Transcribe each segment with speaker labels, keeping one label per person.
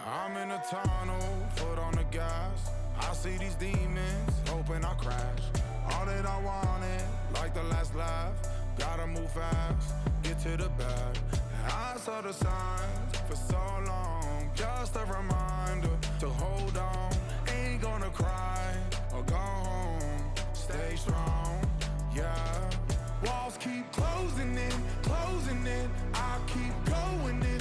Speaker 1: I'm in a tunnel, foot on the gas. I see these demons, hoping I crash. All that I wanted, like the last laugh. Gotta move fast, get to the bag. I saw the signs for so long, just a reminder to hold on. Ain't gonna cry or go home, stay strong, yeah. Walls keep closing in, I keep going in.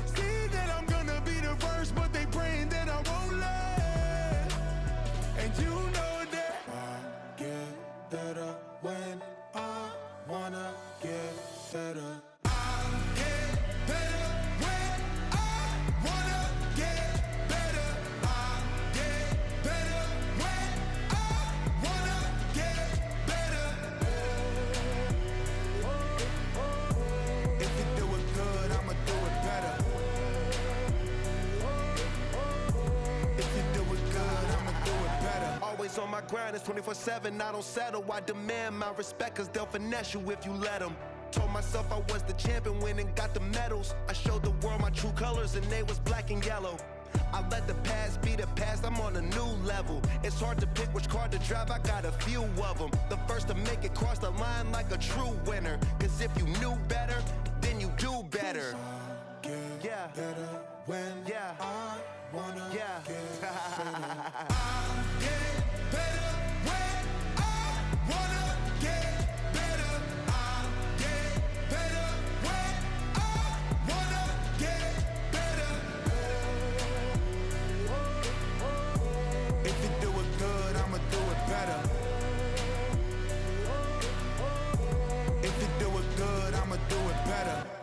Speaker 1: See that I'm gonna be the first, but they praying that I won't let. And you know that I get better when I wanna get better.
Speaker 2: On my grind, it's 24/7, I don't settle. I demand my respect, cause they'll finesse you if you let them. Told myself I was the champion, went and got the medals. I showed the world my true colors and they was black and yellow. I let the past be the past, I'm on a new level. It's hard to pick which car to drive, I got a few of them. The first to make it cross the line like a true winner. Cause if you knew better, then you do better. Yeah. Better when I wanna get better.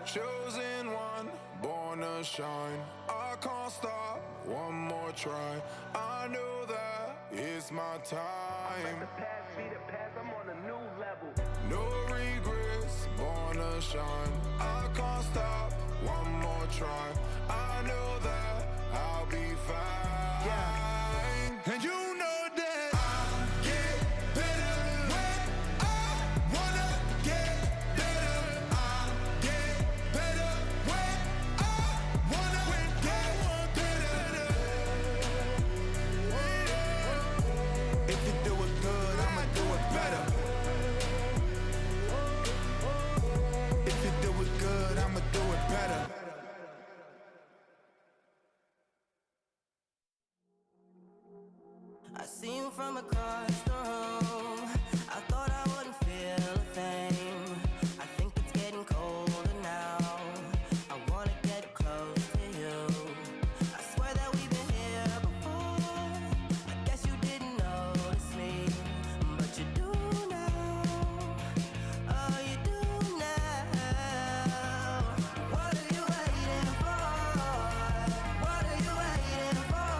Speaker 1: Chosen one, born to shine. I can't stop, one more try. I know that it's my time.
Speaker 2: Let the past be the past, I'm on a new level.
Speaker 1: No regrets, born to shine. I can't stop, one more try. I know that I'll be fine.
Speaker 2: Yeah.
Speaker 1: And you
Speaker 3: I see you from across the room. I thought I wouldn't feel a thing. I think it's getting colder now. I wanna get close to you. I swear that we've been here before. I guess you didn't notice me, but you do now. Oh, you do now. What are you waiting for? What are you waiting for?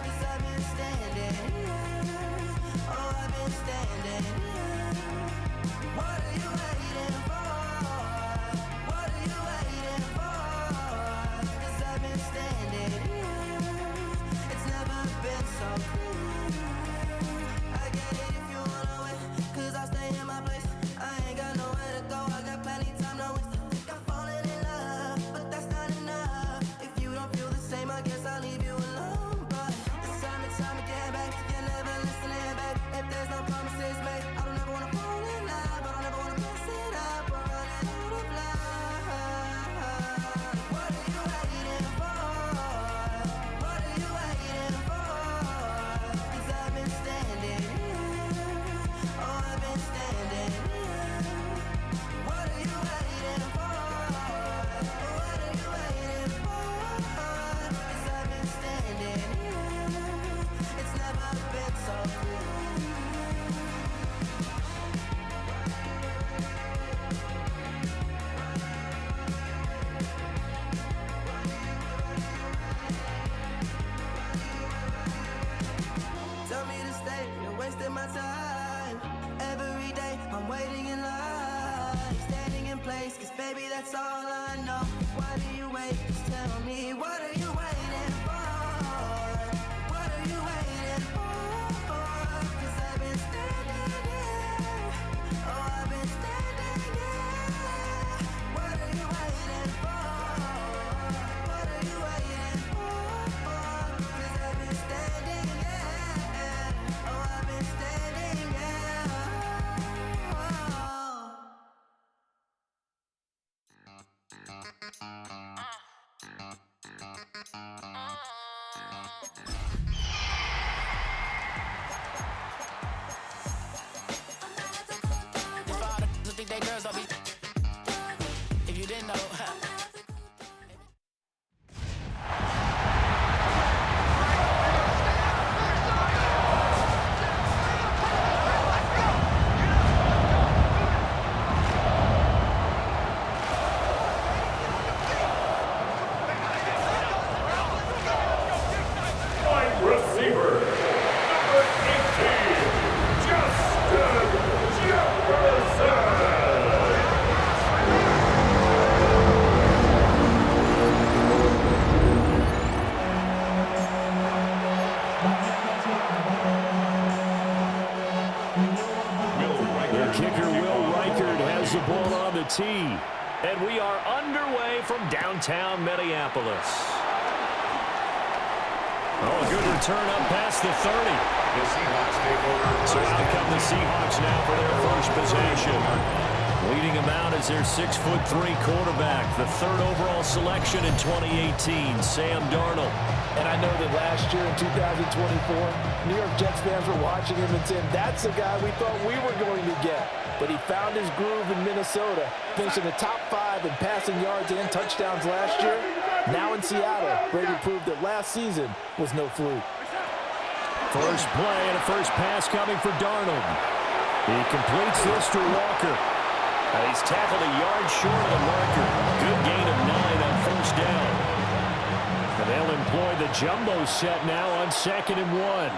Speaker 3: 'Cause I've been standing here. Oh, I've been standing here. What are you waiting for? What are you waiting for? 'Cause I've been standing here. It's never been so clear. I get it if you wanna wait, 'cause I'll stay in my place. I ain't got nowhere to go, I got plenty time, no waste. I think I'm falling in love, but that's not enough. If you don't feel the same, I guess I'll leave you alone. But it's time again, babe. You're never listening, babe. If there's no promises made, I don't ever wanna fall in love, but I don't ever wanna mess it up. We're running out of love. What are you waiting for? What are you waiting for? 'Cause I've been standing here. Oh, I've been standing here. What are you waiting for? What are you waiting for? 'Cause I've been standing here. It's never been so clear. Tell me to stay, you're wasting my time. Every day I'm waiting in line, standing in place, 'cause baby that's all I know. Why do you wait? Just tell me, what are you waiting for? What are you waiting for? 'Cause I've been standing here. Oh, I've been standing here. What are you waiting for? What are you waiting for? If you didn't know.
Speaker 4: Receiver, number 18, Justin Jefferson.
Speaker 5: The kicker, Will Reichard, has the ball on the tee. And we are underway from downtown Minneapolis. Oh, a good return up past the 30.
Speaker 4: The Seahawks take over.
Speaker 5: So out come the Seahawks now for their first possession. Leading them out is their 6'3" quarterback, the third overall selection in 2018, Sam Darnold.
Speaker 6: And I know that last year in 2024, New York Jets fans were watching him and saying, that's the guy we thought we were going to get. But he found his groove in Minnesota, finishing the top 5 in passing yards and touchdowns last year. Now in Seattle, Brady proved that last season was no fluke.
Speaker 5: First play and a first pass coming for Darnold. He completes this to Walker. And he's tackled a yard short of the marker. Good gain of 9 on first down. And they'll employ the jumbo set now on 2nd and 1.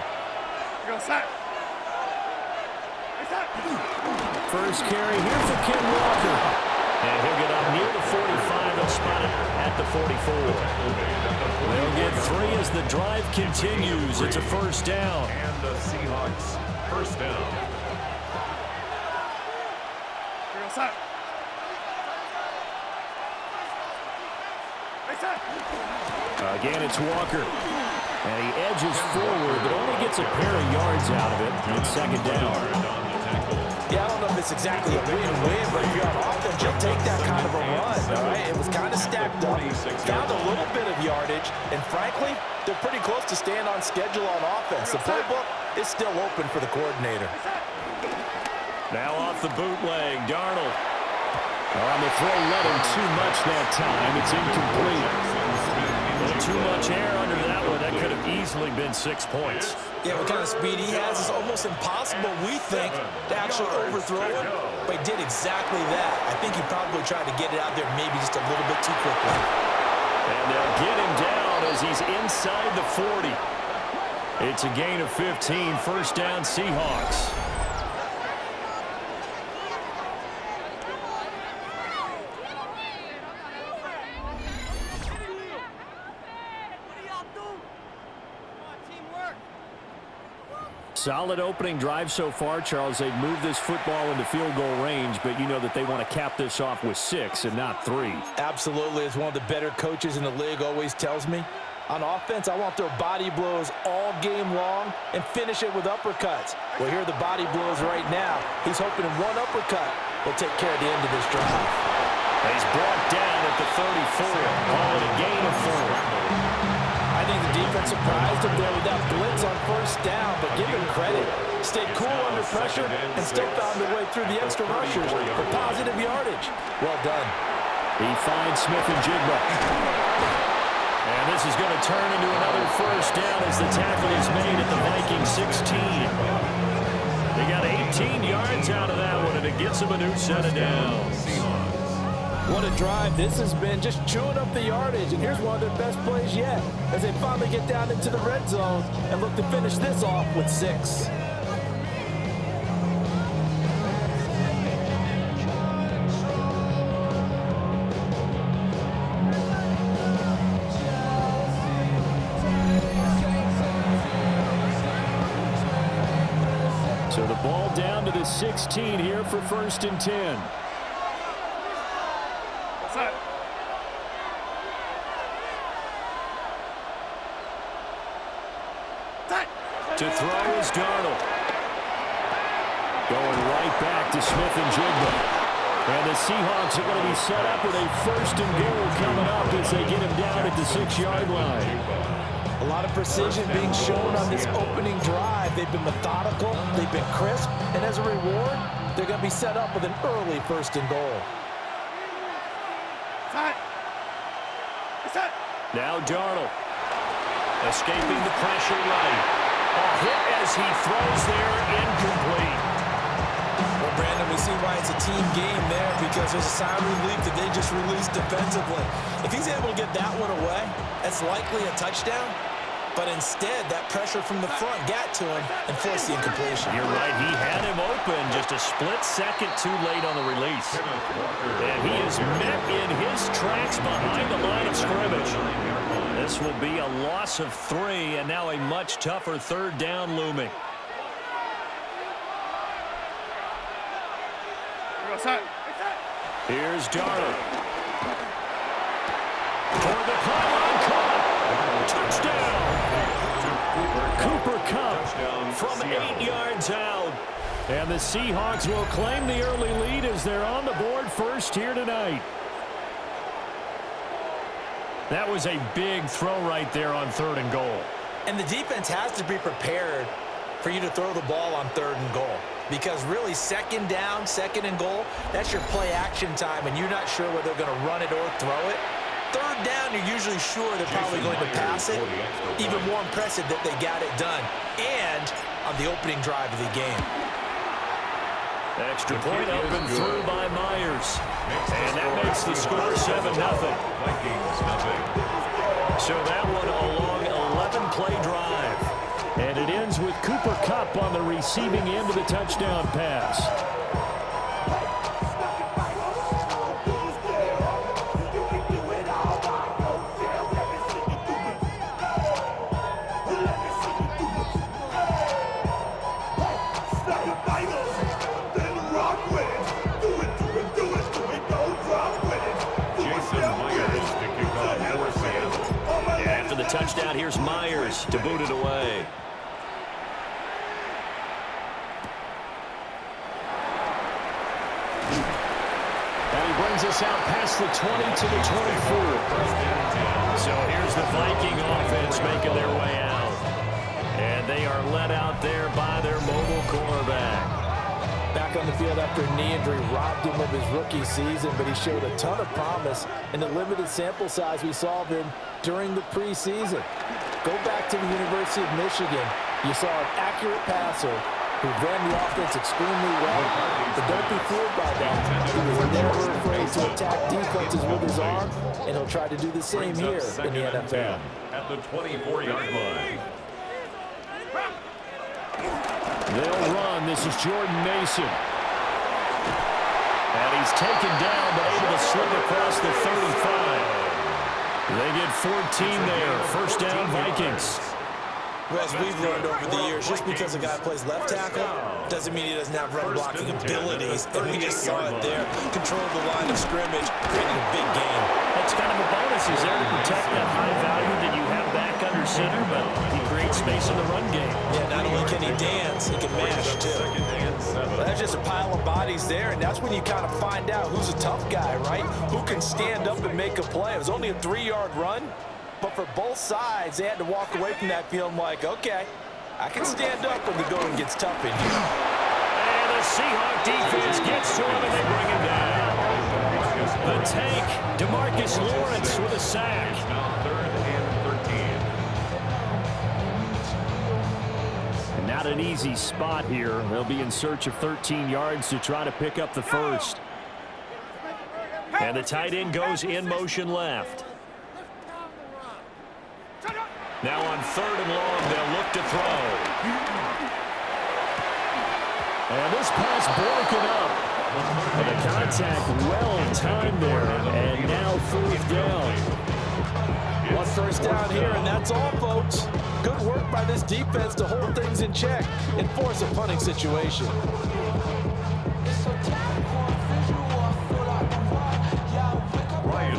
Speaker 5: First carry here for Ken Walker. And he'll get up near the 45. They'll spot it at the 44. They'll get 3 as the drive continues. It's a first down.
Speaker 4: And the Seahawks first down.
Speaker 5: Again, it's Walker. And he edges forward, but only gets a pair of yards out of it. And 2nd down.
Speaker 6: Yeah, I don't know if it's exactly a win-win, but if you're on offense, you'll take that kind of a run, all right? It was kind of stacked up, found a little bit of yardage, and frankly, they're pretty close to staying on schedule on offense. The playbook is still open for the coordinator.
Speaker 5: Now off the bootleg, Darnold. On the throw, let him too much that time. It's incomplete. Too much air under that one. That could have easily been 6 points.
Speaker 6: Yeah, what kind of speed he has is almost impossible, we think, to actually overthrow him. But he did exactly that. I think he probably tried to get it out there maybe just a little bit too quickly.
Speaker 5: And they'll get him down as he's inside the 40. It's a gain of 15. First down, Seahawks. Solid opening drive so far, Charles. They've moved this football into field goal range, but you know that they want to cap this off with 6 and not 3.
Speaker 6: Absolutely. As one of the better coaches in the league always tells me, on offense, I want their body blows all game long and finish it with uppercuts. Well, here are the body blows right now. He's hoping one uppercut will take care of the end of this drive.
Speaker 5: He's brought down at the 34. Call it a gain of 4.
Speaker 6: I think the defense surprised him there with that blitz on first down, but give him credit. Stayed cool under pressure and still found a way through the extra rushers for positive yardage. Well done.
Speaker 5: He finds Smith and Jigba. And this is going to turn into another first down as the tackle is made at the Vikings 16. They got 18 yards out of that one, and it gets them a new set of downs.
Speaker 6: What a drive this has been, just chewing up the yardage, and here's one of their best plays yet as they finally get down into the red zone and look to finish this off with 6.
Speaker 5: So the ball down to the 16 here for 1st and 10. To throw is Darnold. Going right back to Smith and Jigba. And the Seahawks are going to be set up with a 1st and goal coming up as they get him down at the 6-yard line.
Speaker 6: A lot of precision being shown on this opening drive. They've been methodical, they've been crisp, and as a reward, they're going to be set up with an early 1st and goal.
Speaker 5: Now Darnold, escaping the pressure right. A hit as he throws there, incomplete.
Speaker 6: Well, Brandon, we see why it's a team game there, because there's a sigh of relief that they just released defensively. If he's able to get that one away, that's likely a touchdown. But instead, that pressure from the front got to him and forced the incompletion.
Speaker 5: You're right. He had him open just a split second too late on the release. And he is met in his tracks behind the line of scrimmage. This will be a loss of 3, and now a much tougher 3rd down looming. Here's Darnold. For the pylon caught. Touchdown. Cooper Kupp from 8 yards out. And the Seahawks will claim the early lead as they're on the board first here tonight. That was a big throw right there on 3rd and goal.
Speaker 6: And the defense has to be prepared for you to throw the ball on 3rd and goal. Because really, 2nd down, 2nd and goal, that's your play action time, and you're not sure whether they're going to run it or throw it. 3rd down, you're usually sure they're probably going to pass it. Even more impressive that they got it done. And on the opening drive of the game.
Speaker 5: Extra point up and through by Myers. And that makes the score 7-0. So that one a long 11-play drive. And it ends with Cooper Kupp on the receiving end of the touchdown pass. Touchdown, here's Myers to boot it away. And he brings us out past the 20 to the 24. So here's the Viking offense making their way out. And they are led out there by their mobile cornerback.
Speaker 6: Back on the field after a knee injury robbed him of his rookie season, but he showed a ton of promise in the limited sample size we saw of him during the preseason. Go back to the University of Michigan. You saw an accurate passer who ran the offense extremely well, but don't be fooled by that. He was never afraid to attack defenses with his arm, and he'll try to do the same here in the NFL.
Speaker 4: At the 24-yard line.
Speaker 5: They'll run. This is Jordan Mason. And he's taken down, but able to slip across the 35. They get 14 there. 1st down, Vikings.
Speaker 6: Well, as we've learned over the years, just because a guy plays left tackle doesn't mean he doesn't have run blocking abilities. And we just saw it there. Controlled the line of scrimmage, created a big game.
Speaker 5: That's kind of a bonus. He's there to protect that high value that you have back under center, but he creates space in the run game.
Speaker 6: Yeah, not only can he dance, he can mash, too. Well, that's just a pile of bodies there, and that's when you kind of find out who's a tough guy, right? Who can stand up and make a play. It was only a 3-yard run, but for both sides, they had to walk away from that feeling like, okay, I can stand up when the going gets tough in here.
Speaker 5: And the Seahawks defense gets to him, and they bring him down. The tank, DeMarcus Lawrence with a sack.
Speaker 4: Now 3rd and 13.
Speaker 5: Not an easy spot here. They'll be in search of 13 yards to try to pick up the 1st. And the tight end goes in motion left. Now on 3rd and long, they'll look to throw. And this pass broken up. And the contact well timed there. And now 4th down.
Speaker 6: 1 first down here, and that's all, folks. Good work by this defense to hold things in check and force a punting situation.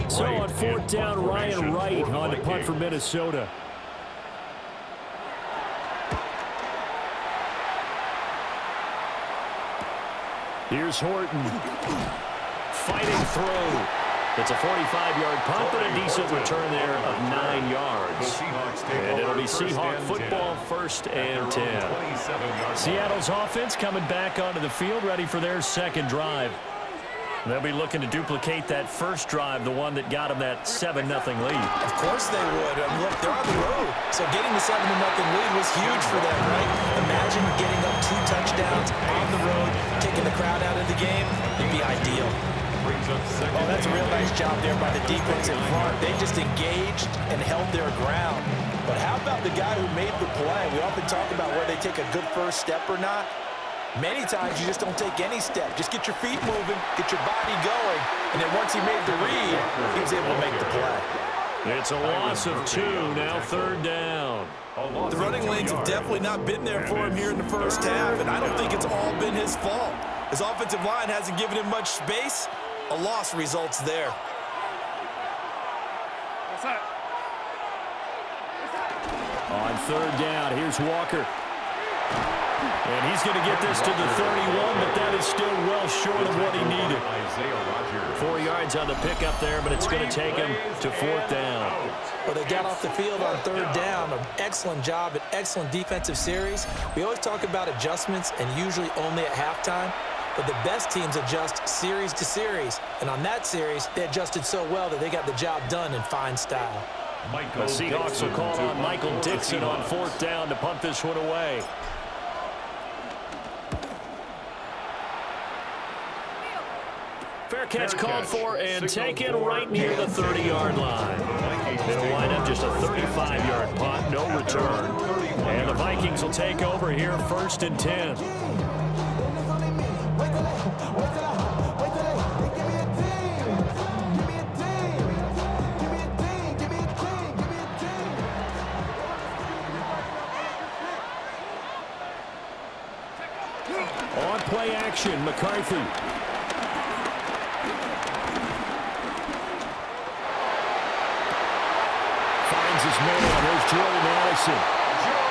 Speaker 5: So on 4th down, Ryan Wright on the punt for Minnesota. Here's Horton. fighting through. It's a 45-yard punt, but a decent return there of 9 yards. And it'll be Seahawk football, 1st and 10. Seattle's offense coming back onto the field, ready for their second drive. They'll be looking to duplicate that first drive, the one that got them that 7-0 lead.
Speaker 6: Of course they would. Look, they're on the road. So getting the 7-0 lead was huge for them, right? Imagine getting up 2 touchdowns on the road, taking the crowd out of the game. It'd be ideal. Oh, that's a real nice job there by the defense in front. They just engaged and held their ground. But how about the guy who made the play? We often talk about whether they take a good first step or not. Many times you just don't take any step. Just get your feet moving, get your body going, and then once he made the read, he was able to make the play.
Speaker 5: It's a loss of 2, now 3rd down.
Speaker 6: The running lanes have definitely not been there for him here in the first half, and I don't think it's all been his fault. His offensive line hasn't given him much space. A loss results there.
Speaker 5: On 3rd down, here's Walker. And he's going to get this to the 31, but that is still well short of what he needed. 4 yards on the pickup there, but it's going to take him to 4th down.
Speaker 6: Well, they got off the field on 3rd down. An excellent job, an excellent defensive series. We always talk about adjustments, and usually only at halftime. But the best teams adjust series to series. And on that series, they adjusted so well that they got the job done in fine style.
Speaker 5: The Seahawks will call on Michael Dixon on 4th down to punt this one away. Fair catch called for and taken right near the 30-yard line. It'll wind up just a 35-yard punt, no return. And the Vikings will take over here, 1st and 10. On play action, McCarthy. Finds his man. There's Jordan Addison.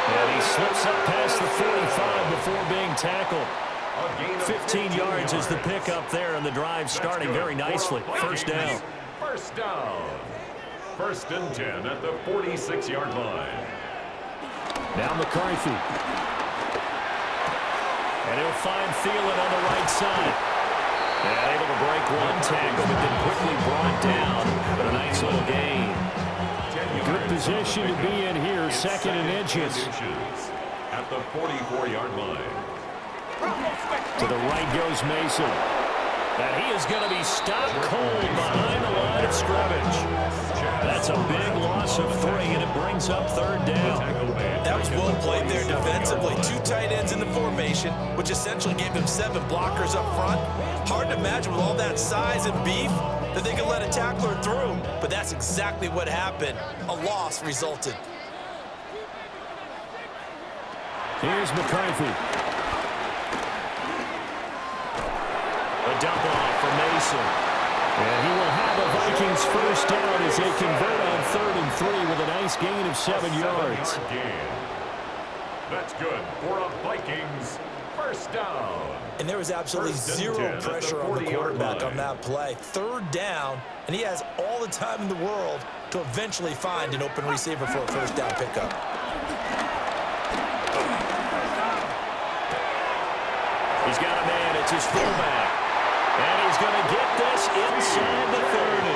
Speaker 5: And he slips up past the 45 before being tackled. 15 yards is the pickup there, and the drive starting very nicely. 1st down.
Speaker 4: 1st down. 1st and 10 at the 46-yard line.
Speaker 5: Now McCarthy. And he'll find Thielen on the right side. And able to break one tackle, but then quickly brought down. But a nice little gain. Good position to be in here, 2nd and inches.
Speaker 4: At the 44-yard line.
Speaker 5: To the right goes Mason. And he is going to be stopped cold behind the line of scrimmage. That's a big loss of 3, and it brings up 3rd down.
Speaker 6: That was well played there defensively. 2 tight ends in the formation, which essentially gave him 7 blockers up front. Hard to imagine with all that size and beef that they could let a tackler through, but that's exactly what happened. A loss resulted.
Speaker 5: Here's McCarthy. A dump off for Mason. And he will have a Vikings 1st down as they convert on 3rd and 3 with a nice gain of 7 yards.
Speaker 4: That's good for a Vikings 1st down.
Speaker 6: And there was absolutely zero pressure on the quarterback on that play. 3rd down, and he has all the time in the world to eventually find an open receiver for a 1st down pickup.
Speaker 5: He's got a man. It's his fullback. And he's going to get this inside the 30.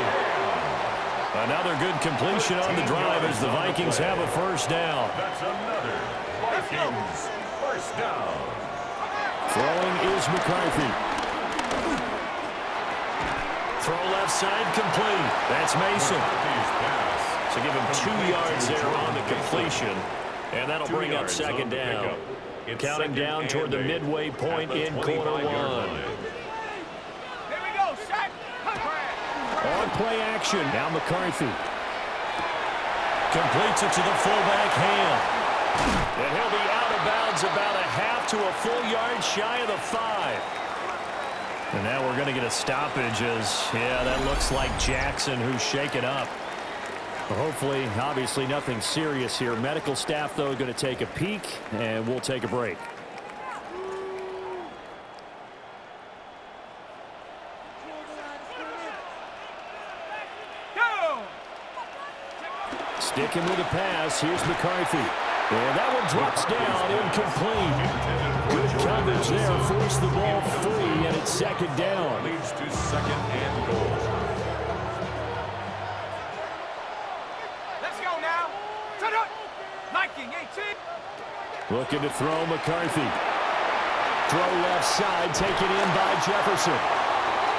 Speaker 5: Another good completion on the drive as the Vikings have a 1st down.
Speaker 4: That's another Vikings 1st down.
Speaker 5: Throwing is McCarthy. Throw left side complete. That's Mason. So give him 2 yards there on the completion. And that'll bring up 2nd down. Counting down toward the midway point in quarter 1. On play action, now McCarthy. Completes it to the fullback hand. And he'll be out of bounds about a half to a full yard shy of the 5. And now we're going to get a stoppage as, yeah, that looks like Jackson who's shaken up. Well, hopefully, obviously nothing serious here. Medical staff, though, going to take a peek, and we'll take a break. Sticking with the pass. Here's McCarthy. And that one drops down, incomplete. Good coverage there. Force the ball free, and it's second down.
Speaker 4: Leads to second and goal.
Speaker 7: Let's go now. Viking 18.
Speaker 5: Looking to throw McCarthy. Throw left side, taken in by Jefferson.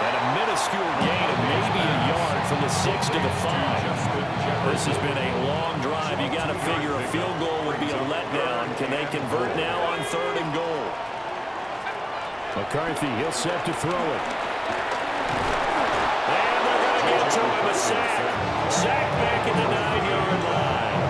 Speaker 5: And a minuscule gain of maybe a yard from the 6 to the 5. This has been a long drive. You got to figure a field goal would be a letdown. Can they convert now on 3rd and goal? McCarthy, he'll set to throw it. And they're going to get to him, a sack. Sack back at the 9-yard line.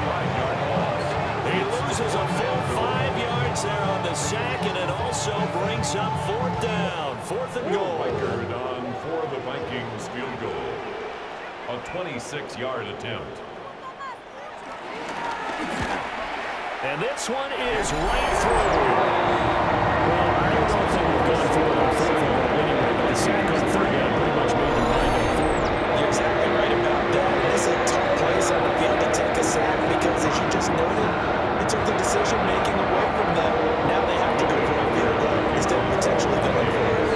Speaker 5: He loses a full 5 yards there on the sack, and it also brings up 4th down. 4th and goal.
Speaker 4: Record on for the Vikings field goal. A 26-yard attempt.
Speaker 5: And this one is right through. Well, I don't know if they would have gone for it on 3rd and goal anyway, but the sack on 3rd down pretty much made their mind up for it.
Speaker 6: You're exactly right about that. It's a tough place on the field to take a sack because, as you just noted, it took the decision-making away from them. Now they have to go for a field goal instead of potentially going for it.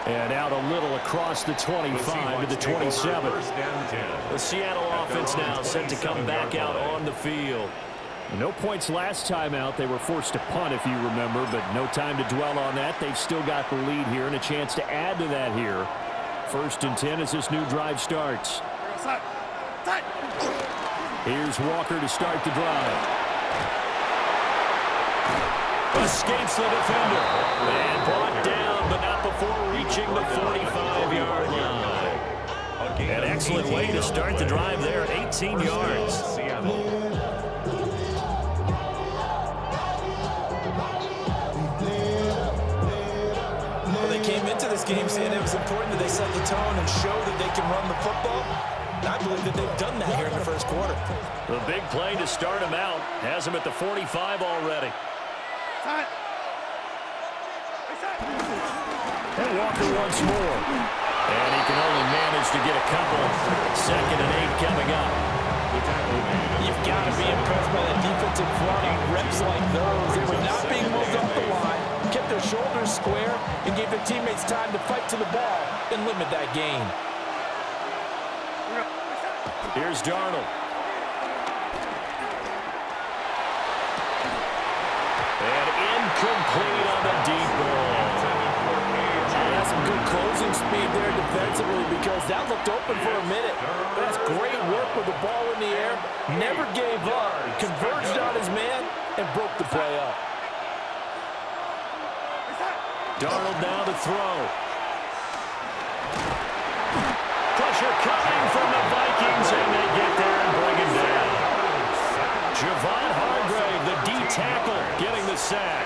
Speaker 5: And out a little across the 25 to the 27. The Seattle offense now set to come back out on the field. No points last time out. They were forced to punt, if you remember, but no time to dwell on that. They've still got the lead here and a chance to add to that here. 1st and 10 as this new drive starts. Here's Walker to start the drive. Escapes the defender. And brought down, but not before reaching the 45-yard line. An excellent way to start the drive there. 18 yards.
Speaker 6: They came into this game saying it was important that they set the tone and show that they can run the football. And I believe that they've done that here in the 1st quarter.
Speaker 5: The big play to start him out has him at the 45 already. And Walker once more. And he can only manage to get a couple. 2nd and 8 coming up.
Speaker 6: You've got to be impressed by that defensive front. Reps like those, they were not being moved up the line, kept their shoulders square, and gave their teammates time to fight to the ball and limit that gain.
Speaker 5: Here's Darnold. And incomplete on the deep ball.
Speaker 6: That's some good closing speed there defensively because that looked open for a minute. But that's great work with the ball in the air. Never gave up. Converged on his man and broke the play up.
Speaker 5: Darnold now to throw. Pressure coming from the Vikings, and they get there and bring him down. Javon Hargrave, the D tackle, getting the sack.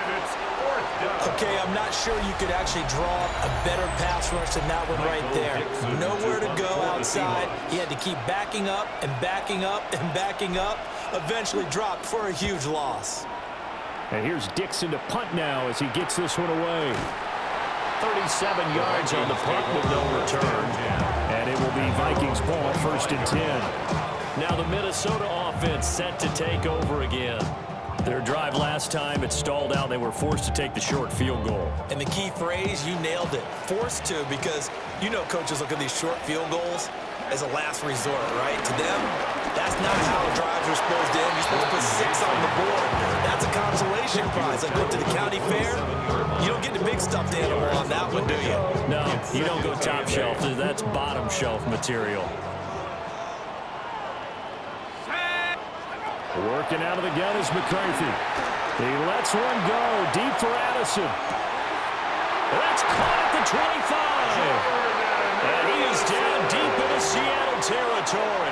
Speaker 6: Okay, I'm not sure you could actually draw a better pass rush than that one right there. Nowhere to go outside. He had to keep backing up and backing up and backing up. Eventually dropped for a huge loss.
Speaker 5: And here's Dixon to punt now as he gets this one away. 37 yards on the punt with no return. And it will be Vikings ball, 1st and 10. Now the Minnesota offense set to take over again. Their drive last time, it stalled out. They were forced to take the short field goal.
Speaker 6: And the key phrase, you nailed it. Forced to, because you know coaches look at these short field goals as a last resort, right? To them, that's not how drives are supposed to end. You're supposed to put 6 on the board. That's a consolation prize. Like going to the county fair, you don't get the big stuffed animal on that one, do you?
Speaker 5: No, you don't go top shelf. That's bottom shelf material. Working out of the gun is McCarthy. He lets one go deep for Addison. That's caught at the 25. And he is down deep into Seattle territory.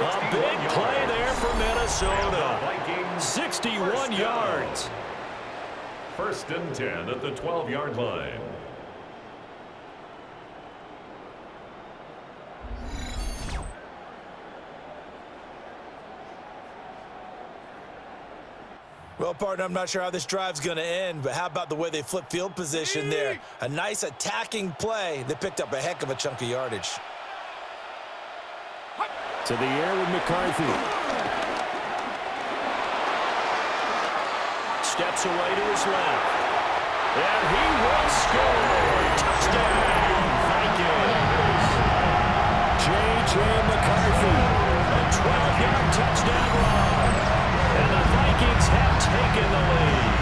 Speaker 5: A big play there for Minnesota. 61 yards.
Speaker 4: 1st and 10 at the 12-yard line.
Speaker 6: Well, partner, I'm not sure how this drive's going to end, but how about the way they flip field position there? A nice attacking play that picked up a heck of a chunk of yardage.
Speaker 5: To the air with McCarthy. Steps away to his left. And he will score. Touchdown, Vikings. J.J. McCarthy. A 12-yard touchdown run. And the Vikings have taken the lead.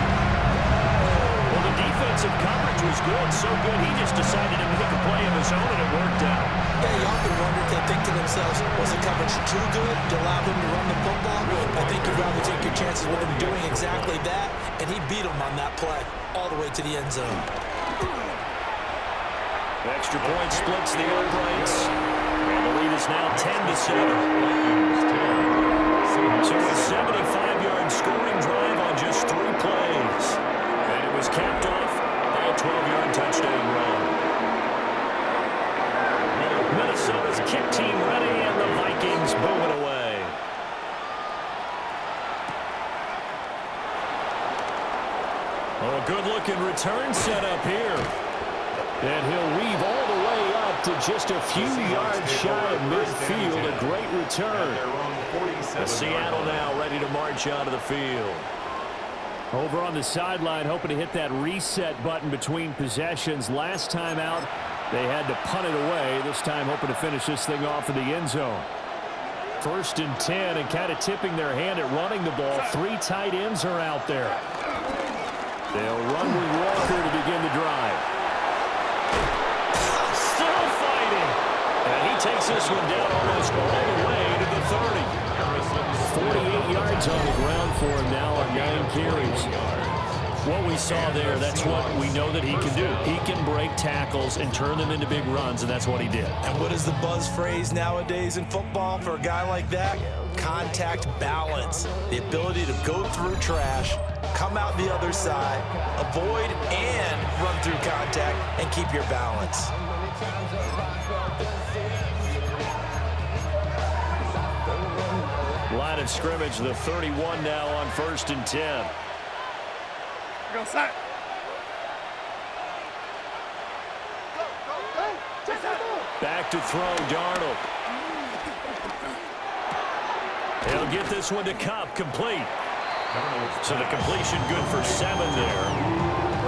Speaker 5: Well, the defensive coverage was good, so good he just decided to make a play of his own, and it worked out.
Speaker 6: Yeah, you often wonder if they think to themselves, was the coverage too good to allow them to run the football? I think you'd rather take your chances with him doing exactly that, and he beat him on that play all the way to the end zone.
Speaker 5: Extra point splits the uprights, and the lead is now 10-7. So a 75-yard scoring drive on just 3 plays. And it was capped off by a 12-yard touchdown run. Minnesota's kick team ready, and the Vikings boom it away. Oh, a good-looking return set up here. And he'll weave all the way up to just a few yards shy of midfield. A great return. Seattle now ready to march out of the field. Over on the sideline, hoping to hit that reset button between possessions. Last time out, they had to punt it away. This time hoping to finish this thing off in the end zone. 1st and 10, and kind of tipping their hand at running the ball. 3 tight ends are out there. They'll run with Walker to begin the drive. Still fighting. And he takes this one down almost all the way to the 30. 48 yards on the ground for him now on 9 carries. What we saw there, that's what we know that he can do. He can break tackles and turn them into big runs, and that's what he did.
Speaker 6: And what is the buzz phrase nowadays in football for a guy like that? Contact balance. The ability to go through trash, come out the other side, avoid and run through contact, and keep your balance.
Speaker 5: Line of scrimmage, the 31 now on 1st and 10.
Speaker 7: Go set.
Speaker 5: Back to throw, Darnold. He'll get this one to Cup, complete. So the completion good for 7 there.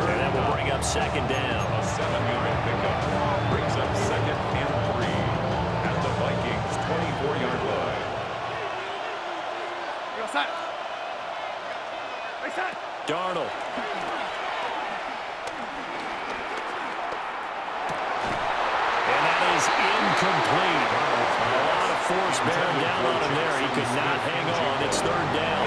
Speaker 5: And that will bring up 2nd down.
Speaker 4: A 7-yard pickup brings up 2nd and 3 at the Vikings' 24-yard line.
Speaker 7: Go set. Reset.
Speaker 5: Darnold. And that is incomplete. A lot of force bearing down on him there. He could not hang on. It's 3rd down.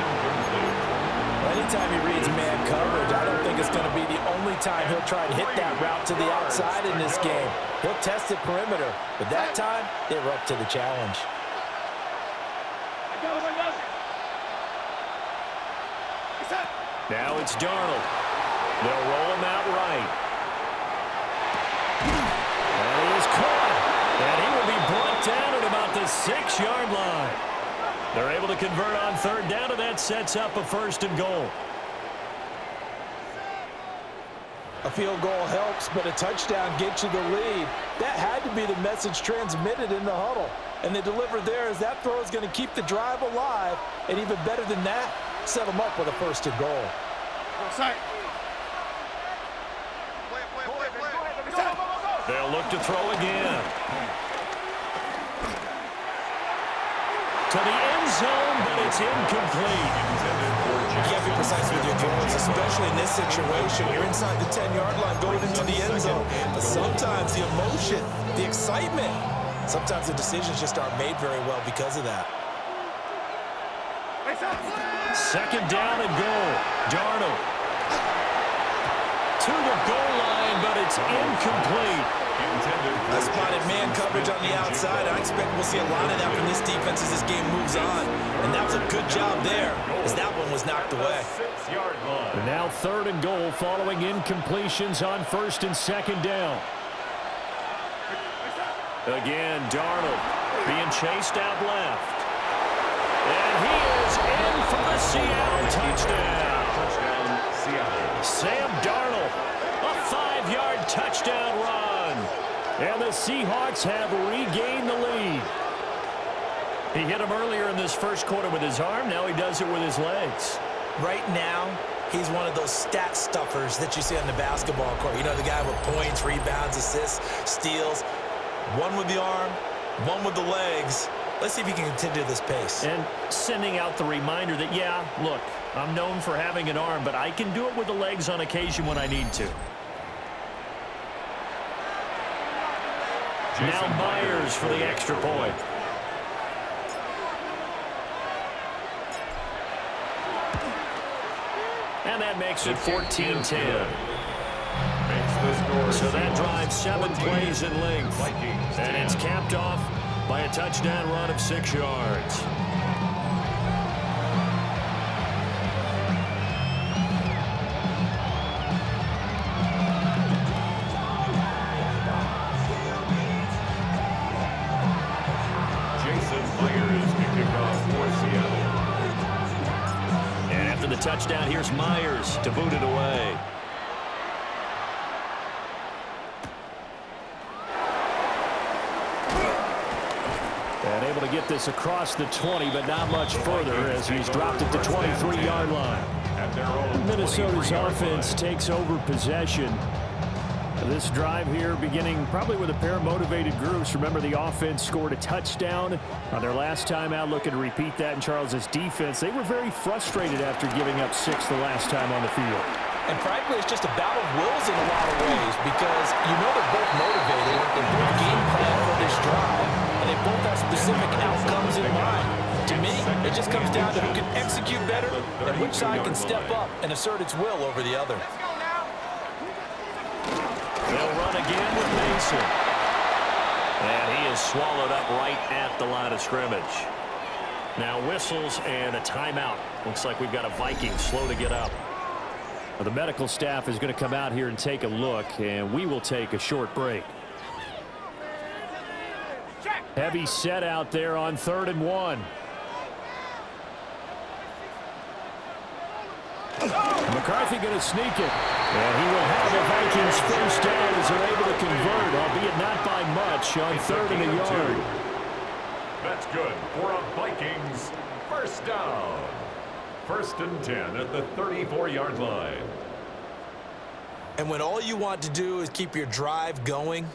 Speaker 6: Anytime he reads man coverage, I don't think it's going to be the only time he'll try and hit that route to the outside in this game. He'll test the perimeter, but that time, they were up to the challenge.
Speaker 5: Now it's Darnold. They'll roll him out right. And he is caught. And he will be brought down at about the 6-yard line. They're able to convert on 3rd down, and that sets up a 1st and goal.
Speaker 6: A field goal helps, but a touchdown gets you the lead. That had to be the message transmitted in the huddle. And they delivered there as that throw is going to keep the drive alive. And even better than that, set them up with a 1st and goal.
Speaker 5: They'll look to throw again. To the end zone, but it's incomplete.
Speaker 6: You can't be precise with your throws, especially in this situation. You're inside the 10-yard line going into the end zone. But sometimes the emotion, the excitement, sometimes the decisions just aren't made very well because of that.
Speaker 5: 2nd down and goal. Darnold. To the goal line, but it's incomplete.
Speaker 6: I spotted man coverage on the outside. I expect we'll see a lot of that from this defense as this game moves on. And that was a good job there as that one was knocked away.
Speaker 5: And now 3rd and goal following incompletions on 1st and 2nd down. Again, Darnold being chased out left. And he is in for the Seattle touchdown.
Speaker 4: Seattle.
Speaker 5: Sam Darnold, a 5-yard touchdown run. And the Seahawks have regained the lead. He hit him earlier in this first quarter with his arm. Now he does it with his legs.
Speaker 6: Right now, he's one of those stat stuffers that you see on the basketball court. You know, the guy with points, rebounds, assists, steals. One with the arm, one with the legs. Let's see if he can continue this pace.
Speaker 5: And sending out the reminder that, yeah, look, I'm known for having an arm, but I can do it with the legs on occasion when I need to. Now Myers for the extra point. And that makes it 14-10. So that drives 7 plays in length. And it's capped off by a touchdown run of 6 yards. The touchdown, here's Myers to boot it away. And able to get this across the 20, but not much further as he's dropped at the 23-yard line. Minnesota's offense takes over possession. This drive here beginning probably with a pair of motivated groups. Remember, the offense scored a touchdown on their last time out. Looking to repeat that in Charles's defense. They were very frustrated after giving up 6 the last time on the field.
Speaker 6: And frankly, it's just a battle of wills in a lot of ways because you know they're both motivated. They both game plan for this drive, and they both have specific outcomes in mind. To me, it just comes down to who can execute better and which side can step up and assert its will over the other.
Speaker 5: They'll run again with Mason. And he is swallowed up right at the line of scrimmage. Now whistles and a timeout. Looks like we've got a Viking slow to get up. Well, the medical staff is going to come out here and take a look, and we will take a short break. Heavy set out there on 3rd and 1. McCarthy going to sneak it. And he will have the Vikings first down as they're able to convert, albeit not by much, on 3rd and a yard.
Speaker 4: That's good for a Vikings first down. 1st and 10 at the 34-yard line.
Speaker 6: And when all you want to do is keep your drive going,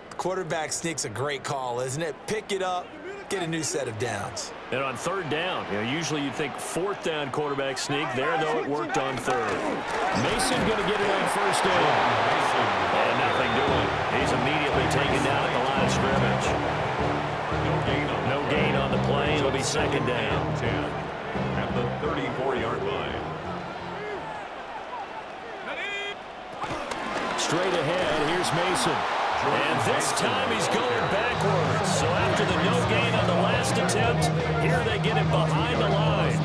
Speaker 6: the quarterback sneak's a great call, isn't it? Pick it up, get a new set of downs.
Speaker 5: And on 3rd down, usually you'd think 4th down quarterback sneak. There, though, it worked on 3rd. Mason going to get it on 1st down. And nothing doing. He's immediately taken down at the line of scrimmage. No gain on the play. It'll be 2nd down.
Speaker 4: 10 at the 34-yard line.
Speaker 5: Straight ahead, here's Mason. And this time he's going backwards. So after the no gain on the last attempt, here they get him behind the line.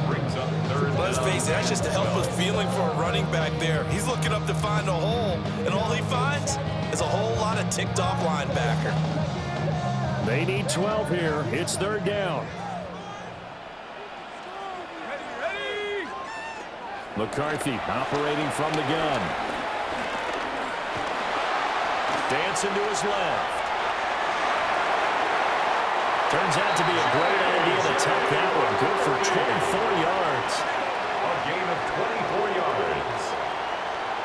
Speaker 6: Let's face it, that's just a helpless feeling for a running back there. He's looking up to find a hole, and all he finds is a whole lot of ticked-off linebacker.
Speaker 5: They need 12 here. It's 3rd down. McCarthy operating from the gun. Dancing to his left. Turns out to be a great idea to tuck that one. Good for 24 yards.
Speaker 4: A gain of 24 yards.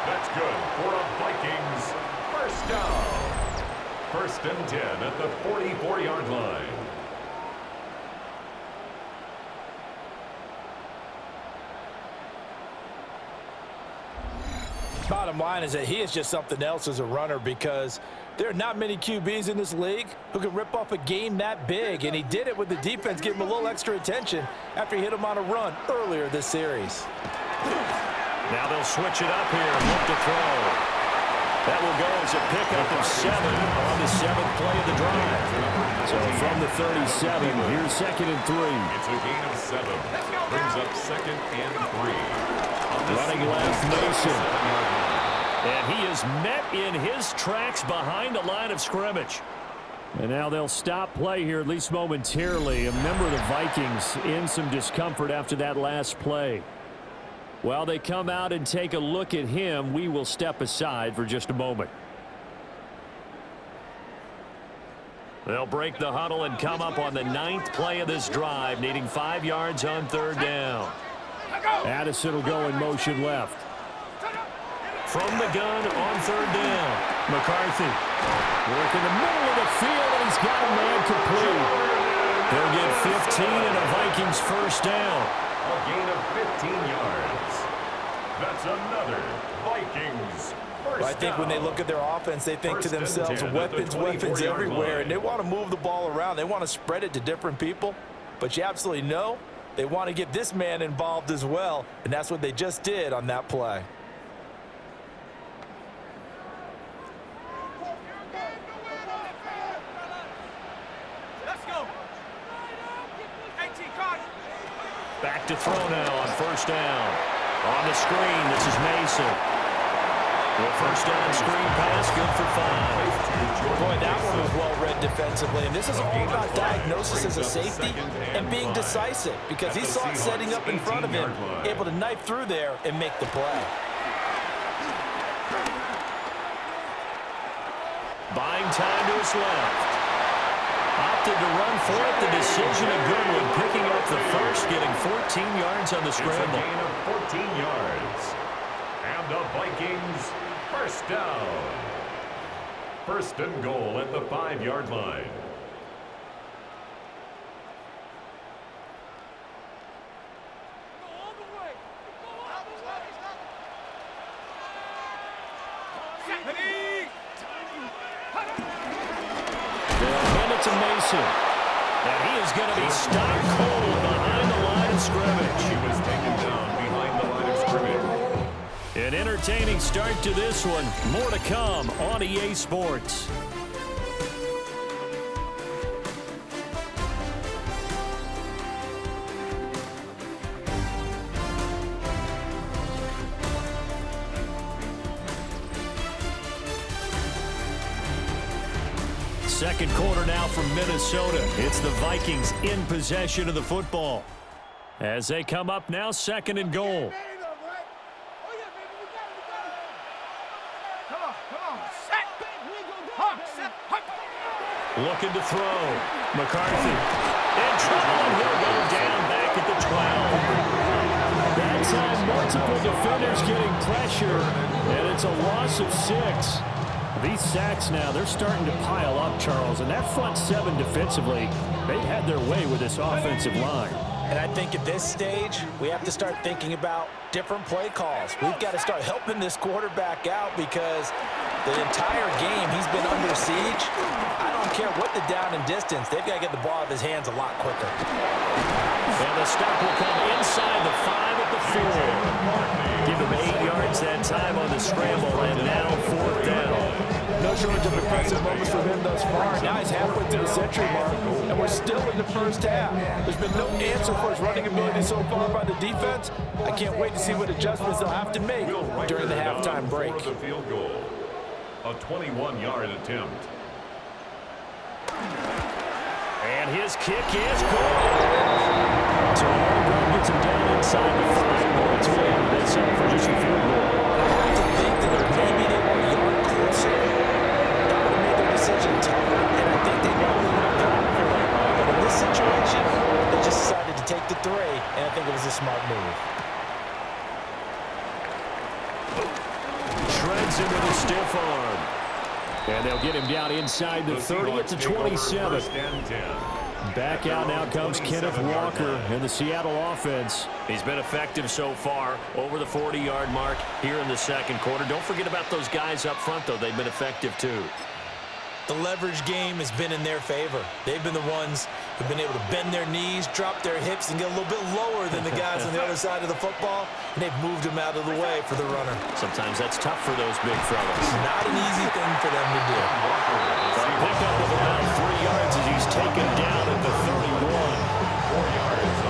Speaker 4: That's good for a Vikings first down. 1st and 10 at the 44-yard line.
Speaker 6: Bottom line is that he is just something else as a runner because there are not many QBs in this league who can rip off a game that big, and he did it with the defense giving him a little extra attention after he hit him on a run earlier this series.
Speaker 5: Now they'll switch it up here and look to throw. That will go as a pickup of 7 on the 7th play of the drive. So from the 37, here's 2nd and 3.
Speaker 4: It's a gain of 7. Brings up 2nd and 3.
Speaker 5: Running left, Mason. And he is met in his tracks behind the line of scrimmage. And now they'll stop play here, at least momentarily. A member of the Vikings in some discomfort after that last play. While they come out and take a look at him, we will step aside for just a moment. They'll break the huddle and come up on the 9th play of this drive, needing 5 yards on 3rd down. Addison will go in motion left. From the gun on 3rd down. McCarthy work in the middle of the field, and he's got a man complete. He'll get 15 and a Vikings first down.
Speaker 4: A gain of 15 yards. That's another Vikings first
Speaker 6: I think when they look at their offense, they think to themselves, weapons everywhere, and they want to move the ball around. They want to spread it to different people, but you absolutely know they want to get this man involved as well, and that's what they just did on that play.
Speaker 5: Back to throw now on 1st down. On the screen, this is Mason. The 1st down screen pass, good for 5.
Speaker 6: Boy, that one was well read defensively. And this is all about diagnosis as a safety and being decisive, because he saw it setting up in front of him, able to knife through there and make the play.
Speaker 5: Buying time to his left. Opted to run for it. The decision a good one, picking up the first, getting 14 yards on the scramble.
Speaker 4: It's a gain of 14 yards. And the Vikings first down. 1st and goal at the 5-yard line.
Speaker 5: To Mason. And he is going to be stopped cold behind the line of scrimmage.
Speaker 4: He was taken down behind the line of scrimmage.
Speaker 5: An entertaining start to this one. More to come on EA Sports. Second quarter now from Minnesota. It's the Vikings in possession of the football. As they come up now, 2nd and goal. Looking to throw. McCarthy in trouble, and he'll go down back at the 12. That time, multiple defenders getting pressure, and it's a loss of 6. These sacks now, they're starting to pile up, Charles, and that front 7 defensively, they had their way with this offensive line.
Speaker 6: And I think at this stage, we have to start thinking about different play calls. We've got to start helping this quarterback out, because the entire game he's been under siege. I don't care what the down and distance, they've got to get the ball out of his hands a lot quicker.
Speaker 5: And the stop will come inside the 5 at the 4. Give him 8 yards that time on the scramble, and now 4th down.
Speaker 6: No shortage of impressive moments for him thus far. Now he's halfway to the century mark, and we're still in the first half. There's been no answer for his running ability so far by the defense. I can't wait to see what adjustments they'll have to make during the halftime break.
Speaker 4: The field goal. A 21-yard attempt.
Speaker 5: And his kick is good. So Darnold gets him down inside the 5 points away. That's up for just a field goal.
Speaker 6: I like to think that maybe they were a yard closer. That would have made their decision tougher, and I think they probably would have gone for it. But in this situation, they just decided to take the 3, and I think it was a smart move.
Speaker 5: Shreds him with a stiff arm. And they'll get him down inside the 30 at the 27. Back out now comes Kenneth Walker in the Seattle offense. He's been effective so far, over the 40-yard mark here in the second quarter. Don't forget about those guys up front, though. They've been effective, too.
Speaker 6: The leverage game has been in their favor. They've been the ones who've been able to bend their knees, drop their hips, and get a little bit lower than the guys on the other side of the football, and they've moved them out of the way for the runner.
Speaker 5: Sometimes that's tough for those big fellas.
Speaker 6: Not an easy thing for them to do.
Speaker 5: A pickup of about 3 yards as he's taken down at the 31.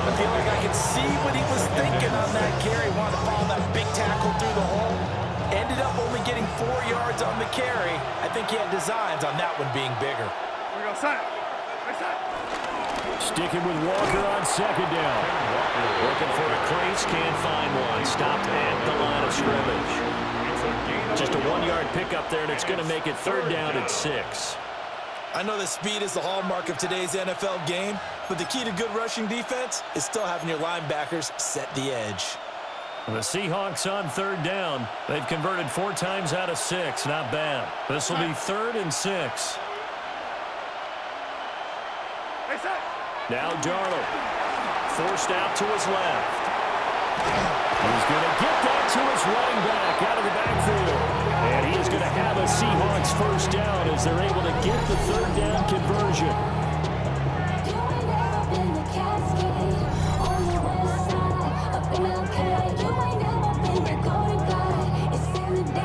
Speaker 6: I feel like I can see what he was thinking on that carry. Wanted to follow that big tackle through the hole. Ended up only getting 4 yards on the carry. I think he had designs on that one being bigger.
Speaker 7: We're going to set.
Speaker 5: Sticking with Walker on second down. Looking for a crease, can't find one. Stopped at the line of scrimmage. Just a 1-yard pickup there, and it's going to make it third down at 6.
Speaker 6: I know that speed is the hallmark of today's NFL game, but the key to good rushing defense is still having your linebackers set the edge.
Speaker 5: The Seahawks on third down. They've converted 4 times out of 6. Not bad. This will be 3rd and 6. Now Darnold. Forced out to his left. He's going to get that to his running back out of the backfield. And he is going to have a Seahawks first down as they're able to get the third down conversion.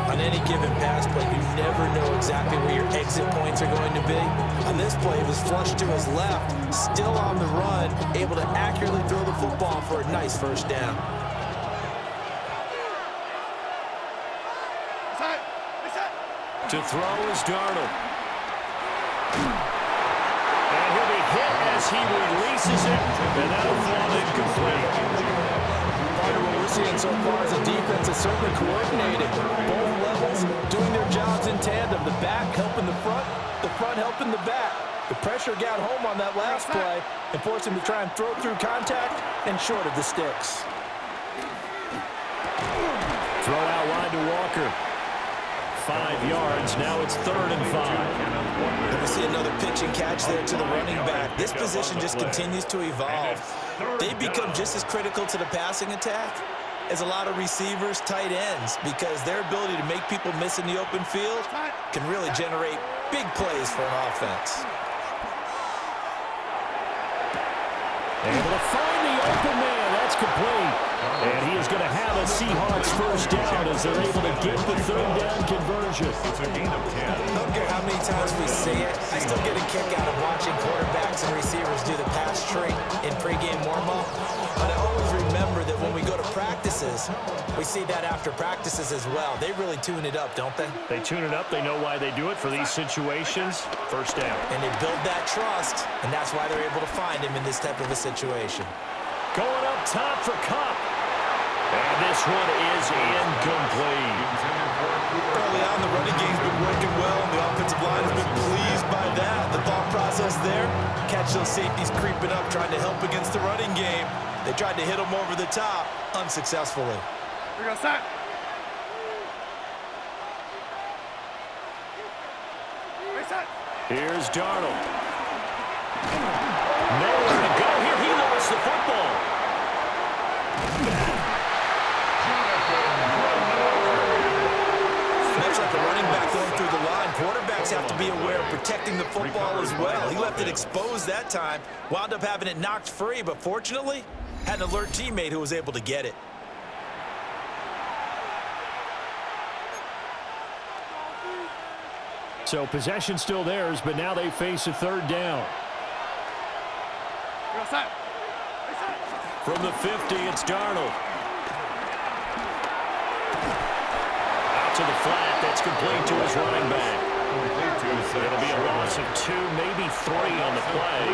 Speaker 6: On any given pass play, you never know exactly where your exit points are going to be. On this play, it was flushed to his left, still on the run, able to accurately throw the football for a nice first down.
Speaker 5: To throw is Darnold. And he'll be hit as he releases it, and that'll fall incomplete.
Speaker 6: Part of what we're seeing so far is a defense that's certainly coordinated. Both levels doing their jobs in tandem. The back helping the front helping the back. The pressure got home on that last play and forced him to try and throw through contact and short of the sticks.
Speaker 5: Throw out wide to Walker. 5 yards. Now it's 3rd and 5.
Speaker 6: And we see another pitch and catch there to the running back. This position just continues to evolve. They become just as critical to the passing attack as a lot of receivers, tight ends, because their ability to make people miss in the open field can really generate big plays for an offense.
Speaker 5: Able to find the open man. That's complete. And he is going to have a Seahawks first down as they're able to get the third down conversion.
Speaker 4: It's a gain of 10.
Speaker 6: I don't care how many times we see it, I still get a kick out of watching quarterbacks and receivers do the pass tree in pregame warm-up. But I always remember that when we go to practices, we see that after practices as well. They really tune it up, don't they?
Speaker 5: They tune it up. They know why they do it for these situations. First down.
Speaker 6: And they build that trust, and that's why they're able to find him in this type of a situation.
Speaker 5: Going up top for Cup. And this one is incomplete.
Speaker 6: Early on, the running game's been working well, and the offensive line has been pleased by that. The thought process there, catch those safeties creeping up, trying to help against the running game. They tried to hit them over the top, unsuccessfully.
Speaker 7: We're going to start.
Speaker 5: Here's Darnold. Nowhere to go here. He lost the football.
Speaker 6: Much like a running back going through the line, quarterbacks have to be aware of protecting the football as well. He left it exposed that time, wound up having it knocked free, but fortunately, had an alert teammate who was able to get it.
Speaker 5: So possession still theirs, but now they face a third down. From the 50, it's Darnold. Out to the flat. That's complete to his running back. It'll be a loss of 2, maybe 3 on the play.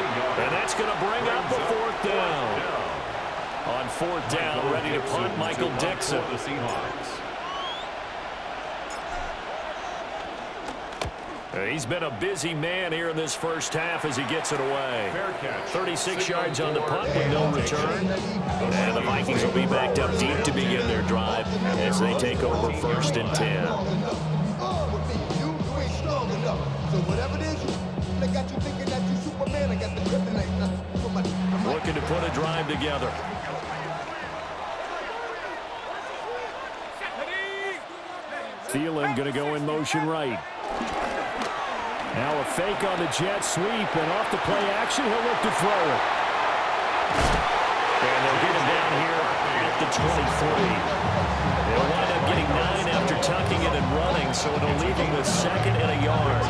Speaker 5: And that's going to bring up the 4th down. On 4th down, ready to punt, Michael Dixon.
Speaker 4: The Seahawks.
Speaker 5: He's been a busy man here in this first half as he gets it away. 36 yards on the punt with no return. And the Vikings will be backed up deep to begin their drive as they take over 1st and 10. Looking to put a drive together. Thielen going to go in motion right. Now a fake on the jet sweep, and off the play action, he'll look to throw it. And they'll get him down here at the 23. They'll wind up getting 9 after tucking it and running, so it'll leave him with 2nd and a yard.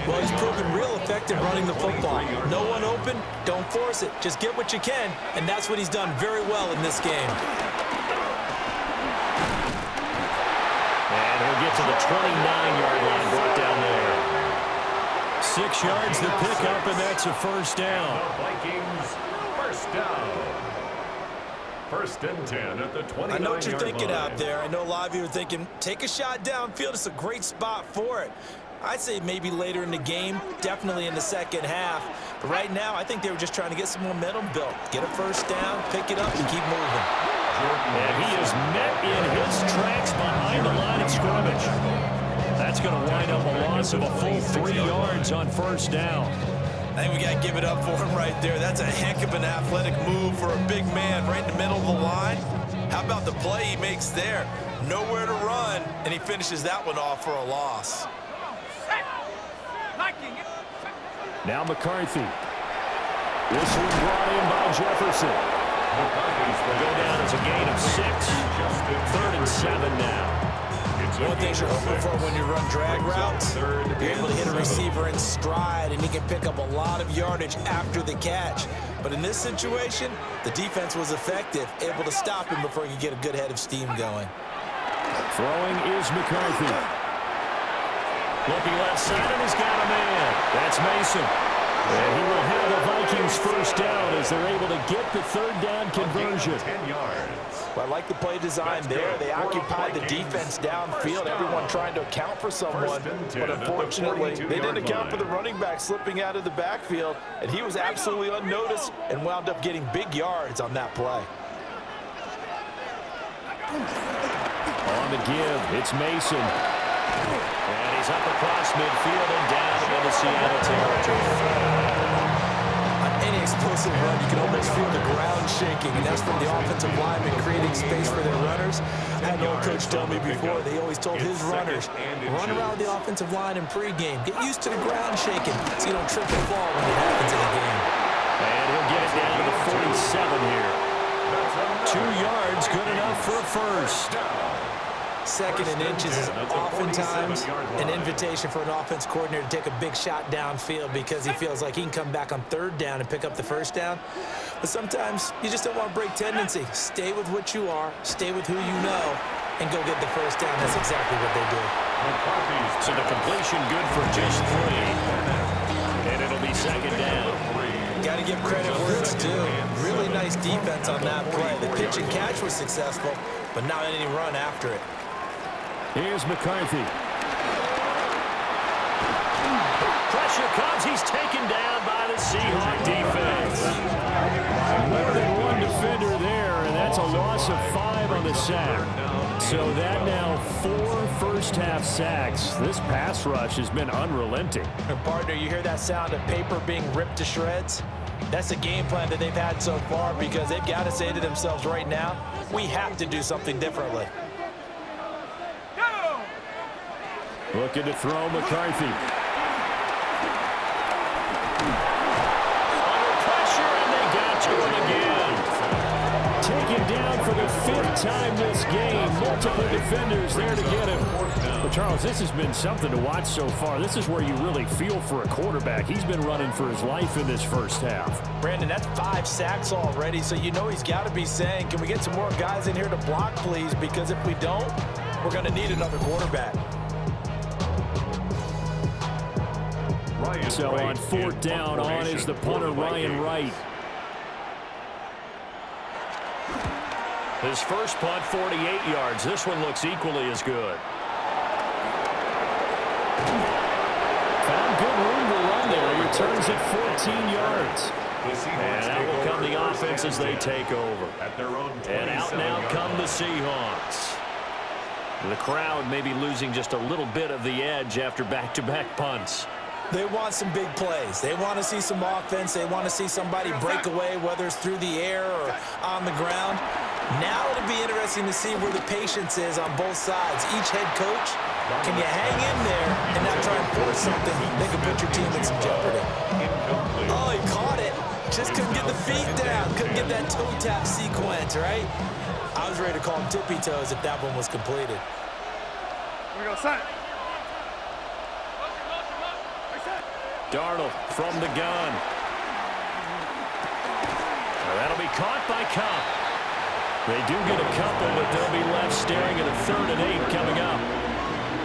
Speaker 6: Well, he's proven real effective running the football. No one open, don't force it. Just get what you can, and that's what he's done very well in this game.
Speaker 5: And he'll get to the 29-yard line, brought down there. 6 yards to pick up, and that's a first down.
Speaker 4: The Vikings, first down. 1st and 10 at the 29-yard line.
Speaker 6: I know what you're thinking out there. I know a lot of you are thinking, take a shot downfield. It's a great spot for it. I'd say maybe later in the game, definitely in the second half. But right now, I think they were just trying to get some momentum built. Get a first down, pick it up, and keep moving.
Speaker 5: And he is met in his tracks behind the line of scrimmage. That's going to wind up a loss of a full 3 yards on first down.
Speaker 6: I think we got to give it up for him right there. That's a heck of an athletic move for a big man right in the middle of the line. How about the play he makes there? Nowhere to run, and he finishes that one off for a loss.
Speaker 5: Now McCarthy. This one brought in by Jefferson. Will go down as a gain of 6. 3rd and 7 now.
Speaker 6: One thing you're hoping for when you run drag routes, you're able to hit a receiver in stride, and he can pick up a lot of yardage after the catch. But in this situation, the defense was effective, able to stop him before he could get a good head of steam going.
Speaker 5: Throwing is McCarthy. Looking left side, and he's got a man. That's Mason. And he will have the Vikings first down as they're able to get the 3rd down conversion.
Speaker 4: 10 yards.
Speaker 6: Well, I like the play design there. They occupied the defense downfield, everyone trying to account for someone. But unfortunately, they didn't account for the running back slipping out of the backfield, and he was absolutely unnoticed and wound up getting big yards on that play.
Speaker 5: On the give, it's Mason. And he's up across midfield and down into Seattle territory.
Speaker 6: On any explosive run, you can almost feel the ground shaking, and that's from the offensive lineman creating space for their runners. I had an old coach tell me before, they always told his runners, run around the offensive line in pregame. Get used to the ground shaking so you don't trip and fall when it happens in the game.
Speaker 5: And he'll get it down to the 47 here. 2 yards, good enough for a first.
Speaker 6: 2nd and inches is oftentimes an invitation for an offense coordinator to take a big shot downfield because he feels like he can come back on 3rd down and pick up the first down. But sometimes you just don't want to break tendency. Stay with what you are, stay with who you know, and go get the first down. That's exactly what they did.
Speaker 5: So the completion good for just 3. And it'll be 2nd down.
Speaker 6: Got to give credit where it's due. Really nice defense on that play. The pitch and catch was successful, but not any run after it.
Speaker 5: Here's McCarthy. Pressure comes. He's taken down by the Seahawks defense. More than one defender there, and that's a loss of 5 on the sack. So that now 4 first-half sacks. This pass rush has been unrelenting.
Speaker 6: Partner, you hear that sound of paper being ripped to shreds? That's the game plan that they've had so far because they've got to say to themselves right now, we have to do something differently.
Speaker 5: Looking to throw McCarthy. Under pressure, and they got to him again. Taken down for the 5th time this game. Multiple defenders there to get him. But, Charles, this has been something to watch so far. This is where you really feel for a quarterback. He's been running for his life in this first half.
Speaker 6: Brandon, that's 5 sacks already, so you know he's got to be saying, can we get some more guys in here to block, please? Because if we don't, we're going to need another quarterback.
Speaker 5: So on 4th down, on is the punter, Ryan Wright. His first punt, 48 yards. This one looks equally as good. Found good room to run there. He returns at 14 yards. And out will come the offense as they take over. And out now come the Seahawks. The crowd may be losing just a little bit of the edge after back-to-back punts.
Speaker 6: They want some big plays. They want to see some offense. They want to see somebody break away, whether it's through the air or on the ground. Now it'll be interesting to see where the patience is on both sides. Each head coach, can you hang in there and not try and force something that could put your team in some jeopardy? Oh, he caught it. Just couldn't get the feet down. Couldn't get that toe tap sequence, right? I was ready to call him tippy toes if that one was completed.
Speaker 7: Here we go, set.
Speaker 5: Darnold from the gun. That'll be caught by Cup. They do get a couple, but they'll be left staring at a 3rd and 8 coming up.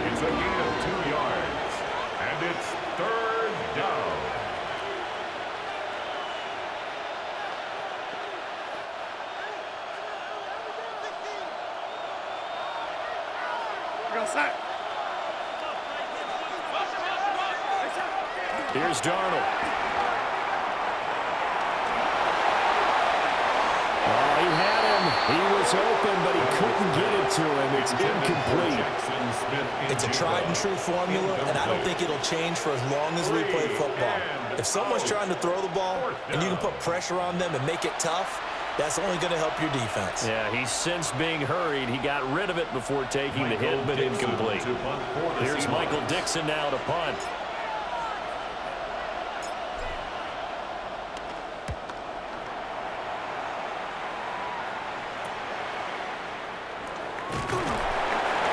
Speaker 4: It's a gain of 2 yards, and it's 3rd down.
Speaker 5: Here's Darnold. Oh, he had him. He was open, but he couldn't get it to him. It's incomplete.
Speaker 6: It's a tried-and-true formula, and I don't think it'll change for as long as we play football. If someone's trying to throw the ball and you can put pressure on them and make it tough, that's only going to help your defense.
Speaker 5: Yeah, he's since being hurried. He got rid of it before taking the hit, but incomplete. Here's Michael Dixon now to punt.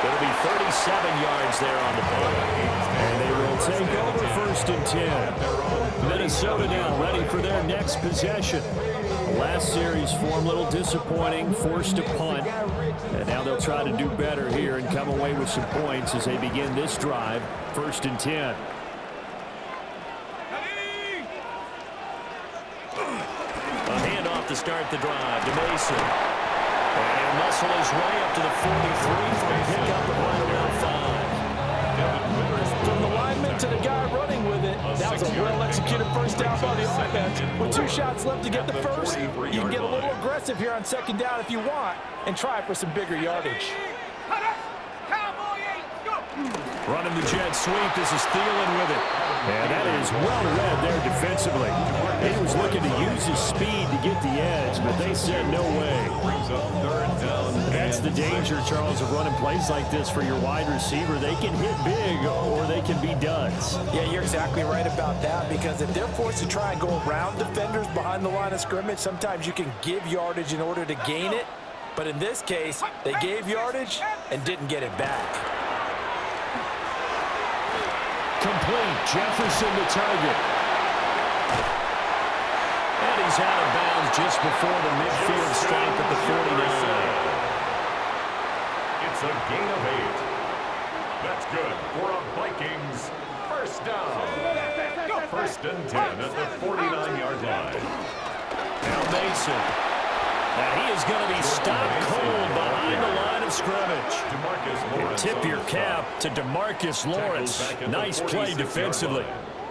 Speaker 5: It'll be 37 yards there on the punt. And they will take over 1st and 10. Minnesota now ready for their next possession. The last series for them a little disappointing, forced a punt. And now they'll try to do better here and come away with some points as they begin this drive, 1st and 10. A handoff to start the drive to Mason. And he'll muscle his way up to the 43 for a pickup of right around 5.
Speaker 6: From the lineman to the guy running with it, that was a well-executed first down by the offense. With 2 shots left to get the first, you can get a little aggressive here on 2nd down if you want and try for some bigger yardage.
Speaker 5: Running the jet sweep. This is Thielen with it. And that is well read there defensively. He was looking to use his speed to get the edge, but they said no way. That's the danger, Charles, of running plays like this for your wide receiver. They can hit big or they can be duds.
Speaker 6: Yeah, you're exactly right about that, because if they're forced to try and go around defenders behind the line of scrimmage, sometimes you can give yardage in order to gain it. But in this case, they gave yardage and didn't get it back.
Speaker 5: Complete. Jefferson to target. And he's out of bounds just before the midfield stripe at the 49.
Speaker 4: It's a gain of 8. That's good for a Vikings first down. 1st and 10 at the 49-yard line.
Speaker 5: Now Mason. Now he is going to be stopped cold behind the line of scrimmage. Tip your cap to DeMarcus Lawrence. Nice play defensively.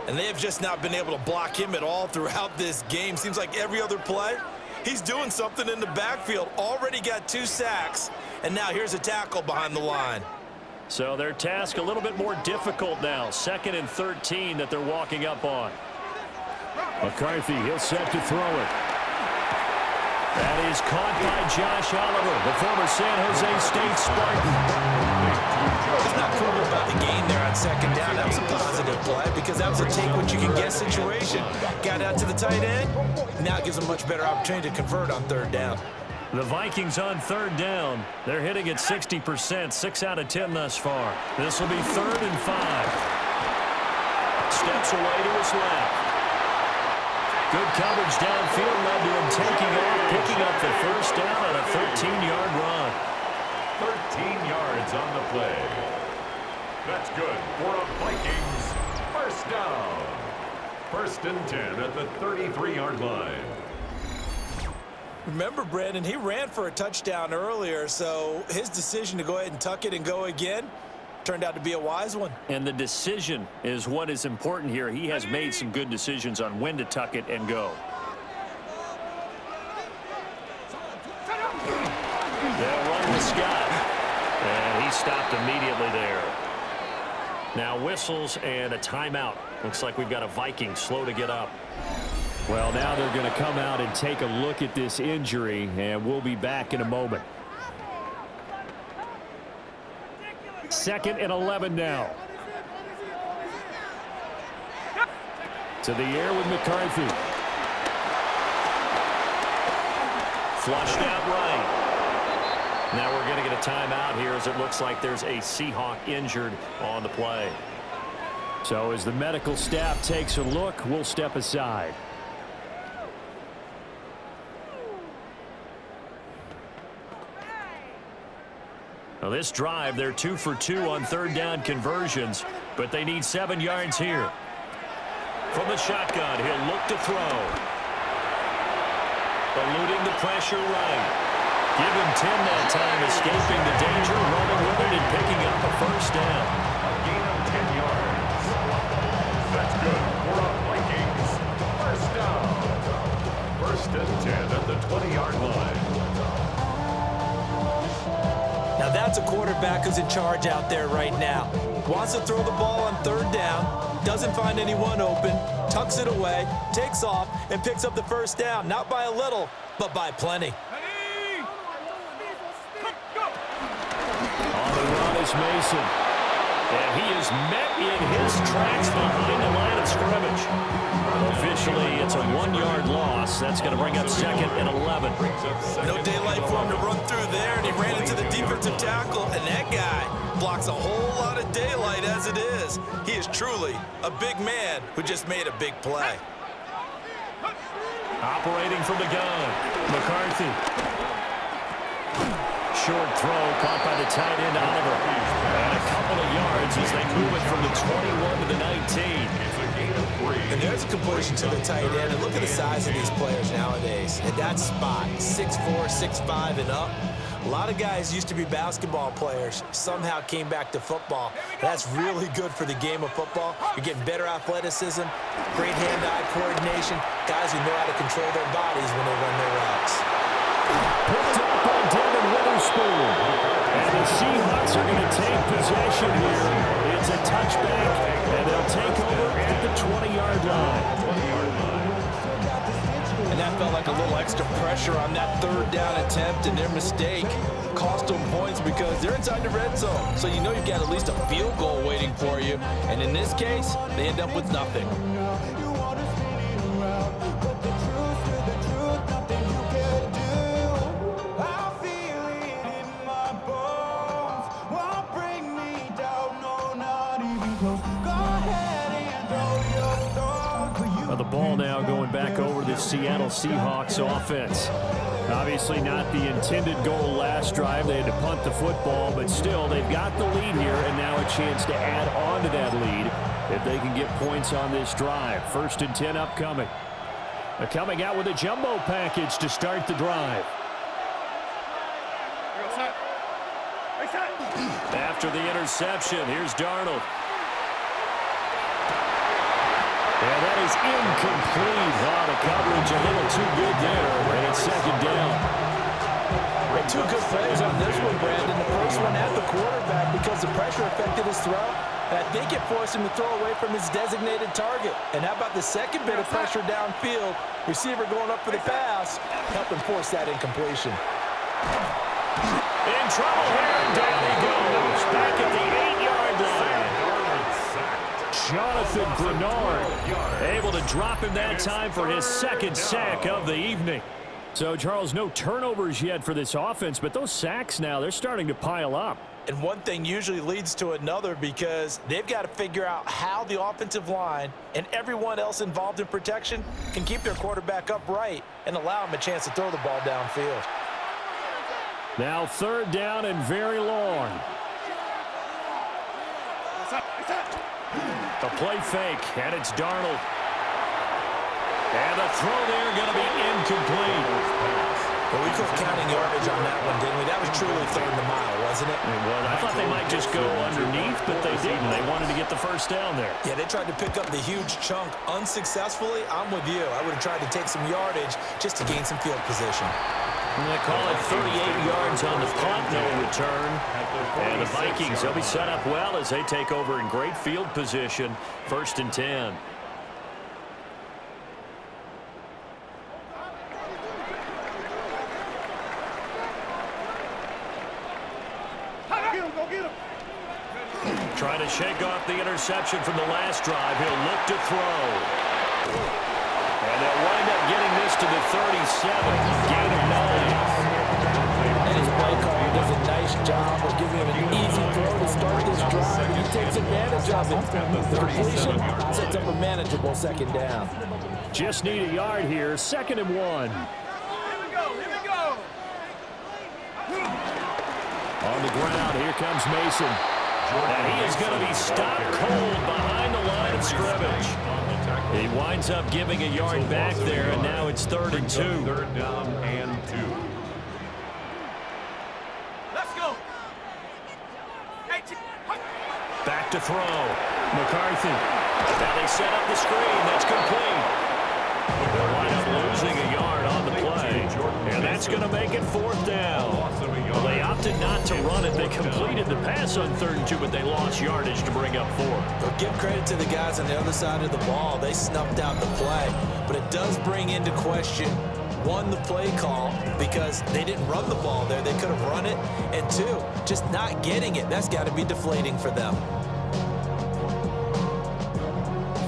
Speaker 6: And they have just not been able to block him at all throughout this game. Seems like every other play, he's doing something in the backfield. Already got 2 sacks, and now here's a tackle behind the line.
Speaker 5: So their task a little bit more difficult now. 2nd and 13 that they're walking up on. McCarthy, he'll set to throw it. That is caught by Josh Oliver, the former San Jose State Spartan.
Speaker 6: It's not cool about the gain there on 2nd down. That was a positive play because that was a take-what-you-can-get situation. Got out to the tight end. Now it gives them a much better opportunity to convert on 3rd down.
Speaker 5: The Vikings on 3rd down. They're hitting at 60%, 6 out of 10 thus far. This will be 3rd and 5. Steps away to his left. Good coverage downfield led to him taking off, picking up the 1st down on a 13-yard run.
Speaker 4: 13 yards on the play. That's good for a Vikings first down. 1st and 10 at the 33-yard line.
Speaker 6: Remember, Brandon, he ran for a touchdown earlier, so his decision to go ahead and tuck it and go again turned out to be a wise one.
Speaker 5: And the decision is what is important here. He has made some good decisions on when to tuck it and go. They'll run with Scott. And he stopped immediately there. Now whistles and a timeout. Looks like we've got a Viking slow to get up. Well, now they're going to come out and take a look at this injury, and we'll be back in a moment. 2nd and 11 now. To the air with McCarthy. Flushed out right. Now we're going to get a timeout here as it looks like there's a Seahawk injured on the play. So as the medical staff takes a look, we'll step aside. Now this drive, they're 2 for 2 on 3rd down conversions, but they need 7 yards here. From the shotgun, he'll look to throw. Eluding the pressure right. Give him 10 that time, escaping the danger, running with it, and picking up a 1st down.
Speaker 4: A gain of 10 yards. That's good for a
Speaker 6: quarterback who's in charge out there right now. Wants to throw the ball on third down, doesn't find anyone open, tucks it away, takes off, and picks up the first down. Not by a little, but by plenty.
Speaker 5: On the run is Mason. And he is met in his tracks behind the line of scrimmage. Officially, it's a 1-yard loss. That's going to bring up 2nd and 11.
Speaker 6: No daylight for him to run through there, and he ran into the defensive tackle, and that guy blocks a whole lot of daylight as it is. He is truly a big man who just made a big play.
Speaker 5: Operating from the gun, McCarthy. Short throw caught by the tight end, Oliver. And a couple of yards as they move it from the 21 to the 19.
Speaker 6: And there's a completion to the tight end. And look at the size of these players nowadays. At that spot, 6'4", 6'5", and up. A lot of guys used to be basketball players, somehow came back to football. That's really good for the game of football. You're getting better athleticism, great hand-eye coordination, guys who know how to control their bodies when they run their routes.
Speaker 5: Picked up by Devin Witherspoon. And the Seahawks are going to take possession here. It's a touchback, and they'll take over at the 20-yard line.
Speaker 6: And that felt like a little extra pressure on that third down attempt, and their mistake cost them points because they're inside the red zone. So you know you've got at least a field goal waiting for you. And in this case, they end up with nothing.
Speaker 5: The ball now going back over the Seattle Seahawks offense. Obviously not the intended goal last drive. They had to punt the football, but still they've got the lead here and now a chance to add on to that lead if they can get points on this drive. 1st and 10 upcoming. They're coming out with a jumbo package to start the drive. After the interception, here's Darnold. And that is incomplete. Oh, the coverage a little too good there, and it's 2nd down.
Speaker 6: Well, 2 good plays on this one, Brandon. The first one at the quarterback because the pressure affected his throw. And I think it forced him to throw away from his designated target. And how about the second bit of pressure downfield? Receiver going up for the pass, helped him force that incompletion.
Speaker 5: In trouble here, and down he goes. Back at the 8-yard line. Jonathan Grenard able to drop him that time for his 2nd sack of the evening. So, Charles, no turnovers yet for this offense, but those sacks now, they're starting to pile up.
Speaker 6: And one thing usually leads to another because they've got to figure out how the offensive line and everyone else involved in protection can keep their quarterback upright and allow him a chance to throw the ball downfield.
Speaker 5: Now 3rd down and very long. A play fake, and it's Darnold. And the throw there going to be incomplete.
Speaker 6: Well, we took counting yardage on that one, didn't we? That was truly 3rd and a mile, wasn't it?
Speaker 5: Well, I thought they might just go underneath, but they didn't. They wanted to get the first down there.
Speaker 6: Yeah, they tried to pick up the huge chunk unsuccessfully. I'm with you. I would have tried to take some yardage just to gain some field position.
Speaker 5: And they call it 38 yards on the punt, no return. And the Vikings, they'll be set up well as they take over in great field position. 1st and 10. Trying to shake off the interception from the last drive. He'll look to throw. And they'll wind up getting this to the 37. Gain of 9.
Speaker 6: And his play caller does a nice job of giving him an easy throw to start this drive, and he takes advantage of it. The completion sets up a manageable 2nd down.
Speaker 5: Just need a yard here. 2nd and 1.
Speaker 7: Here we go.
Speaker 5: On the ground, here comes Mason. And he is going to be stopped cold behind the line of scrimmage. He winds up giving a yard back there, and now it's 3rd and 2.
Speaker 4: 3rd down and 2.
Speaker 7: Let's go.
Speaker 5: Back to throw. McCarthy. Now they set up the screen. That's complete. They'll wind up losing a yard on the play. And that's going to make it 4th down. Well, they opted not to run it. They completed the pass on 3rd and 2, but they lost yardage to bring up 4.
Speaker 6: But give credit to the guys on the other side of the ball. They snuffed out the play. But it does bring into question, 1, the play call, because they didn't run the ball there. They could have run it. And 2, just not getting it. That's got to be deflating for them.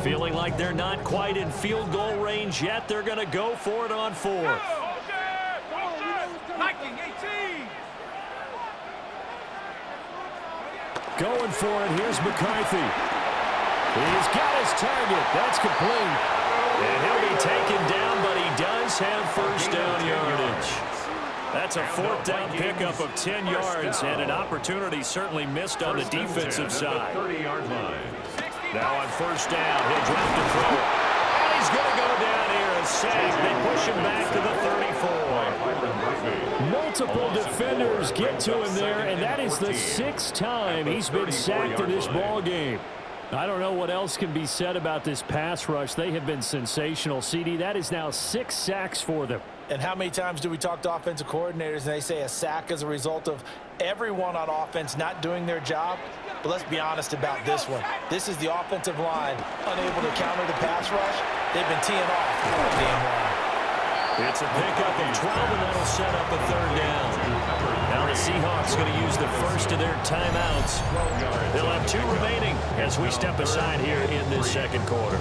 Speaker 5: Feeling like they're not quite in field goal range yet. They're going to go for it on 4th.
Speaker 7: Viking 18.
Speaker 5: Going for it. Here's McCarthy. He's got his target. That's complete. And he'll be taken down, but he does have 1st down yardage. That's a 4th down pickup of 10 yards, and an opportunity certainly missed on the defensive side.
Speaker 4: 30-yard line.
Speaker 5: Now on 1st down, he'll drop the throw. And he's going to go down here and sack. They push him back to the 34. Multiple defenders get to him there, and that is the 6th time he's been sacked in this ball game. I don't know what else can be said about this pass rush. They have been sensational, CD. That is now 6 sacks for them.
Speaker 6: And how many times do we talk to offensive coordinators and they say a sack is a result of everyone on offense not doing their job? But let's be honest about this one. This is the offensive line unable to counter the pass rush. They've been teeing off all game long.
Speaker 5: It's a pickup of 12, and that'll set up a 3rd down. Now the Seahawks going to use the first of their timeouts. They'll have 2 remaining as we step aside here in this 2nd quarter.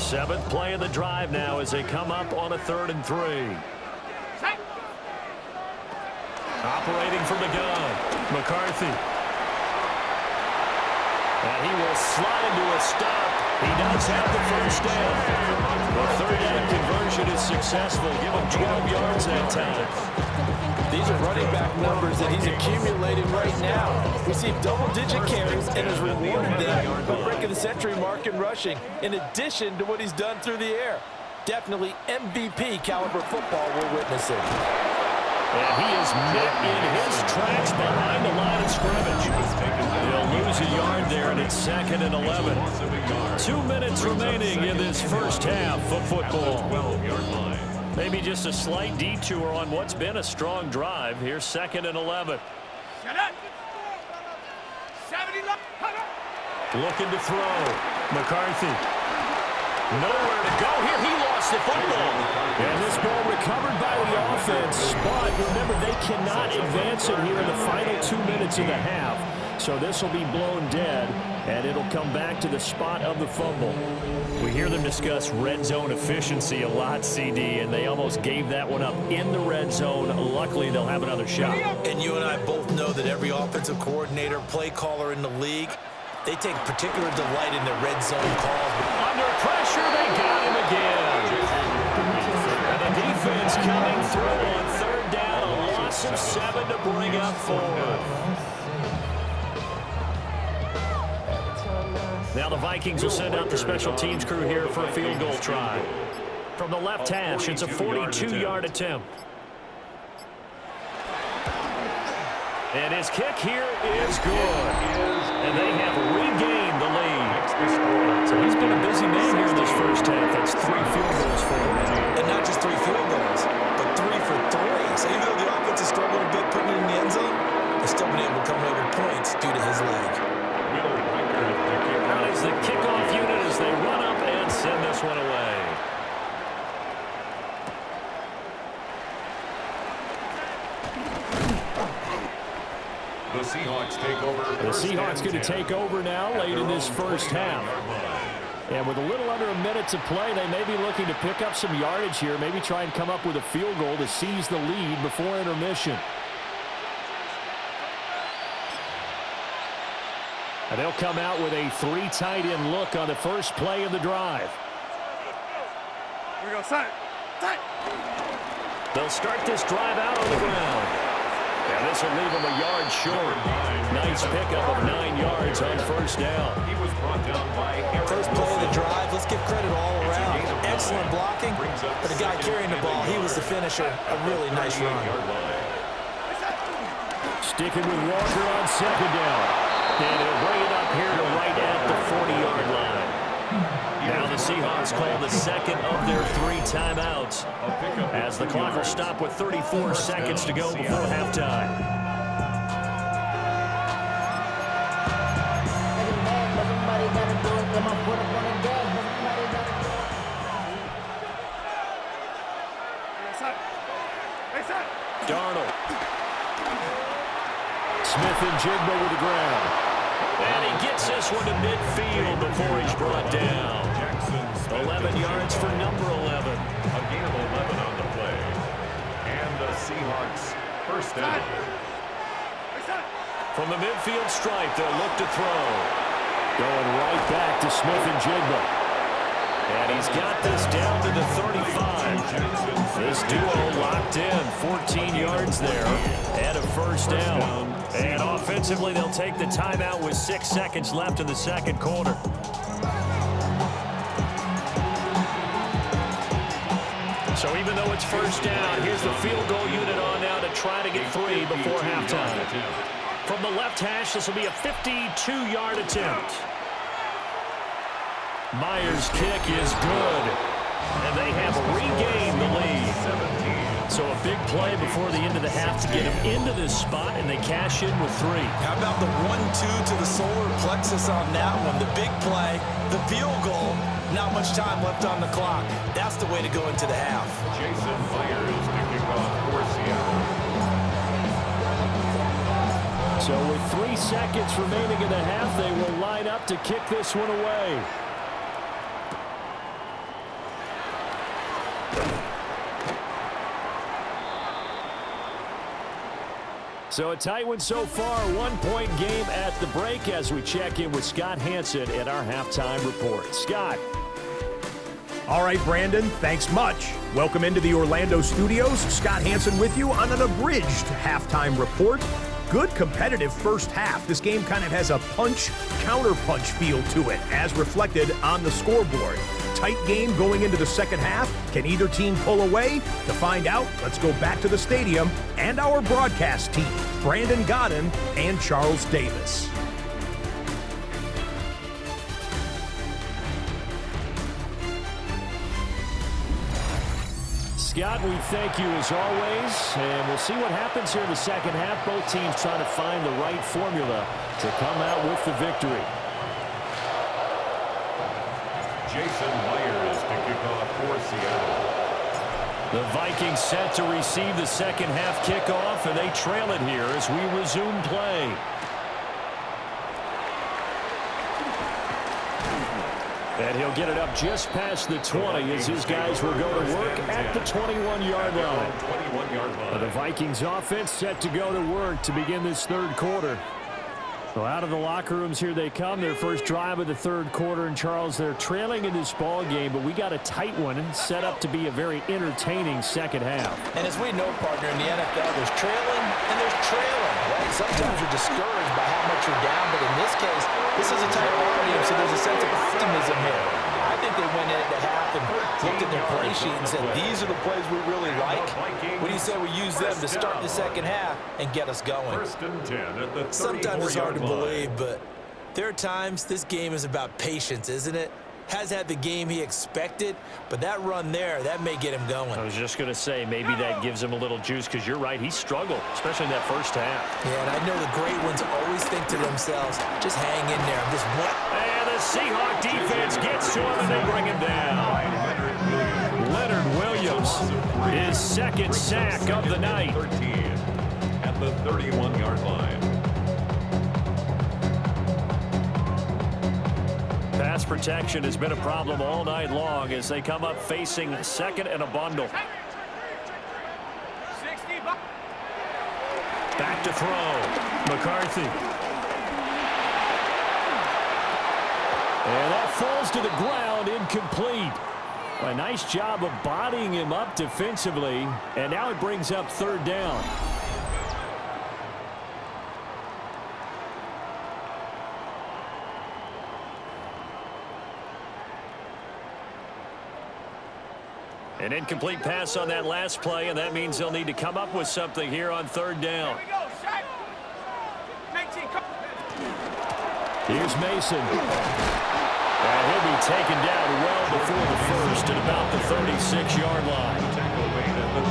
Speaker 5: Seventh play of the drive now as they come up on a 3rd and 3. Operating from the gun, McCarthy. And he will slide to a stop. He does have the 1st down. The 3rd down conversion is successful. Give him 12 yards that time.
Speaker 6: These are running back numbers that he's accumulated right now. Received double-digit carries and has rewarded them by breaking the century mark in rushing, in addition to what he's done through the air. Definitely MVP caliber football we're witnessing.
Speaker 5: And he is met in his tracks behind the line of scrimmage. They'll lose a yard there, and it's 2nd and 11. 2 minutes remaining in this first half of football. Maybe just a slight detour on what's been a strong drive. Here's 2nd and 11. Looking to throw. McCarthy. Nowhere to go here. He lost the football. And this ball recovered by the offense. But remember, they cannot advance it here in the final 2 minutes of the half. So this will be blown dead, and it'll come back to the spot of the fumble. We hear them discuss red zone efficiency a lot, CD, and they almost gave that one up in the red zone. Luckily, they'll have another shot.
Speaker 6: And you and I both know that every offensive coordinator, play caller in the league, they take particular delight in their red zone calls.
Speaker 5: Under pressure, they got him again. And the defense coming through on 3rd down, a loss of 7 to bring up 4. Now the Vikings will send out the special teams crew here for a field goal try. From the left hash, it's a 42-yard attempt. And his kick here is good. And they have regained the lead. So he's been a busy man here in this first half. That's 3 field goals for him.
Speaker 6: And not just 3 field goals, but 3 for 3. So even though the offense has struggled a bit putting it in the end zone, they've still been able to come away with points due to his leg.
Speaker 5: That is the kickoff unit as they run up and send this one away.
Speaker 4: The Seahawks take over.
Speaker 5: The Seahawks going to take over now late in this first half. And with a little under a minute to play, they may be looking to pick up some yardage here, maybe try and come up with a field goal to seize the lead before intermission. And they'll come out with a 3 tight end look on the first play of the drive.
Speaker 7: Here we go, set.
Speaker 5: They'll start this drive out on the ground. And this will leave them a yard short. Nice pickup of 9 yards on first down.
Speaker 4: He was brought down by
Speaker 6: First play of the drive, let's give credit all around. Excellent blocking, but the guy carrying the ball, he was the finisher. A really nice run.
Speaker 5: Sticking with Walker on second down. And he'll bring it up here to right at the 40-yard line. Now Seahawks call the second of their 3 timeouts as the clock will stop with 34 seconds to go before halftime. Darnold. Smith and Jigba with the ground. And he gets this one to midfield before he's brought down. 11 yards for number 11.
Speaker 4: A gain of 11 on the play. And the Seahawks first down.
Speaker 5: From the midfield stripe, they'll look to throw. Going right back to Smith and Jigba. And he's got this down to the 35. This duo locked in. 14 yards there. And a first down. And offensively, they'll take the timeout with 6 seconds left in the second quarter. So even though it's first down, here's the field goal unit on now to try to get 3 before halftime. From the left hash, this will be a 52-yard attempt. Myers' kick is good, and they have regained the lead. So a big play before the end of the half to get them into this spot, and they cash in with 3.
Speaker 6: How about the 1-2 to the solar plexus on that one? The big play, the field goal, not much time left on the clock. That's the way to go into the half.
Speaker 4: Jason Myers to kick off for Seattle.
Speaker 5: So with 3 seconds remaining in the half, they will line up to kick this one away. So a tight one so far, 1-point game at the break as we check in with Scott Hansen at our halftime report. Scott.
Speaker 8: All right, Brandon, thanks much. Welcome into the Orlando studios. Scott Hansen with you on an abridged halftime report. Good competitive first half. This game kind of has a punch-counter-punch feel to it, as reflected on the scoreboard. Tight game going into the second half. Can either team pull away? To find out, let's go back to the stadium and our broadcast team, Brandon Godden and Charles Davis.
Speaker 5: Scott, we thank you as always, and we'll see what happens here in the second half. Both teams trying to find the right formula to come out with the victory.
Speaker 4: Jason Myers to kick off for Seattle.
Speaker 5: The Vikings set to receive the second half kickoff, and they trail it here as we resume play. And he'll get it up just past the 20 as his guys will go to work at the 21-yard line. The Vikings offense set to go to work to begin this third quarter. So out of the locker rooms, here they come. Their first drive of the third quarter. And, Charles, they're trailing in this ball game, but we got a tight one set up to be a very entertaining second half.
Speaker 6: And as we know, partner, in the NFL, there's trailing and there's trailing, right? Sometimes you're discouraged by how much you're down, but in this case, this is a tight ball game, so there's a sense of optimism here. I think they went into half and looked at their play sheet and said, these are the plays we really like. What do you say we use them to start the second half and get us going?
Speaker 4: First and 10 at the 34-yard line.
Speaker 6: Sometimes it's hard to believe, but there are times this game is about patience, isn't it? Has had the game he expected, but that run there, that may get him going.
Speaker 5: I was just going to say, maybe that gives him a little juice, because you're right, he struggled, especially in that first half.
Speaker 6: Yeah, and I know the great ones always think to themselves, just hang in there. I'm just what?
Speaker 5: And the Seahawk defense gets to him, and they bring him down. Leonard Williams, his second sack of the night.
Speaker 4: 13 at the 31-yard line.
Speaker 5: Pass protection has been a problem all night long as they come up facing second and a bundle. Back to throw. McCarthy. And that falls to the ground, incomplete. A nice job of bodying him up defensively, and now it brings up third down. An incomplete pass on that last play, and that means they'll need to come up with something here on third down. Here's Mason. And he'll be taken down well before the first at about the 36-yard line.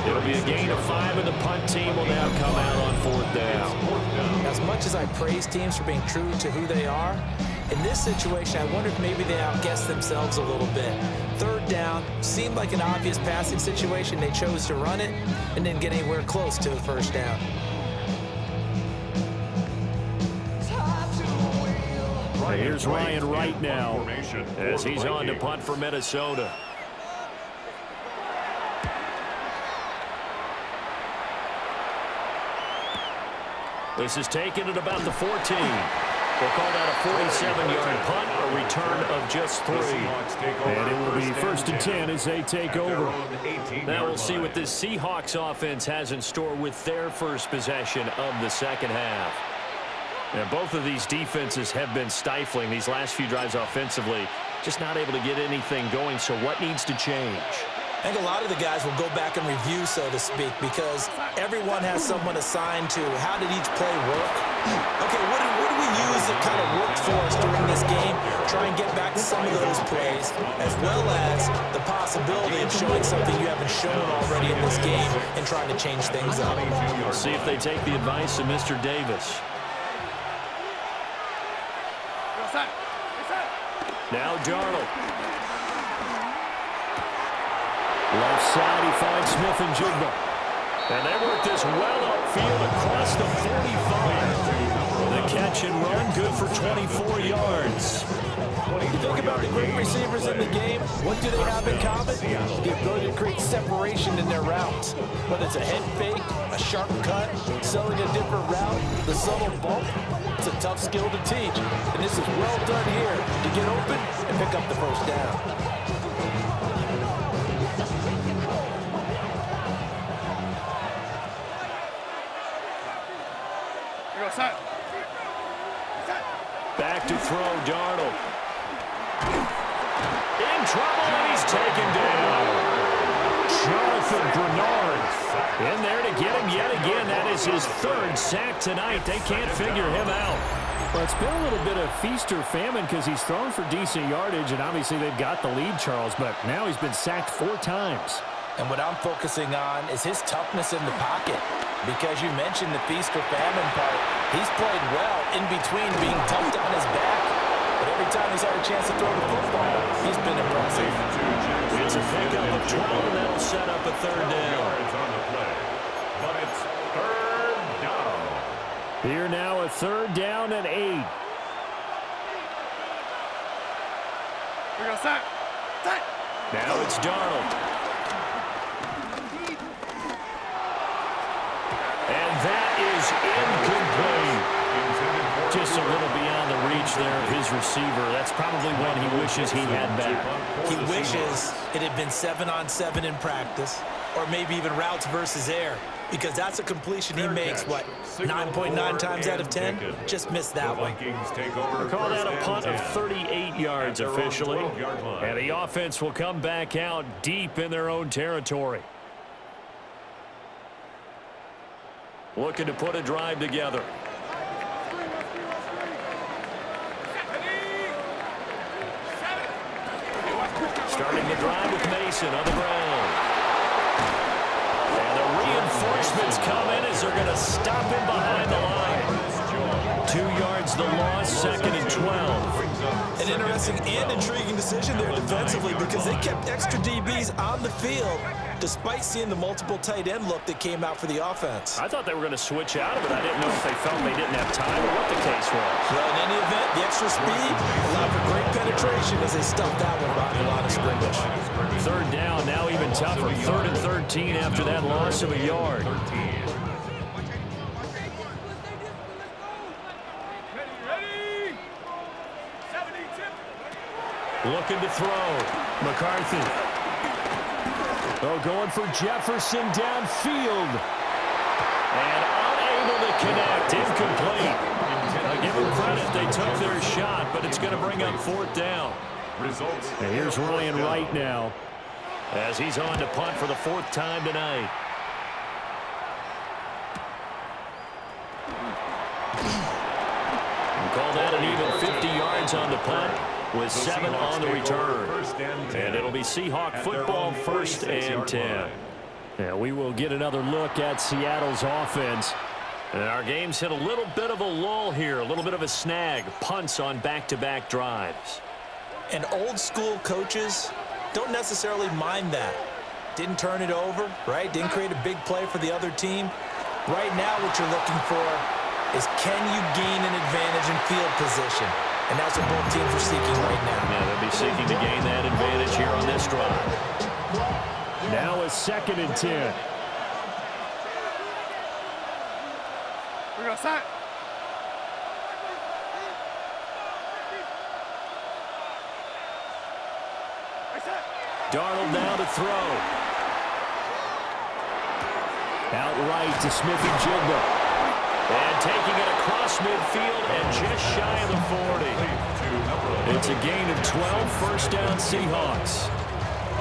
Speaker 5: It'll be a gain of 5, and the punt team will now come out on 4th down.
Speaker 6: As much as I praise teams for being true to who they are, in this situation, I wonder if maybe they outguessed themselves a little bit. 3rd down seemed like an obvious passing situation. They chose to run it and didn't get anywhere close to the 1st down.
Speaker 5: Here's Ryan Wright now as he's on to punt for Minnesota. This is taken at about the 14. We'll call that a 47-yard punt, a return of just 3. And it will be 1st and 10 as they take over. Now we'll see what this Seahawks offense has in store with their first possession of the second half. And both of these defenses have been stifling these last few drives offensively, just not able to get anything going. So what needs to change?
Speaker 6: I think a lot of the guys will go back and review, so to speak, because everyone has someone assigned to how did each play work. Okay, what do we use that kind of worked for us during this game? Try and get back to some of those plays, as well as the possibility of showing something you haven't shown already in this game and trying to change things up.
Speaker 5: We'll see if they take the advice of Mr. Davis. Now Darnold. Left side, he finds Smith and Jigba. And they work this well upfield across the 45. The catch and run, good for 24 yards.
Speaker 6: You think about the great receivers in the game, what do they have in common? The ability to create separation in their routes. Whether it's a head fake, a sharp cut, selling a different route, the subtle bump, it's a tough skill to teach. And this is well done here to get open and pick up the 1st down.
Speaker 5: Back to throw, Darnold. In trouble, and he's taken down. Jonathan Bernard in there to get him yet again. That is his 3rd sack tonight. They can't figure him out.
Speaker 8: Well, it's been a little bit of feast or famine because he's thrown for decent yardage, and obviously they've got the lead, Charles, but now he's been sacked 4 times.
Speaker 6: And what I'm focusing on is his toughness in the pocket. Because you mentioned the feast or famine part, he's played well in between being dumped on his back. But every time he's had a chance to throw the football, he's been impressive.
Speaker 5: It's a pickup of 12, and that'll set up a 3rd down.
Speaker 4: But it's 3rd down.
Speaker 8: Here now, a 3rd down and 8.
Speaker 5: Now it's Darnold. And that is incomplete. Just a little beyond the reach there of his receiver. That's probably one he wishes he had back.
Speaker 6: He wishes it had been 7-on-7 in practice, or maybe even routes versus air, because that's a completion he makes, what, 9.9 times out of 10? Just missed that one.
Speaker 5: We'll call that a punt of 38 yards officially. And the offense will come back out deep in their own territory. Looking to put a drive together. Starting the drive with Mason on the ground. And the reinforcements come in as they're going to stop him behind the line. 2 yards the loss, 2nd and 12.
Speaker 6: An interesting and intriguing decision there defensively because they kept extra DBs on the field despite seeing the multiple tight end look that came out for the offense.
Speaker 5: I thought they were going to switch out of it. I didn't know if they felt they didn't have time or what the case was.
Speaker 6: Well, in any event, the extra speed allowed for great penetration as they stuffed that one behind the line of scrimmage.
Speaker 5: 3rd down, now even tougher. 3rd and 13 after that loss of a yard. Looking to throw. McCarthy. Oh, going for Jefferson downfield. And unable to connect. Incomplete. I give them credit. They took their shot, but it's going to bring up 4th down.
Speaker 8: And here's Ryan Wright now.
Speaker 5: As he's on to punt for the 4th time tonight. We'll call that an even 50 yards on the punt. with 7 on the return. And it'll be Seahawk football, 1st and 10. Yeah, we will get another look at Seattle's offense. And our game's hit a little bit of a lull here, a little bit of a snag, punts on back-to-back drives.
Speaker 6: And old-school coaches don't necessarily mind that. Didn't turn it over, right? Didn't create a big play for the other team. Right now what you're looking for is, can you gain an advantage in field position? And that's what both teams are seeking right now.
Speaker 5: Yeah, they'll be seeking to gain that advantage here on this drive. Now a 2nd and 10.
Speaker 7: We're going to set.
Speaker 5: Darnold now to throw. Outright to Smith-Njigba. And taking it across midfield and just shy of the 40. It's a gain of 12, 1st down Seahawks.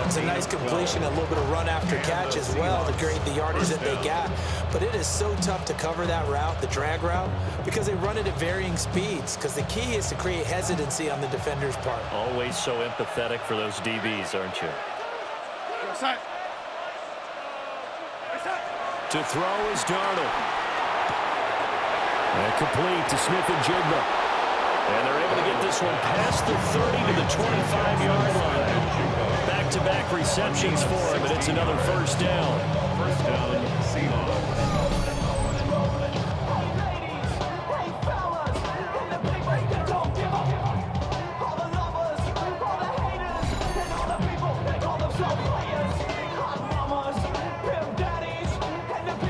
Speaker 6: It's a nice completion, a little bit of run after catch as well to create the yardage that they got. But it is so tough to cover that route, the drag route, because they run it at varying speeds. Because the key is to create hesitancy on the defender's part.
Speaker 5: Always so empathetic for those DBs, aren't you? To throw is Darnold. And complete to Smith-Njigba. And they're able to get this one past the 30 to the 25-yard line. Back-to-back receptions for him, and it's another 1st down. 1st down, Seahawks.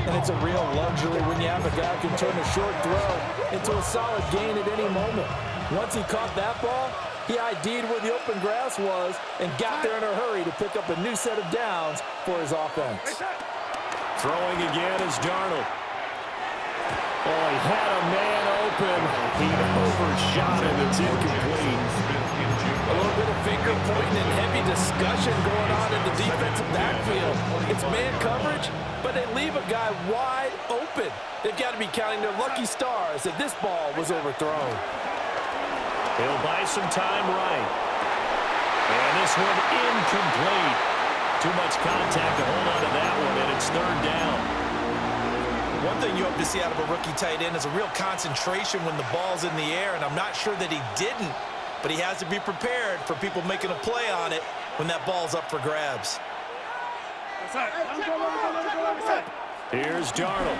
Speaker 6: And it's a real luxury when you have a guy who can turn a short throw into a solid gain at any moment. Once he caught that ball, he ID'd where the open grass was and got there in a hurry to pick up a new set of downs for his offense.
Speaker 5: Throwing again is Darnold. Oh, he had a man open. He overshot him. It's incomplete.
Speaker 6: A little bit of finger pointing and heavy discussion going on in the defensive backfield. It's man coverage, but they leave a guy wide open. They've got to be counting their lucky stars that this ball was overthrown.
Speaker 5: He'll buy some time right. And this one incomplete. Too much contact to hold on to that one, and it's 3rd down.
Speaker 6: One thing you hope to see out of a rookie tight end is a real concentration when the ball's in the air, and I'm not sure that he didn't, but he has to be prepared for people making a play on it when that ball's up for grabs.
Speaker 5: Here's Darnold.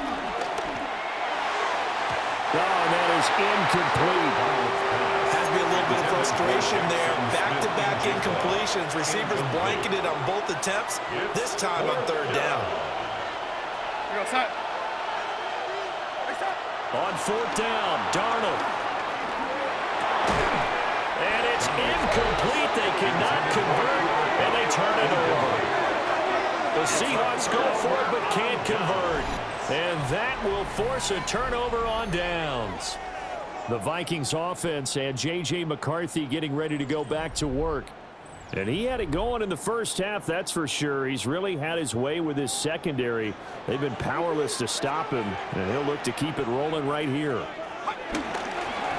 Speaker 5: Oh, that is incomplete.
Speaker 6: Has to be a little bit of frustration there. Back-to-back incompletions. Receivers blanketed on both attempts, this time on 3rd down.
Speaker 5: On 4th down, Darnold. And it's incomplete. They cannot convert, and they turn it over. The Seahawks go for it, but can't convert. And that will force a turnover on downs. The Vikings offense and J.J. McCarthy getting ready to go back to work. And he had it going in the first half, that's for sure. He's really had his way with his secondary. They've been powerless to stop him, and he'll look to keep it rolling right here.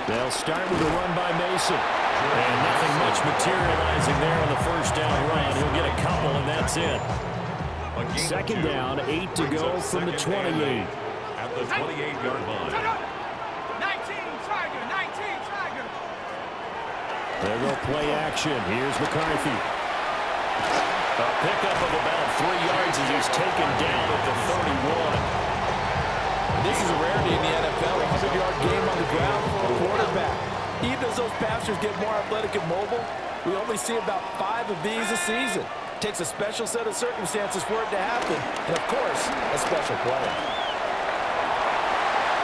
Speaker 5: They'll start with a run by Mason. And nothing much materializing there on the 1st down run. He'll get a couple, and that's it. 2nd down, 8 to go from the 28.
Speaker 4: At the 28-yard line.
Speaker 7: 19, Tiger, 19, Tiger.
Speaker 5: There go play action. Here's McCarthy. A pickup of about 3 yards as he's taken down at the 31.
Speaker 6: This is a rarity in the NFL, a 100-yard game on the ground for a quarterback. Even as those passers get more athletic and mobile, we only see about 5 of these a season. It takes a special set of circumstances for it to happen, and of course, a special player.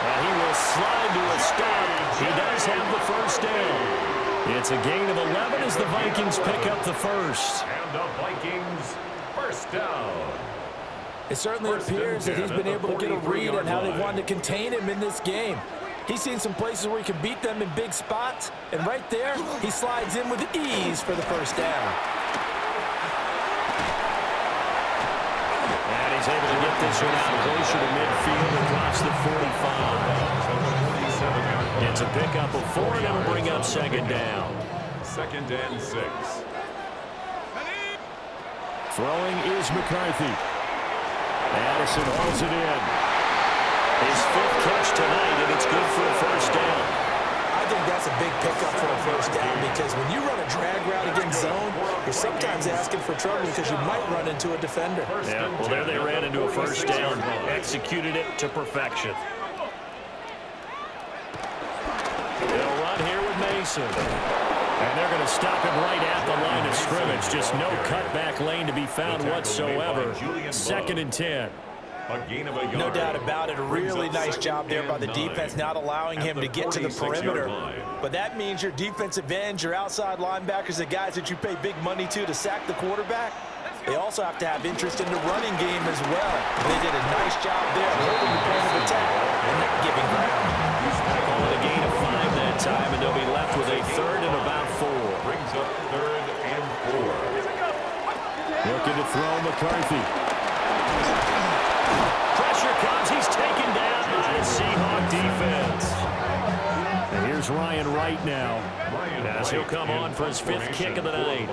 Speaker 5: And he will slide to a stop. He does have the 1st down. It's a gain of 11 as the Vikings pick up the 1st.
Speaker 4: And the Vikings, 1st down.
Speaker 6: It certainly appears that he's been able to get a read on how they wanted to contain him in this game. He's seen some places where he can beat them in big spots, and right there, he slides in with ease for the 1st down.
Speaker 5: And he's able to get this one out closer to midfield across the 45. It's a pickup of 4, and it'll bring up 2nd down.
Speaker 4: 2nd and 6.
Speaker 5: Throwing is McCarthy. Addison hauls it in. His 5th catch tonight, and it's good for a first down.
Speaker 6: I think that's a big pickup for a first down because when you run a drag route against zone, you're sometimes asking for trouble because you might run into a defender.
Speaker 5: Yeah, well, there they ran into a first down. Executed it to perfection. They'll run here with Mason. And they're going to stop him right at the line of scrimmage. Just no cutback lane to be found whatsoever. 2nd and 10.
Speaker 6: No doubt about it. A really nice job there by the defense, not allowing him to get to the perimeter. But that means your defensive ends, your outside linebackers, the guys that you pay big money to sack the quarterback, they also have to have interest in the running game as well. They did a nice job there holding the point of attack and not giving ground.
Speaker 5: Calling a gain of 5 that time, and they'll be left with a 3rd and about 4.
Speaker 4: Brings up 3rd and 4.
Speaker 5: Looking to throw McCarthy. Pressure comes. He's taken down by the Seahawk defense. And here's Ryan Wright now. As he'll come on for his 5th kick of the night.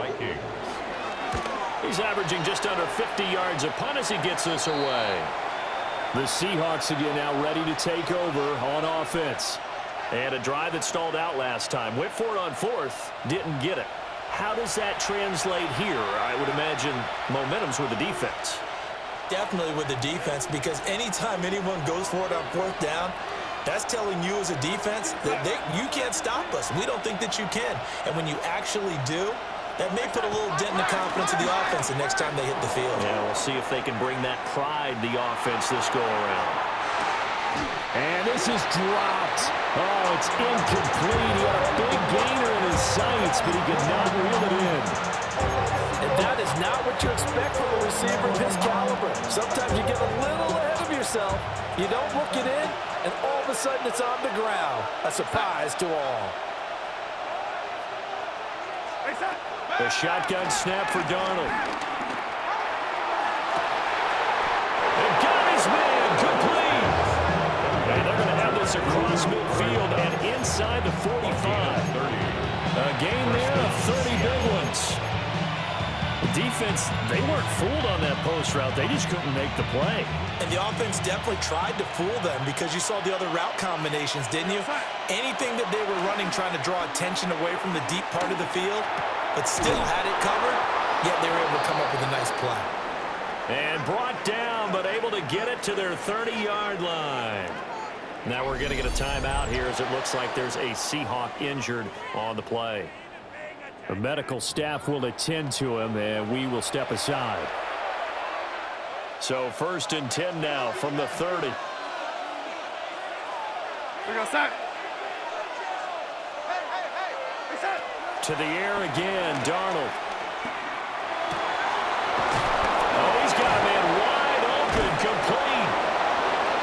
Speaker 5: He's averaging just under 50 yards a punt as he gets this away. The Seahawks again now ready to take over on offense. And a drive that stalled out last time. Went for it on 4th. Didn't get it. How does that translate here? I would imagine momentum's with the defense.
Speaker 6: Definitely with the defense, because anytime anyone goes for it on 4th down, that's telling you as a defense that you can't stop us. We don't think that you can. And when you actually do, that may put a little dent in the confidence of the offense the next time they hit the field.
Speaker 5: Yeah, we'll see if they can bring that pride, the offense, this go-around. And this is dropped. Oh, it's incomplete. He had a big gainer in his sights, but he could not reel it in.
Speaker 6: And that is not what you expect from a receiver of his caliber. Sometimes you get a little ahead of yourself. You don't look it in, and all of a sudden it's on the ground. A surprise to all.
Speaker 5: A shotgun snap for Darnold. And got his man complete. And they're going to have this across midfield and inside the 45. A gain there of 30 big ones. The defense, they weren't fooled on that post route. They just couldn't make the play.
Speaker 6: And the offense definitely tried to fool them because you saw the other route combinations, didn't you? Anything that they were running trying to draw attention away from the deep part of the field, but still had it covered, yet they were able to come up with a nice play.
Speaker 5: And brought down, but able to get it to their 30-yard line. Now we're going to get a timeout here as it looks like there's a Seahawk injured on the play. The medical staff will attend to him, and we will step aside. So 1st and 10 now from the 30.
Speaker 7: We're going to set.
Speaker 5: To the air again, Darnold. Oh, he's got a man wide open, complete.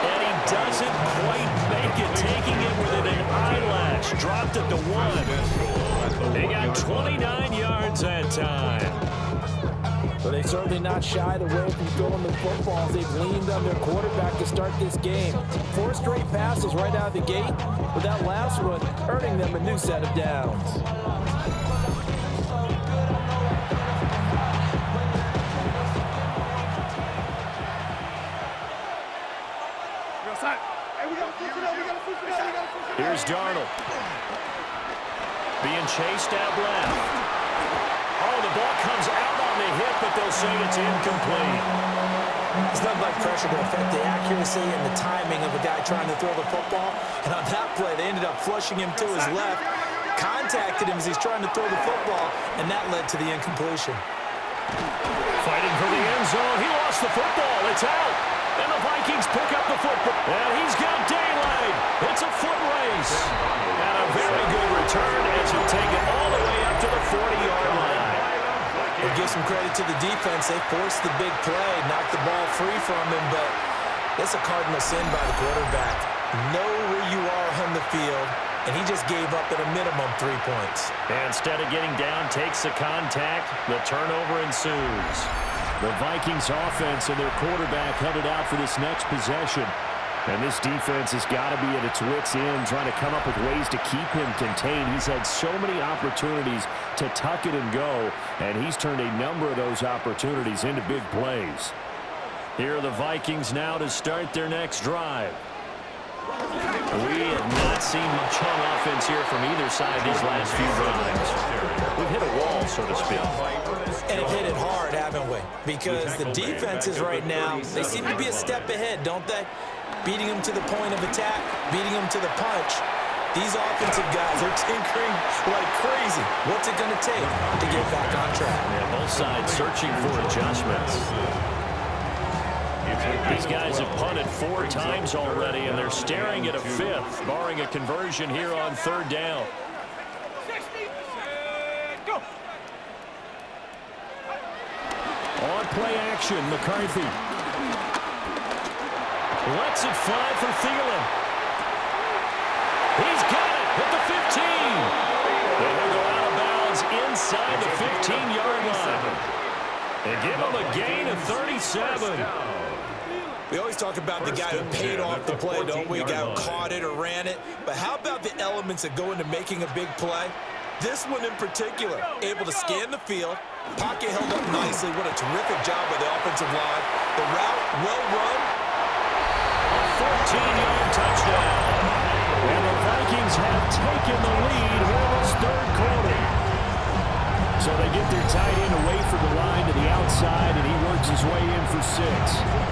Speaker 5: And he doesn't quite make it, taking it within an eyelash. Dropped it to 1. They got 29 yards that time.
Speaker 6: But they certainly not shied away from throwing the footballs. They've leaned on their quarterback to start this game. 4 straight passes right out of the gate, with that last one earning them a new set of downs.
Speaker 5: Here's Darnold. Being chased out left. Oh, the ball comes out on the hip, but they'll say it's incomplete.
Speaker 6: It's not like pressure to affect the accuracy and the timing of a guy trying to throw the football. And on that play, they ended up flushing him to his left, contacted him as he's trying to throw the football, and that led to the incompletion.
Speaker 5: Fighting for the end zone. He lost the football. It's out. And the Vikings pick up the football. And he's got daylight. It's a foot race. And a very good return as he'll take it all the way up to the 40-yard line.
Speaker 6: We'll give some credit to the defense. They forced the big play, knocked the ball free from him, but that's a cardinal sin by the quarterback. Know where you are on the field, and he just gave up at a minimum 3 points.
Speaker 5: And instead of getting down, takes the contact. The turnover ensues. The Vikings offense and their quarterback headed out for this next possession. And this defense has got to be at its wits' end, trying to come up with ways to keep him contained. He's had so many opportunities to tuck it and go, and he's turned a number of those opportunities into big plays. Here are the Vikings now to start their next drive. We have not seen much on offense here from either side these last few drives. We've hit a wall, so to speak.
Speaker 6: And have hit it hard, haven't we? Because the defenses right now, they seem to be a step ahead, don't they? Beating them to the point of attack, beating them to the punch. These offensive guys are tinkering like crazy. What's it going to take to get back on track?
Speaker 5: Yeah, both sides searching for adjustments. These guys have punted 4 times already, and they're staring at a 5th, barring a conversion here on 3rd down.
Speaker 7: 60, go.
Speaker 5: On play action, McCarthy lets it fly for Thielen. He's got it at the 15. And he'll go out of bounds inside the 15-yard line. And give him a gain of 37.
Speaker 6: We always talk about the guy who paid off the play, don't we? The guy who caught it or ran it. But how about the elements that go into making a big play? This one in particular, able to scan the field, pocket held up nicely. What a terrific job by the offensive line. The route, well run.
Speaker 5: A 14-yard touchdown. And the Vikings have taken the lead here in this 3rd quarter. So they get their tight end away from the line to the outside, and he works his way in for 6.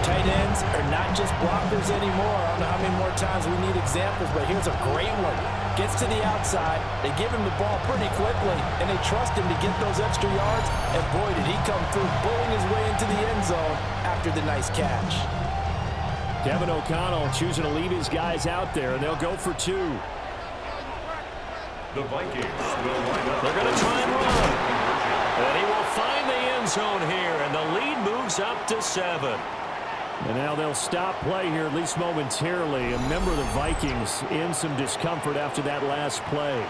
Speaker 6: Tight ends are not just blockers anymore. I don't know how many more times we need examples, but here's a great one. Gets to the outside, they give him the ball pretty quickly, and they trust him to get those extra yards, and boy, did he come through, bowling his way into the end zone after the nice catch.
Speaker 5: Kevin O'Connell choosing to leave his guys out there, and they'll go for 2.
Speaker 4: The Vikings will line up.
Speaker 5: They're going to try and run. And he will find the end zone here, and the lead moves up to 7. And now they'll stop play here, at least momentarily. A member of the Vikings in some discomfort after that last play.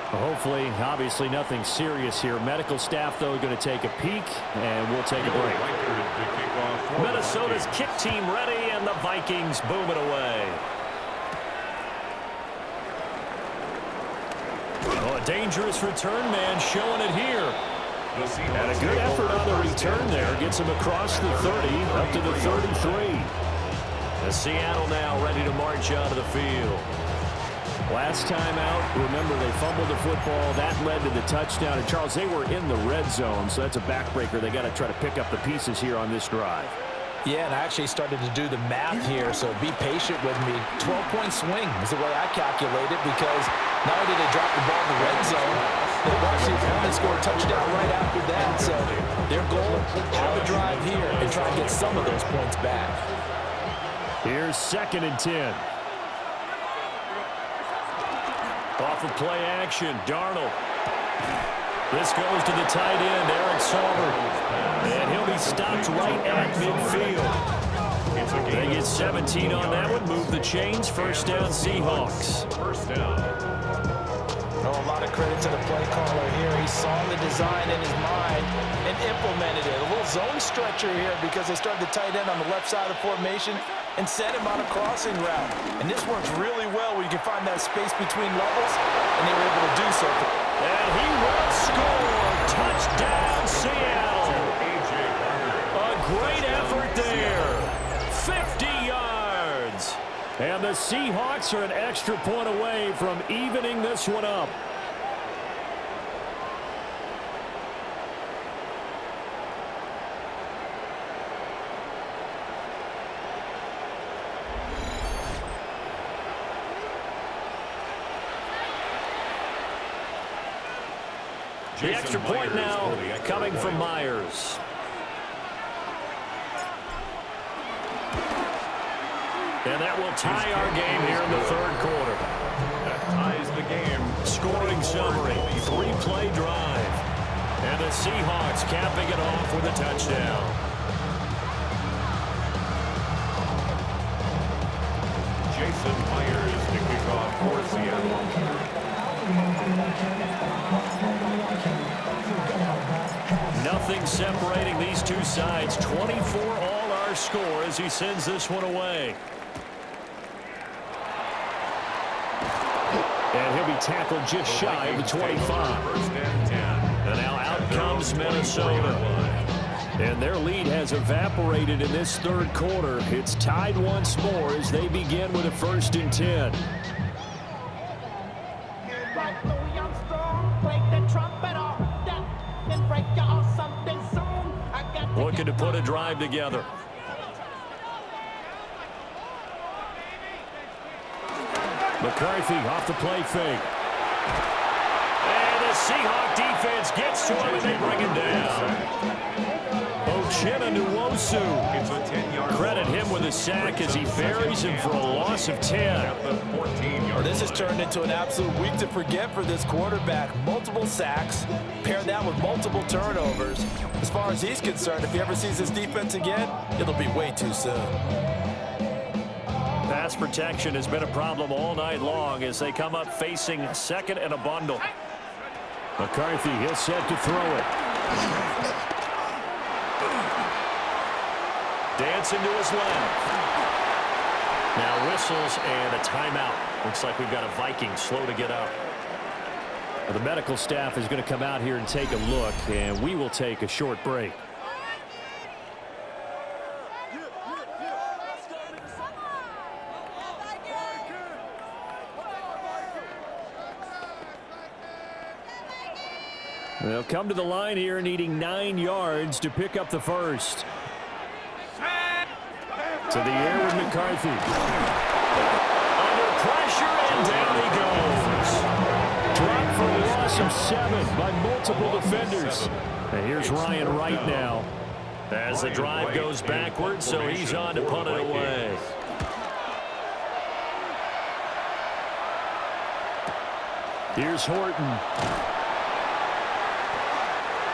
Speaker 5: Hopefully, obviously, nothing serious here. Medical staff, though, going to take a peek, and we'll take a break. Minnesota's kick team ready, and the Vikings boom it away. Oh, a dangerous return man showing it here. And a good effort on the return there. Gets him across the 30, up to the 33. The Seattle now ready to march out of the field. Last time out, remember, they fumbled the football. That led to the touchdown. And, Charles, they were in the red zone, so that's a backbreaker. They got to try to pick up the pieces here on this drive.
Speaker 6: Yeah, and I actually started to do the math here, so be patient with me. 12-point swing is the way I calculate it, because not only did they drop the ball in the red zone, they actually only scored a touchdown right after that. So their goal, have a drive here and try and get some of those points back.
Speaker 5: Here's 2nd and 10. Off of play action, Darnold. This goes to the tight end, Eric Sauber. And he'll be stopped right at midfield. They get 17 on that one. Move the chains. 1st down, Seahawks.
Speaker 4: 1st down.
Speaker 6: Oh, a lot of credit to the play caller here. He saw the design in his mind and implemented it. A little zone stretcher here because they started the tight end on the left side of the formation and sent him on a crossing route. And this works really well where you can find that space between levels, and they were able to do so.
Speaker 5: And he will score. Touchdown, Seattle. A great effort there. 50 yards. And the Seahawks are an extra point away from evening this one up. The extra point now coming from Myers. And that will tie our game here in the 3rd quarter.
Speaker 4: That ties the game.
Speaker 5: Scoring summary, 3-play drive. And the Seahawks capping it off with a touchdown.
Speaker 4: Jason Myers to kick off for Seattle.
Speaker 5: Nothing separating these two sides. 24 all our score as he sends this one away. And he'll be tackled just shy of the 25.
Speaker 4: First and 10.
Speaker 5: And now out comes Minnesota. And their lead has evaporated in this third quarter. It's tied once more as they begin with a 1st and 10. Looking to put a drive together. McCarthy off the play fake. And the Seahawks defense gets to him and they bring him down. Nwosu.
Speaker 4: It's a 10-yard
Speaker 5: Credit him with a sack as he buries him for a loss of 10.
Speaker 4: at the 14-yard
Speaker 6: This has turned into an absolute week to forget for this quarterback. Multiple sacks, pair that with multiple turnovers. As far as he's concerned, if he ever sees this defense again, it'll be way too soon.
Speaker 5: Pass protection has been a problem all night long as they come up facing 2nd and a bundle. McCarthy is set to throw it. Dancing to his left. Now whistles and a timeout. Looks like we've got a Vikings slow to get up. Well, the medical staff is going to come out here and take a look, and we will take a short break. They'll come to the line here needing 9 yards to pick up the first. To the air with McCarthy. Under pressure, and down he goes. Dropped for a loss of 7 by multiple defenders. And here's Ryan Wright now as the drive goes backwards, so he's on to punt it away. Here's Horton.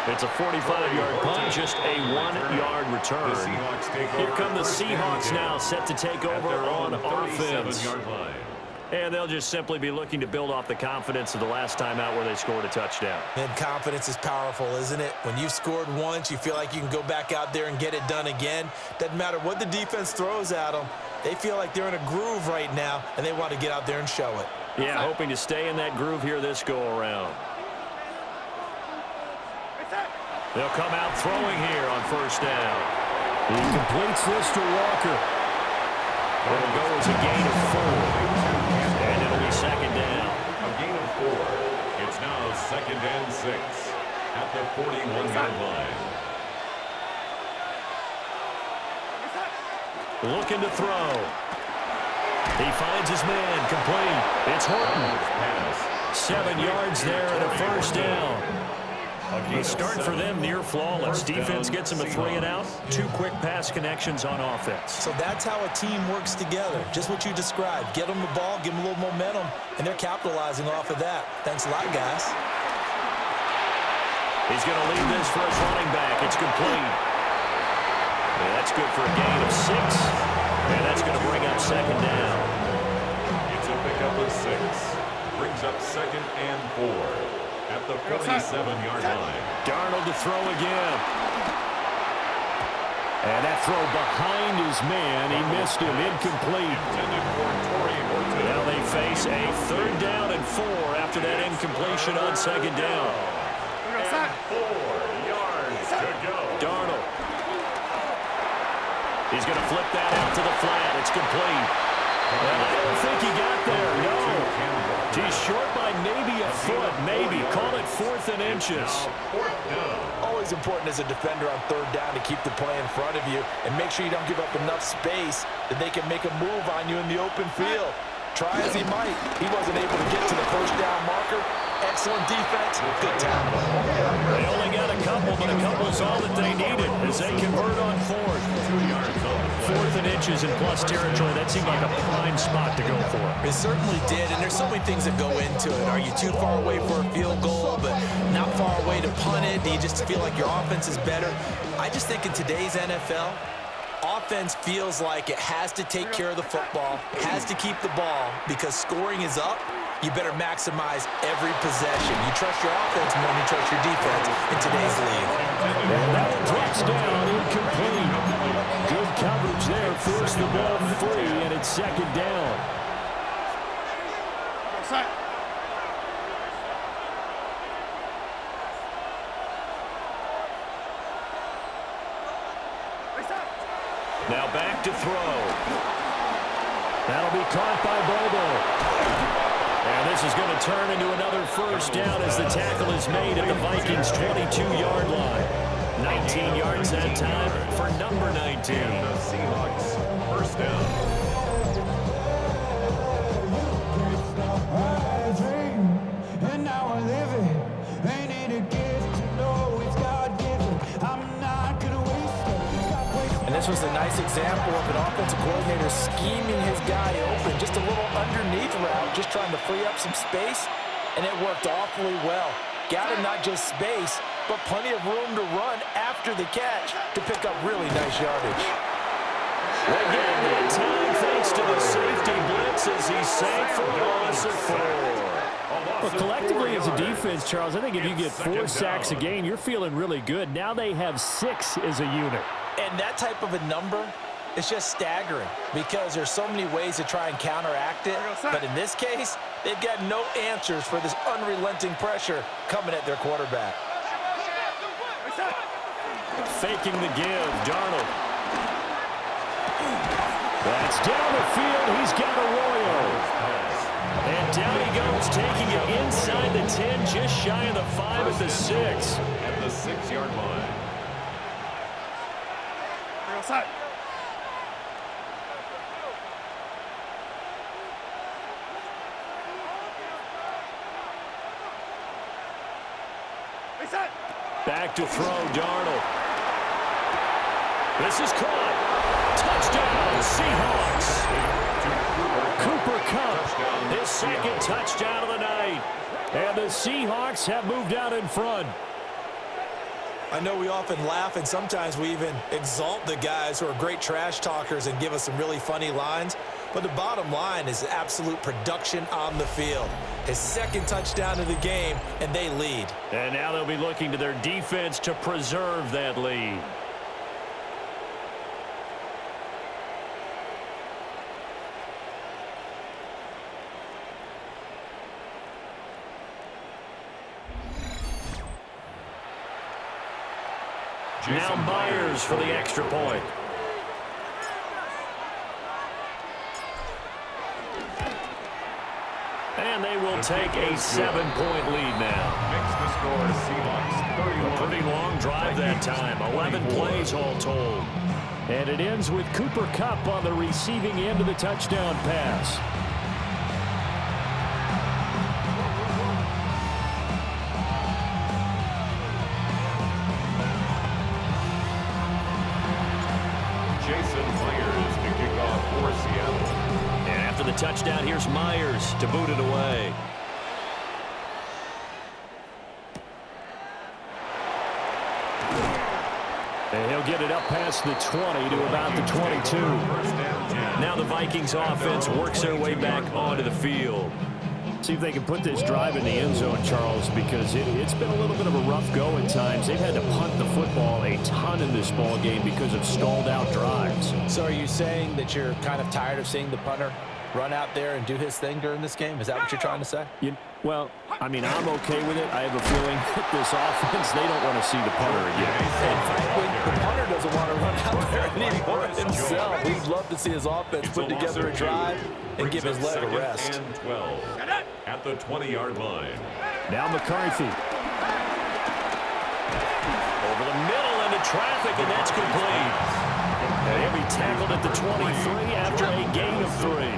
Speaker 5: It's a 45-yard punt, just a 1-yard return. Here come the Seahawks now, set to take over on offense. And they'll just simply be looking to build off the confidence of the last time out where they scored a touchdown.
Speaker 6: And confidence is powerful, isn't it? When you've scored once, you feel like you can go back out there and get it done again. Doesn't matter what the defense throws at them. They feel like they're in a groove right now, and they want to get out there and show it.
Speaker 5: Yeah, hoping to stay in that groove here this go-around. They'll come out throwing here on 1st down. He completes this to Walker. It'll go as a gain of 4. And it'll be 2nd down.
Speaker 4: A gain of 4. It's now 2nd and 6 at the 41-yard line.
Speaker 5: Looking to throw. He finds his man, complete. It's Horton. 7 yards there and a 1st down. The start for them near flawless. Defense gets them a 3 and out. 2 quick pass connections on offense.
Speaker 6: So that's how a team works together. Just what you described. Get them the ball, give them a little momentum, and they're capitalizing off of that. Thanks a lot, guys.
Speaker 5: He's going to leave this for his running back. It's complete. And that's good for a gain of 6. And that's going to bring up 2nd down.
Speaker 4: It's a pickup of 6. Brings up 2nd and 4. At the 47-yard line.
Speaker 5: Darnold to throw again. And that throw behind his man. He missed him. Incomplete. Now they face a 3rd down and 4 after that incompletion on 2nd down.
Speaker 4: And 4 yards to go.
Speaker 5: Darnold. He's going to flip that out to the flat. It's complete. Well, I don't think he got there. No. He's short by maybe a foot, maybe. Call it 4th and inches.
Speaker 6: Always important as a defender on 3rd down to keep the play in front of you and make sure you don't give up enough space that they can make a move on you in the open field. Try as he might, he wasn't able to get to the 1st down marker. Excellent defense, good tackle.
Speaker 5: They only got a couple, but a couple's all that they needed as they convert on 4th. 4th and inches in plus territory. That seemed like a prime spot to go for.
Speaker 6: It certainly did, and there's so many things that go into it. Are you too far away for a field goal, but not far away to punt it? Do you just feel like your offense is better? I just think in today's NFL, offense feels like it has to take care of the football, has to keep the ball, because scoring is up. You better maximize every possession. You trust your offense more than you trust your defense in today's league.
Speaker 5: And that one drops down, incomplete. Good coverage there, forced the ball free, and it's 2nd down. Now back to throw. That'll be caught by Bobo. And this is going to turn into another first down as the tackle is made at the Vikings' 22-yard line. 19 yards that time for number 19.
Speaker 4: The Seahawks, first down.
Speaker 3: And now I live it. Ain't it a gift to know it's God-given? I'm not gonna waste it.
Speaker 6: And this was a nice example of an offensive coordinator scheming his guy open. Just a little underneath route, just trying to free up some space, and it worked awfully well. Got him not just space, but plenty of room to run after the catch to pick up really nice yardage.
Speaker 5: They get him that time thanks to the safety blitz as he sank for a loss of 4.
Speaker 8: Well, collectively as a defense, Charles, I think if you get 4 sacks a game, you're feeling really good. Now they have 6 as a unit.
Speaker 6: And that type of a number is just staggering because there's so many ways to try and counteract it. But in this case, they've got no answers for this unrelenting pressure coming at their quarterback.
Speaker 5: Faking the give, Darnold. That's down the field. He's got Arroyo. And down he goes, taking it inside the 10, just shy of the 5 at the 6.
Speaker 4: At the 6-yard line.
Speaker 7: Outside.
Speaker 5: Back to throw, Darnold. This is caught. Touchdown, Seahawks. Cooper Kupp, his second touchdown of the night. And the Seahawks have moved out in front.
Speaker 6: I know we often laugh and sometimes we even exalt the guys who are great trash talkers and give us some really funny lines. But the bottom line is absolute production on the field. His second touchdown of the game, and they lead.
Speaker 5: And now they'll be looking to their defense to preserve that lead. Now Myers for the extra point. And they will take a 7-point lead now.
Speaker 4: Makes the score Seahawks 31.
Speaker 5: A pretty long drive that time. 11 plays all told. And it ends with Cooper Kupp on the receiving end of the touchdown pass. The touchdown, here's Myers to boot it away. And he'll get it up past the 20 to about the 22. Now the Vikings offense works their way back onto the field. See if they can put this drive in the end zone, Charles, because it's been a little bit of a rough go at times. They've had to punt the football a ton in this ball game because of stalled out drives.
Speaker 6: So are you saying that you're kind of tired of seeing the punter run out there and do his thing during this game? Is that what you're trying to say?
Speaker 5: Well, I mean, I'm okay with it. I have a feeling that this offense, they don't want to see the punter again.
Speaker 6: And frankly, the punter doesn't want to run out there anymore himself. He'd love to see his offense put together a drive and give his leg a rest.
Speaker 4: And 12 at the 20-yard line.
Speaker 5: Now McCarthy. Over the middle into traffic, and that's complete. And he'll be tackled at the 23 after a gain of 3.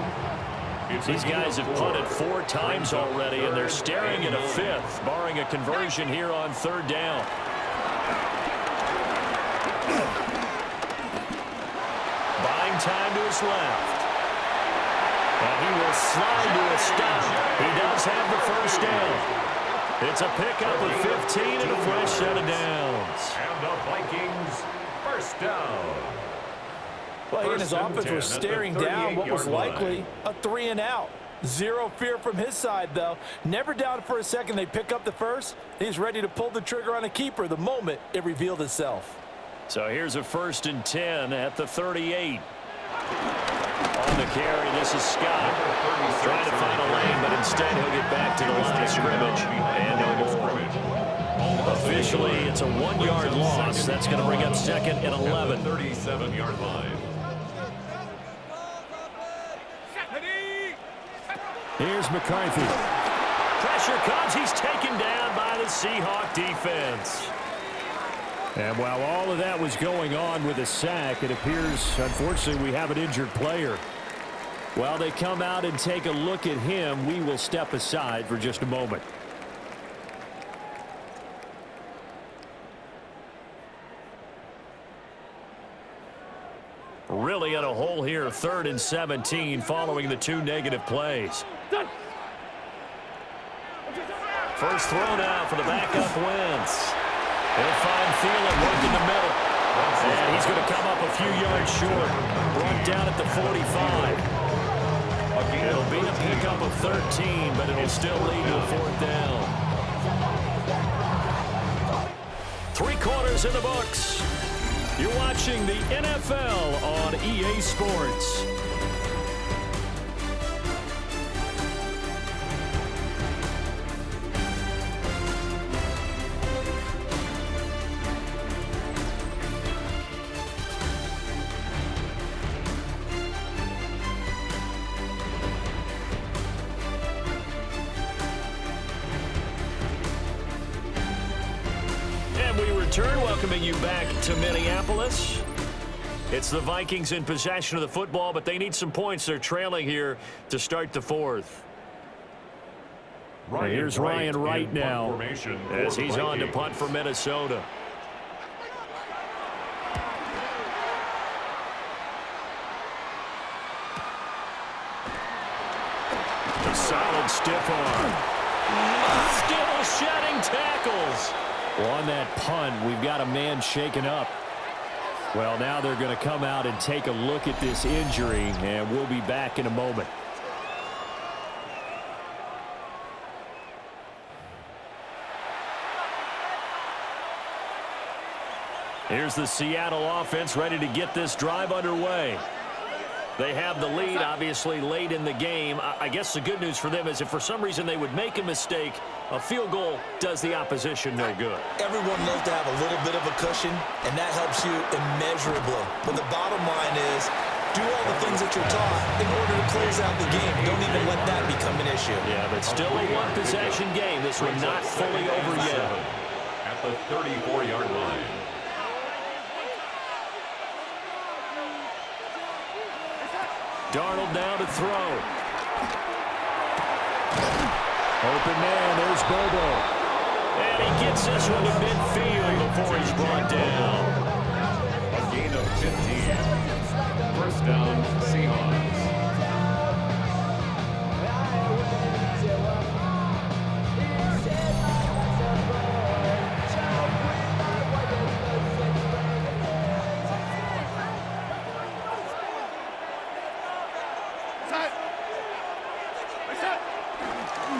Speaker 5: These guys have punted 4 times already, and they're staring at a 5th, barring a conversion here on 3rd down. Buying time to his left. And he will slide to a stop. He does have the first down. It's a pickup of 15 and a fresh set of downs.
Speaker 4: And the Vikings first down.
Speaker 6: Well, his offense was staring down what was likely a 3-and-out. Zero fear from his side, though. Never doubted for a second they pick up the first. He's ready to pull the trigger on a keeper the moment it revealed itself.
Speaker 5: So here's a 1st and 10 at the 38. On the carry, this is Scott. Trying to find a lane, but instead he'll get back to the line of scrimmage. And no more. Officially, it's a 1-yard loss. That's going to bring up 2nd and 11.
Speaker 4: 37-yard line.
Speaker 5: Here's McCarthy. Pressure comes. He's taken down by the Seahawk defense. And while all of that was going on with a sack, it appears, unfortunately, we have an injured player. While they come out and take a look at him, we will step aside for just a moment. Really in a hole here, 3rd and 17, following the 2 negative plays. First throw now for the backup Wentz. He'll find Thielen working the middle. And he's going to come up a few yards short. Brought down at the 45. It'll be a pickup of 13, but it'll still lead to a 4th down. 3 quarters in the books. You're watching the NFL on EA Sports. Welcoming you back to Minneapolis. It's the Vikings in possession of the football, but they need some points. They're trailing here to start the 4th. Here's Ryan Wright now as he's on to punt for Minnesota. A solid stiff arm. Still shedding tackles. Well, on that punt, we've got a man shaken up. Well, now they're going to come out and take a look at this injury, and we'll be back in a moment. Here's the Seattle offense ready to get this drive underway. They have the lead, obviously, late in the game. I guess the good news for them is if for some reason they would make a mistake, a field goal does the opposition no good.
Speaker 6: Everyone loves to have a little bit of a cushion, and that helps you immeasurably. But the bottom line is, do all the things that you're taught in order to close out the game. Don't even let that become an issue.
Speaker 5: Yeah, but still a one-possession game. This one not fully over yet.
Speaker 4: At the 34-yard line.
Speaker 5: Darnold now to throw. Open man, there's Bobo. And he gets this one to midfield before he's brought down.
Speaker 4: A gain of 15. First down, Seahawks.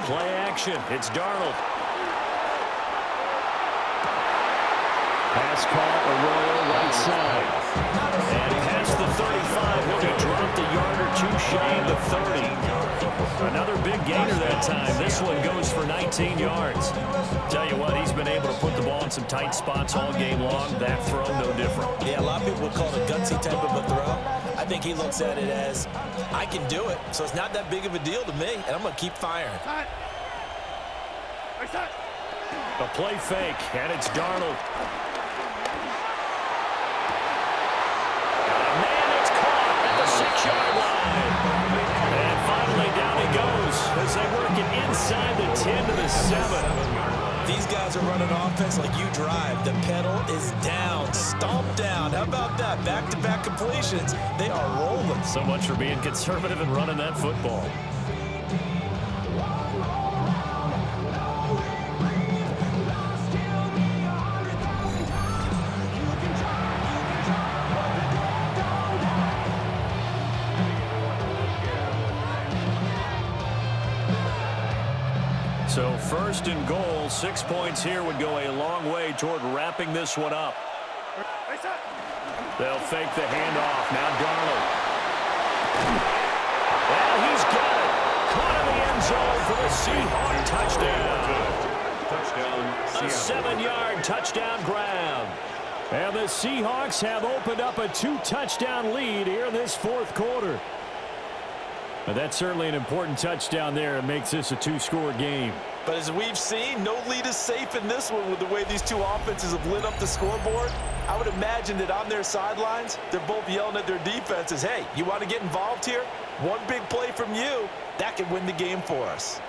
Speaker 5: Play action. It's Darnold. Pass caught, Arroyo right side. And past the 35. He'll be dropped a yard or two shy of the 30. Another big gainer that time. This one goes for 19 yards. Tell you what, he's been able to put the ball in some tight spots all game long. That throw, no different.
Speaker 6: Yeah, a lot of people would call it a gutsy type of a throw. I think he looks at it as, I can do it, so it's not that big of a deal to me, and I'm going to keep firing.
Speaker 5: A play fake, and it's Darnold. Man, it's caught at the 6-yard line. And finally down he goes as they work it inside the 10 to the 7.
Speaker 6: These guys are running offense like you drive. The pedal is down, stomped down. How about that? Back-to-back completions. They are rolling.
Speaker 5: So much for being conservative and running that football. So first and goal, 6 points here would go a long way toward wrapping this one up. They'll fake the handoff. Now Darnold. Well, he's got it. Caught in the end zone for the Seahawks touchdown. A 7-yard touchdown grab. And the Seahawks have opened up a 2-touchdown lead here in this fourth quarter. But that's certainly an important touchdown there. It makes this a two-score game.
Speaker 6: But as we've seen, no lead is safe in this one with the way these two offenses have lit up the scoreboard. I would imagine that on their sidelines, they're both yelling at their defenses, hey, you want to get involved here? One big play from you, that could win the game for us.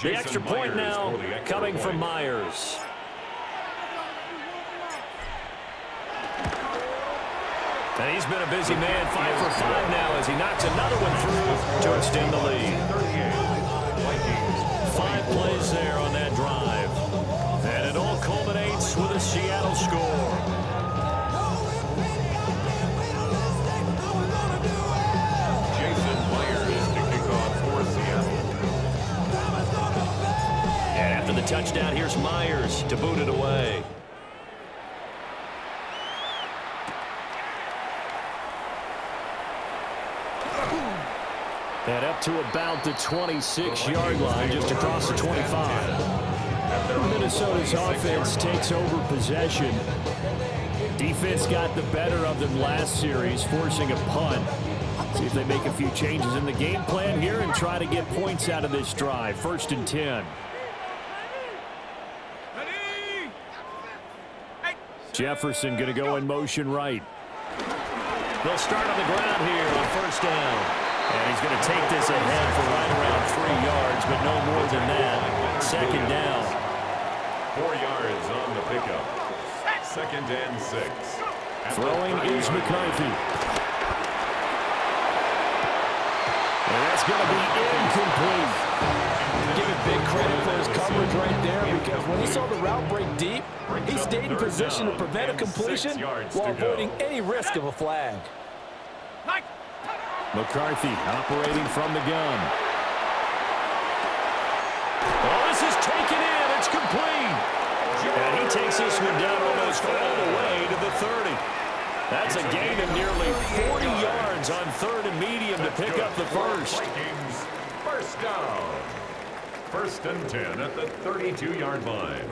Speaker 5: The extra point now coming from Myers. And he's been a busy man, 5 for 5 now as he knocks another one through to extend the lead. 5 plays there on that drive. And it all culminates with a Seattle score. After the touchdown, here's Myers to boot it away. And up to about the 26-yard line, just across the 25. Minnesota's offense takes over possession. Defense got the better of them last series, forcing a punt. See if they make a few changes in the game plan here and try to get points out of this drive. 1st and 10. Jefferson going to go in motion right. They'll start on the ground here on 1st down. And he's going to take this ahead for right around 3 yards, but no more than that. 2nd down.
Speaker 4: 4 yards on the pickup. 2nd and 6.
Speaker 5: Throwing is McCarthy. And that's going to be incomplete.
Speaker 6: Give it big credit for his coverage right there, because when he saw the route break deep, he stayed in position to prevent a completion while avoiding any risk of a flag.
Speaker 5: McCarthy operating from the gun. Oh, this is taken in. It's complete. And he takes this one down almost all the way to the 30. That's a gain of nearly 40 yards on 3rd and medium to pick up the first.
Speaker 4: Vikings, 1st down. 1st and 10 at the 32-yard line.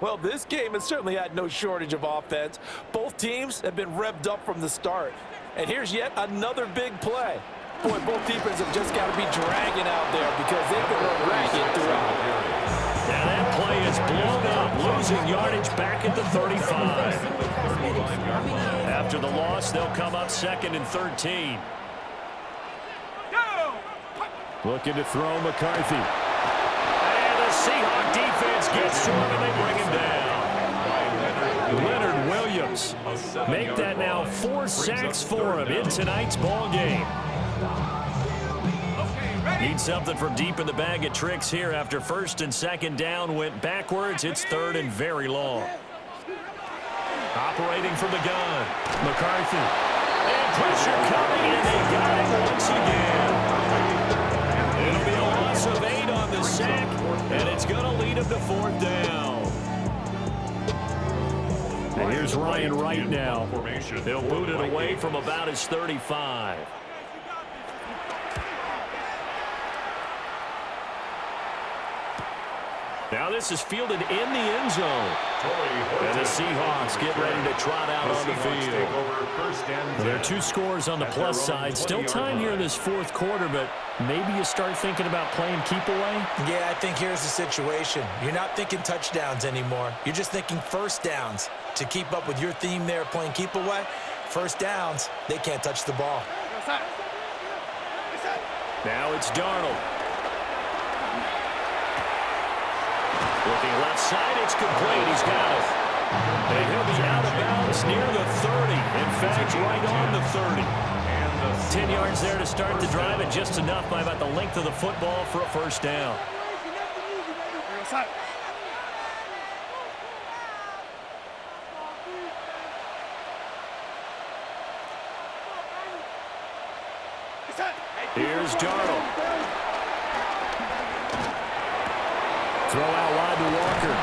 Speaker 6: Well, this game has certainly had no shortage of offense. Both teams have been revved up from the start. And here's yet another big play. Boy, both defenses have just got to be dragging out there because they've been ragged throughout.
Speaker 5: Now that play is blown up, losing yardage back at the 35. After the loss, they'll come up 2nd and 13. Looking to throw McCarthy. And the Seahawks defense gets to him and they bring him down. Leonard Williams make that now 4 sacks for him in tonight's ball game. Need something from deep in the bag of tricks here after 1st and 2nd down went backwards. It's 3rd and very long. Operating from the gun, McCarthy. And pressure coming, and they got it once again. It'll be a loss of 8 on the sack, and it's going to lead him to 4th down. And here's Ryan Wright now. They'll boot it away from about his 35. Now this is fielded in the end zone. And the Seahawks get ready to trot out on the field. There are 2 scores on the plus side. Still time here in this 4th quarter, but maybe you start thinking about playing keep away?
Speaker 9: Yeah, I think here's the situation. You're not thinking touchdowns anymore. You're just thinking 1st downs. To keep up with your theme there, playing keep away, 1st downs, they can't touch the ball.
Speaker 5: Now it's Darnold. Looking left side, it's complete. He's got it. And he'll be out of bounds near the 30. In fact, right on the 30. 10 yards there to start the drive, and just enough by about the length of the football for a 1st down. Here's Darnold. Throw out wide to Walker.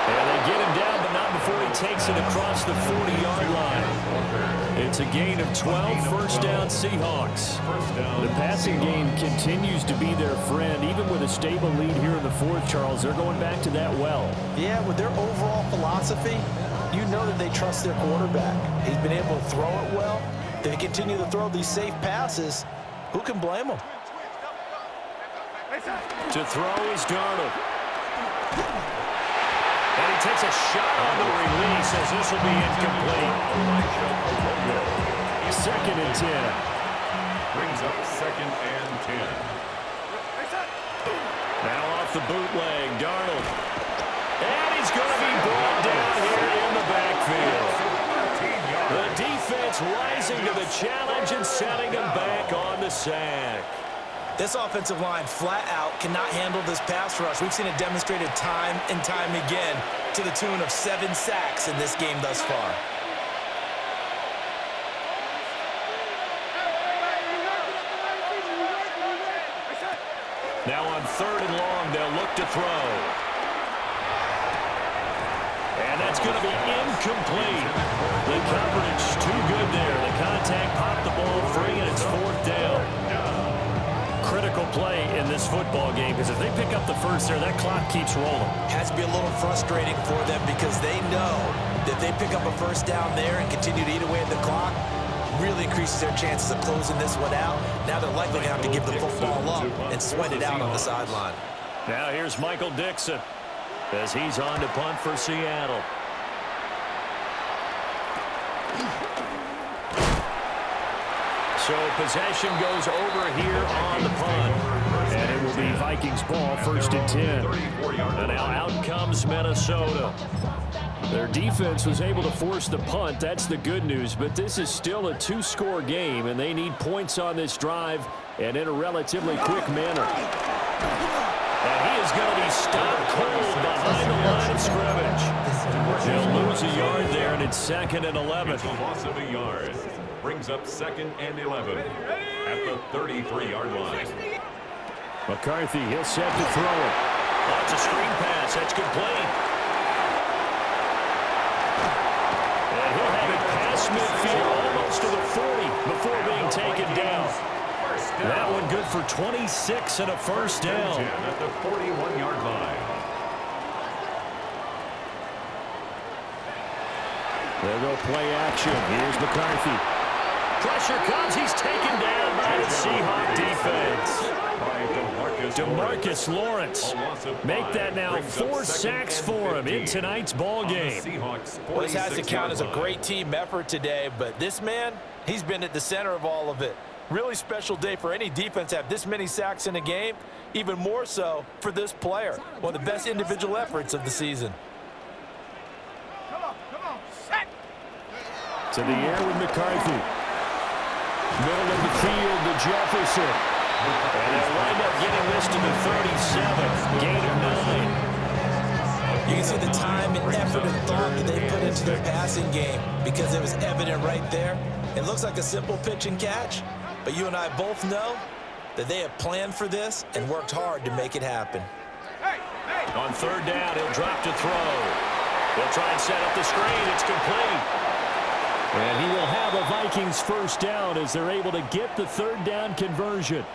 Speaker 5: And they get him down, but not before he takes it across the 40-yard line. It's a gain of 12, first down Seahawks. The passing game continues to be their friend. Even with a stable lead here in the fourth, Charles, they're going back to that well.
Speaker 6: Yeah, with their overall philosophy, you know that they trust their quarterback. He's been able to throw it well. They continue to throw these safe passes. Who can blame them?
Speaker 5: To throw is Darnold. And he takes a shot on the release as this will be incomplete. Second and 10.
Speaker 4: Brings up second and 10.
Speaker 5: Now off the bootleg, Darnold. And he's going to be brought down here in the backfield. The defense rising to the challenge and setting him back on the sack.
Speaker 9: This offensive line flat out cannot handle this pass rush. We've seen it demonstrated time and time again to the tune of 7 sacks in this game thus far.
Speaker 5: Now on third and long, they'll look to throw. And that's going to be incomplete. The coverage too good there. The contact popped the ball free, and it's fourth down. Critical play in this football game because if they pick up the first there, that clock keeps rolling.
Speaker 9: Has to be a little frustrating for them because they know that they pick up a first down there and continue to eat away at the clock, really increases their chances of closing this one out. Now they're likely going to have to give the football up and sweat it out on the sideline.
Speaker 5: Now here's Michael Dixon as he's on to punt for Seattle. So possession goes over here on the punt. And it will be Vikings ball, first and 10. And now out comes Minnesota. Their defense was able to force the punt. That's the good news. But this is still a 2-score game, and they need points on this drive and in a relatively quick manner. And he is going to be stopped cold behind the line of scrimmage. He'll lose a yard there, and it's second and 11.
Speaker 4: It's a loss of a yard. Brings up second and 11 at the 33-yard line.
Speaker 5: McCarthy, he'll set to throw it. That's a screen pass. That's complete. And he'll have it past midfield, almost to the 40 before being taken down. That one good for 26 and a first down.
Speaker 4: At the 41-yard line.
Speaker 5: There go play action. Here's McCarthy. Pressure comes. He's taken down by the Seahawks defense. DeMarcus Lawrence. Make that now 4 sacks for him in tonight's ball game.
Speaker 6: Well, this has to count as a great team effort today, but this man, he's been at the center of all of it. Really special day for any defense to have this many sacks in a game, even more so for this player. One of the best individual efforts of the season.
Speaker 5: To the air with McCarthy. Middle of the field to Jefferson. And they'll wind up getting this to the 37. Gain of 9.
Speaker 9: You can see the time and effort and thought that they put into their passing game because it was evident right there. It looks like a simple pitch and catch, but you and I both know that they have planned for this and worked hard to make it happen.
Speaker 5: On third down, he'll drop to throw. They'll try and set up the screen. It's complete. And he will have a Vikings first down as they're able to get the third down conversion.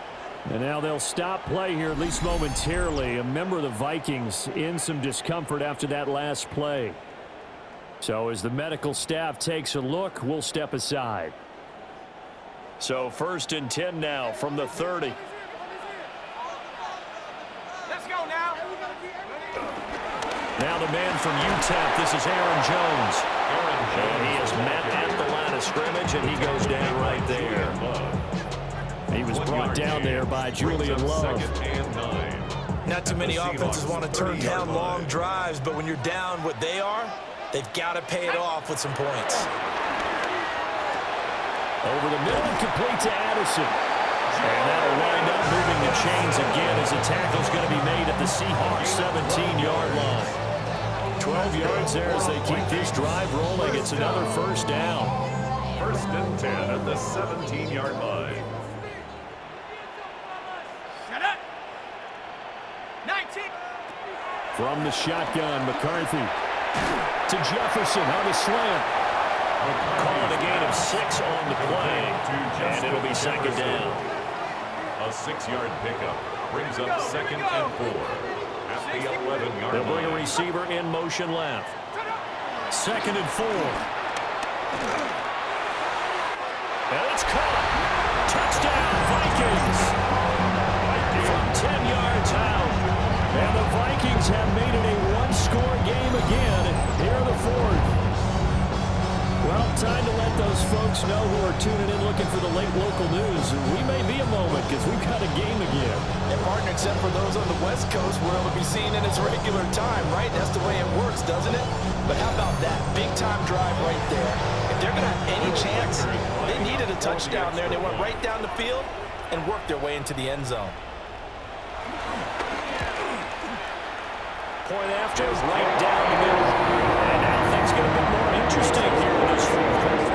Speaker 5: And now they'll stop play here, at least momentarily. A member of the Vikings in some discomfort after that last play. So as the medical staff takes a look, we'll step aside. So first and 10 now from the 30.
Speaker 7: Let's go now.
Speaker 5: Now the man from UTEP, this is Aaron Jones. And he is met at the line of scrimmage, and he goes down right there. He was brought down there by Julian Love.
Speaker 9: Not too many offenses want to turn down long drives, but when you're down what they are, they've got to pay it off with some points.
Speaker 5: Over the middle and complete to Addison. And that'll wind up moving the chains again as the tackle's going to be made at the Seahawks 17-yard line. 12 yards there as they keep this drive rolling. It's another first down.
Speaker 4: First and 10 at the 17-yard line.
Speaker 7: Shut up. 19.
Speaker 5: From the shotgun, McCarthy to Jefferson on the slant. Called a gain of 6 on the play, and it'll be second down.
Speaker 4: A 6-yard pickup brings up 2nd and 4 at the 11-yard
Speaker 5: They'll bring a
Speaker 4: line.
Speaker 5: receiver in motion left. 2nd and 4. And it's caught. Touchdown, Vikings. From 10 yards out. And the Vikings have made it a one-score game again here in the 4th. Well, time to let those folks know who are tuning in looking for the late local news. We may be a moment because we've got a game again.
Speaker 6: And partner, except for those on the West Coast where it'll be seen in its regular time, right? That's the way it works, doesn't it? But how about that big-time drive right there? If they're going to have any chance, they needed a touchdown there. They went right down the field and worked their way into the end zone.
Speaker 5: Point after, right down the middle. And now things get a bit more interesting here in this 4th.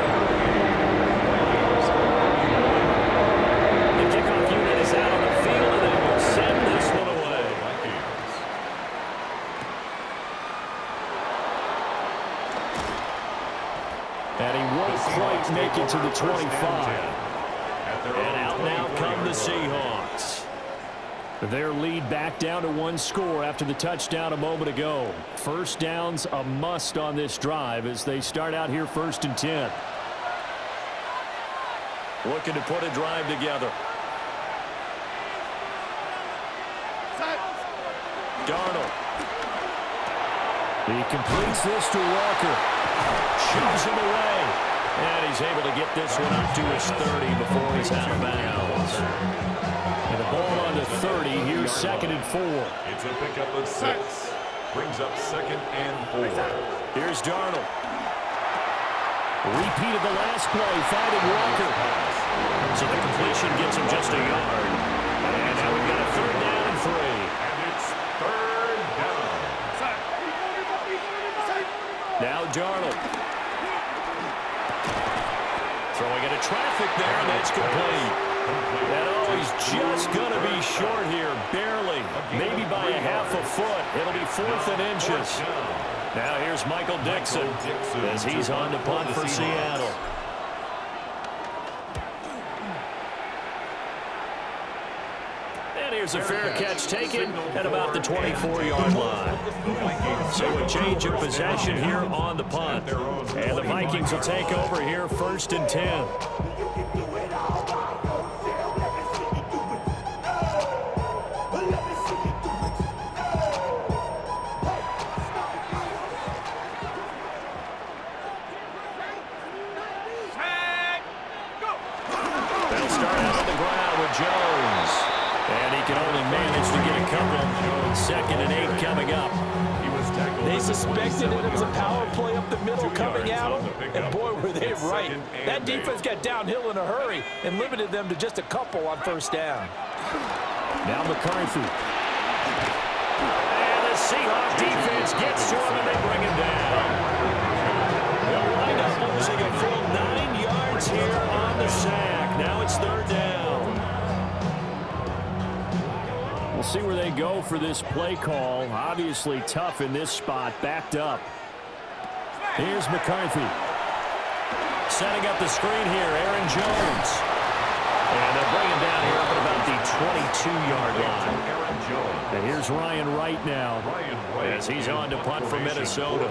Speaker 5: The kickoff unit is out on the field, and they will send this one away. And he won't quite make it to the 25. And out now come the Seahawks. Their lead back down to 1 score after the touchdown a moment ago. First down's a must on this drive as they start out here 1st and 10. Looking to put a drive together. Darnold. He completes this to Walker. Shoves him away. And he's able to get this one up to his 30 before he's out of bounds. And the ball on the 30. Here's 2nd and 4.
Speaker 4: It's a pickup of 6. Brings up 2nd and 4.
Speaker 5: Here's Darnold. Repeat of the last play. Finding Walker. So the completion gets him just a yard. And now we've got a 3rd down and 3.
Speaker 4: And it's 3rd down.
Speaker 5: Now Darnold. Throwing into traffic there, and that's complete. And oh, he's just going to be short here, barely, maybe by a half a foot. It'll be 4th and inches. Now here's Michael Dixon as he's on to punt for Seattle. And here's a fair catch taken at about the 24-yard line. So a change of possession here on the punt. And the Vikings will take over here 1st and 10. Jones. And he can only manage to get a couple. 2nd and 8 coming up.
Speaker 6: They suspected it was a power play up the middle coming at them, and boy, were they right. That defense got downhill in a hurry and limited them to just a couple on 1st down.
Speaker 5: Now McCarthy. And the Seahawks defense gets to him, and they bring him down. They'll wind up losing a full 9 yards here on the sack. Now it's 3rd down. We'll see where they go for this play call. Obviously tough in this spot, backed up. Here's McCarthy. Setting up the screen here, Aaron Jones. And they'll bring him down here up at about the 22-yard line. And here's Ryan Wright now as he's on to punt for Minnesota.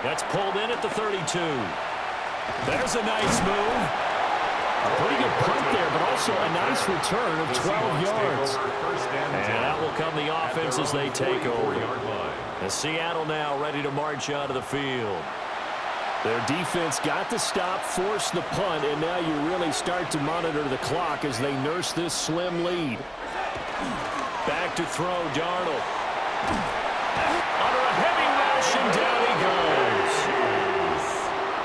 Speaker 5: That's pulled in at the 32. There's a nice move. A pretty good punt there, but also a nice return of 12 yards. And out will come the offense as they take over. And Seattle now ready to march out of the field. Their defense got the stop, forced the punt, and now you really start to monitor the clock as they nurse this slim lead. Back to throw, Darnold. Under a heavy rush, and down he goes.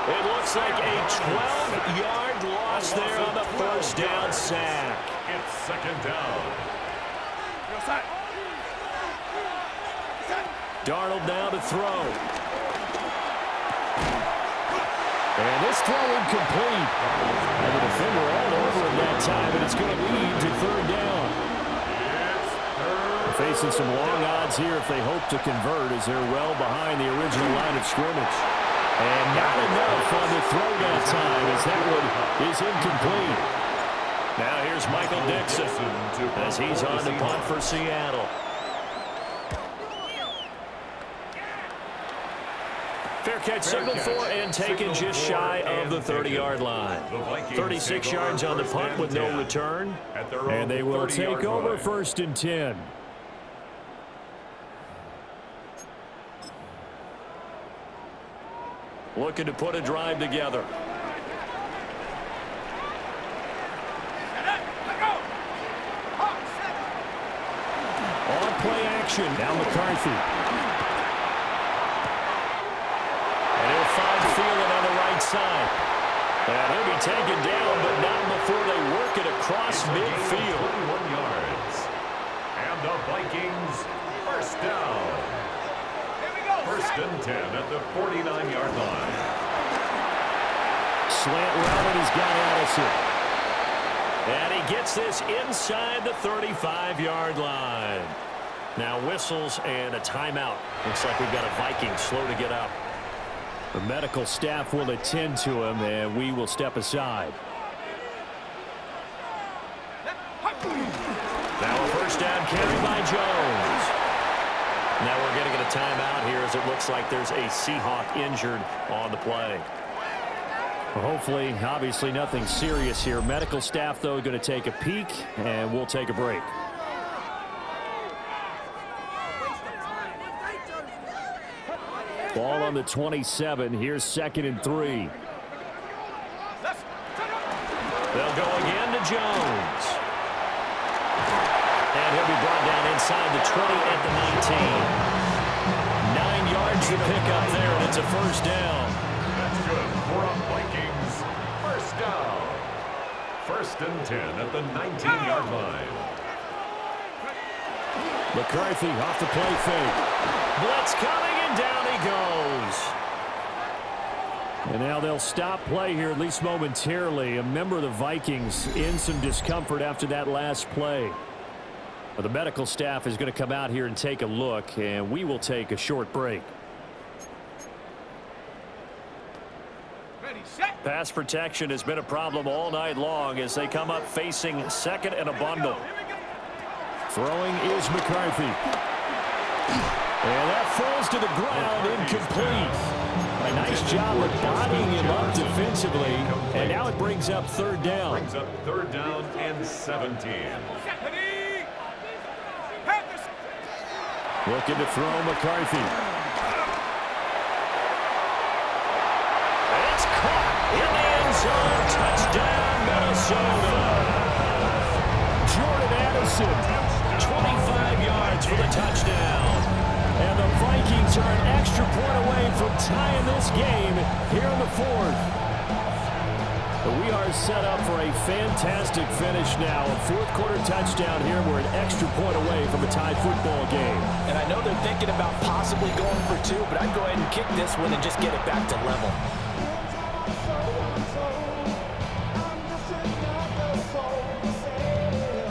Speaker 5: It looks like a 12-yard loss there on the 1st down sack.
Speaker 4: It's 2nd down.
Speaker 5: Darnold now to throw. And this throw incomplete. And the defender all over it that time, and it's going to lead to third down. They're facing some long odds here if they hope to convert, as they're well behind the original line of scrimmage. And not enough on the throw that time, as that one is incomplete. Now here's Michael Dixon as he's on the punt for Seattle. Fair catch signaled for and taken just shy of the 30-yard line. 36 yards on the punt with no return. And they will take over 1st and 10. Looking to put a drive together. On play action. Now McCarthy. Find Thielen on the right side. And he'll be taken down, but not before they work it across midfield.
Speaker 4: 21 yards. And the Vikings, first down. 1st and 10 at the 49-yard line.
Speaker 5: Slant route, and he's got Addison. And he gets this inside the 35-yard line. Now whistles and a timeout. Looks like we've got a Viking slow to get up. The medical staff will attend to him, and we will step aside. Now a first down carry by Jones. Now we're going to get a timeout here, as it looks like there's a Seahawk injured on the play. Well, hopefully, obviously nothing serious here. Medical staff, though, going to take a peek, and we'll take a break. Ball on the 27. Here's 2nd and 3. They'll go again to Jones. And he'll be brought down inside the 20 at the 19. 9 yards to pick up there, and it's a first down.
Speaker 4: That's good for a Vikings first down. 1st and 10 at the 19-yard line.
Speaker 5: McCarthy off the play fake. Blitz coming, and down he goes. And now they'll stop play here, at least momentarily. A member of the Vikings in some discomfort after that last play. Well, the medical staff is going to come out here and take a look, and we will take a short break. Pass protection has been a problem all night long as they come up facing 2nd and a bundle. Throwing is McCarthy. And that falls to the ground, incomplete. A nice job of bodying him up defensively. And now it brings up 3rd down.
Speaker 4: Brings up 3rd down and 17.
Speaker 5: Looking to throw McCarthy. It's caught in the end zone. Touchdown, Minnesota. Jordan Addison, 25 yards for the touchdown. And the Vikings are an extra point away from tying this game here in the 4th. But we are set up for a fantastic finish now. A 4th quarter touchdown here. We're an extra point away from a tie football game.
Speaker 6: And I know they're thinking about possibly going for 2, but I'd go ahead and kick this one and just get it back to level.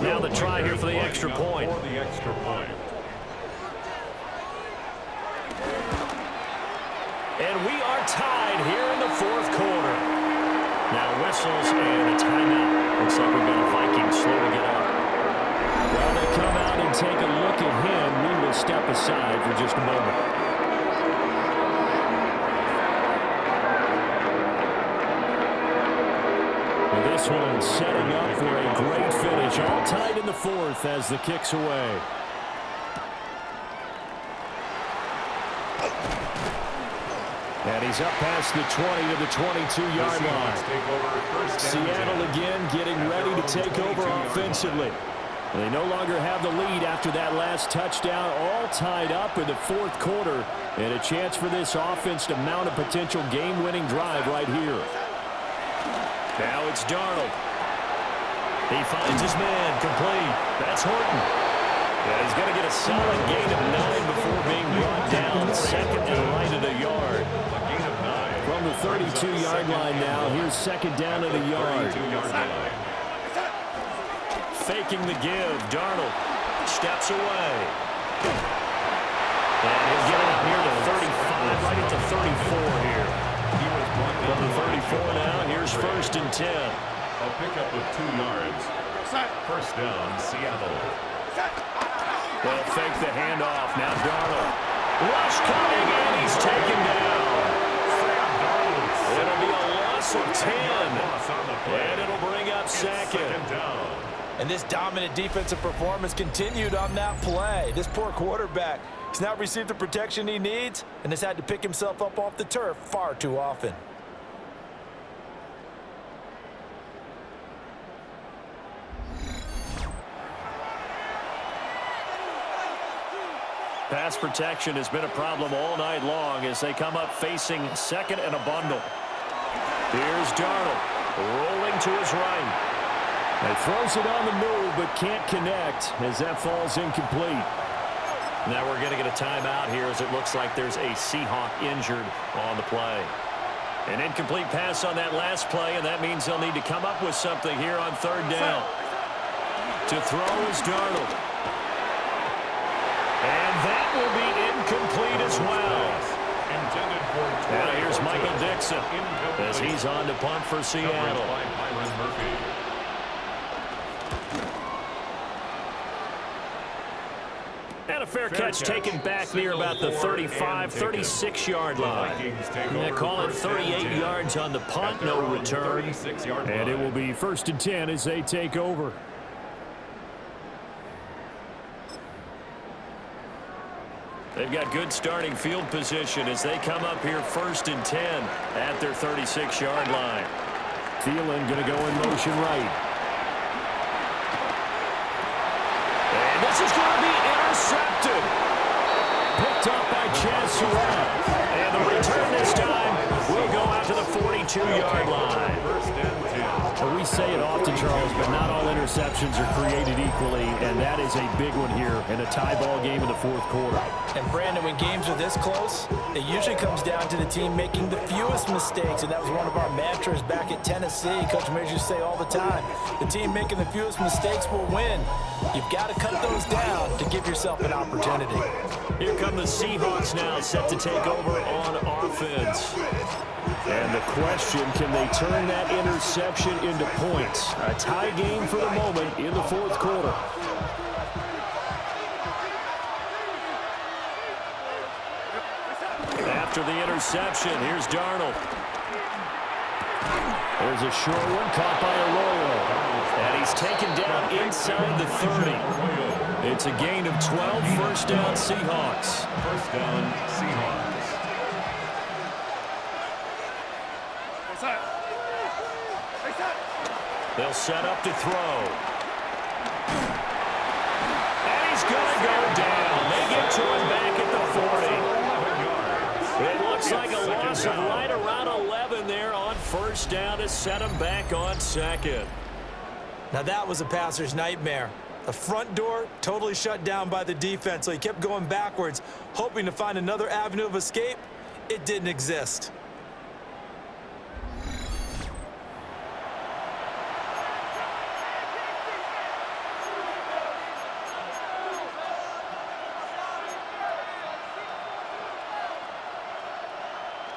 Speaker 5: Now the try here for the extra point.
Speaker 4: For the extra point.
Speaker 5: And we are tied here in the 4th quarter. Now whistles and a timeout. Looks like we've got a Viking slow to get up. While they come out and take a look at him, we will step aside for just a moment. Well, this one setting up for a great finish. All tied in the 4th as the kick's away. And he's up past the 20 to the 22-yard line. Seattle again getting ready to take over offensively. They no longer have the lead after that last touchdown. All tied up in the 4th quarter. And a chance for this offense to mount a potential game-winning drive right here. Now it's Darnold. He finds his man, complete. That's Horton. And he's going to get a solid gain of 9 before being brought down 2nd and right at a yard.
Speaker 4: A gain of 9.
Speaker 5: From from the 32-yard line now. Here's second down at a yard. Faking the give. Darnold steps away. And he'll get it near the 35, right at the 34 here. From the 34 now, here's first and 10.
Speaker 4: A pickup of 2 yards. First down, Seattle.
Speaker 5: They'll fake the handoff. Now Darnold. Rush coming, and he's taken down. It'll be a loss of 10. And it'll bring up second
Speaker 4: down.
Speaker 9: And this dominant defensive performance continued on that play. This poor quarterback, he's not received the protection he needs and has had to pick himself up off the turf far too often.
Speaker 5: Pass protection has been a problem all night long as they come up facing second and a bundle. Here's Darnold rolling to his right. He throws it on the move but can't connect as that falls incomplete. Now we're going to get a timeout here as it looks like there's a Seahawk injured on the play. An incomplete pass on that last play, and that means they'll need to come up with something here on third down. To throw is Darnold. And that will be incomplete as well. Now here's Michael Dixon as he's on to punt for Seattle. And a fair catch taken back near about the 35, 36-yard line. They call it 38 yards on the punt, no return. And it will be first and 10 as they take over. They've got good starting field position as they come up here first and 10 at their 36-yard line. Thielen going to go in motion right. And this is going to be intercepted. Picked up by Chaz Surratt. And the return this time will go out to the 42-yard line. Well, we say it often, Charles, but not all interceptions are created equally, and that is a big one here in a tie ball game in the fourth quarter.
Speaker 9: And Brandon, when games are this close, it usually comes down to the team making the fewest mistakes, and that was one of our mantras back at Tennessee. Coach Major used to say all the time, the team making the fewest mistakes will win. You've got to cut those down to give yourself an opportunity.
Speaker 5: Here come the Seahawks now, set to take over on offense. And the question, can they turn that interception into points? A tie game for the moment in the fourth quarter. After the interception, here's Darnold. There's a short one caught by Arroyo. And he's taken down inside the 30. It's a gain of 12, first down Seahawks.
Speaker 4: First down Seahawks.
Speaker 5: They'll set up to throw. And he's going to go down. They get to him back at the 40. It looks like a loss of right around 11 there on first down to set him back on second.
Speaker 9: Now that was a passer's nightmare. The front door totally shut down by the defense, so he kept going backwards, hoping to find another avenue of escape. It didn't exist.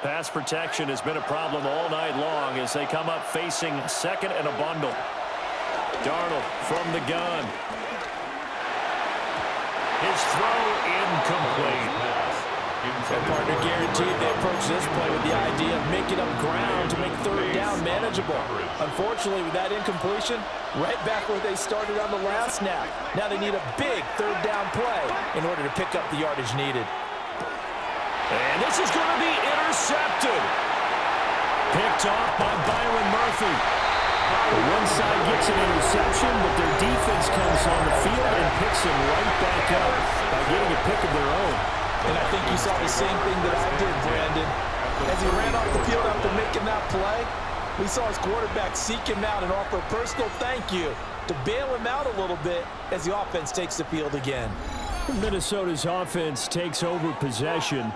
Speaker 5: Pass protection has been a problem all night long as they come up facing second and a bundle. Darnold from the gun. His throw incomplete.
Speaker 9: And partner guaranteed they approach this play with the idea of making up ground to make third down manageable. Unfortunately, with that incompletion, right back where they started on the last snap. Now they need a big third down play in order to pick up the yardage needed.
Speaker 5: And this is going to be intercepted. Picked off by Byron Murphy. The one side gets an interception, but their defense comes on the field and picks him right back up by getting a pick of their own.
Speaker 9: And I think you saw the same thing that I did, Brandon. As he ran off the field after making that play, we saw his quarterback seek him out and offer a personal thank you to bail him out a little bit as the offense takes the field again.
Speaker 5: Minnesota's offense takes over possession.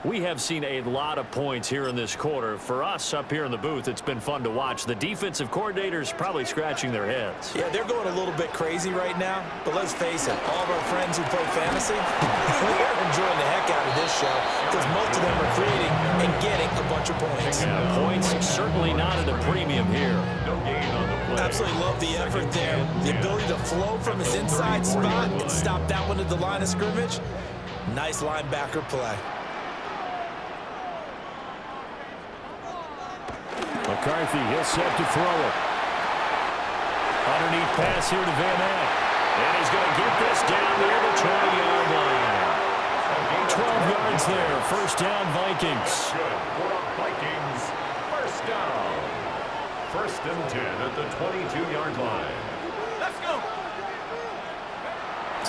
Speaker 5: We have seen a lot of points here in this quarter. For us up here in the booth, it's been fun to watch. The defensive coordinators probably scratching their heads.
Speaker 9: Yeah, they're going a little bit crazy right now, but let's face it, all of our friends who play fantasy, they're enjoying the heck out of this show because most of them are creating and getting a bunch of points.
Speaker 5: Yeah, points certainly not at a premium here.
Speaker 4: No gain on the play.
Speaker 9: Absolutely love the effort there. The ability to flow from his inside spot and stop that one at the line of scrimmage. Nice linebacker play.
Speaker 5: McCarthy, he'll set to throw it. Underneath pass here to Van Ness. And he's going to get this down near the 20-yard line. 12 yards there. First down, Vikings.
Speaker 4: Good for the Vikings. First down. First and 10 at the 22-yard line.
Speaker 7: Let's go.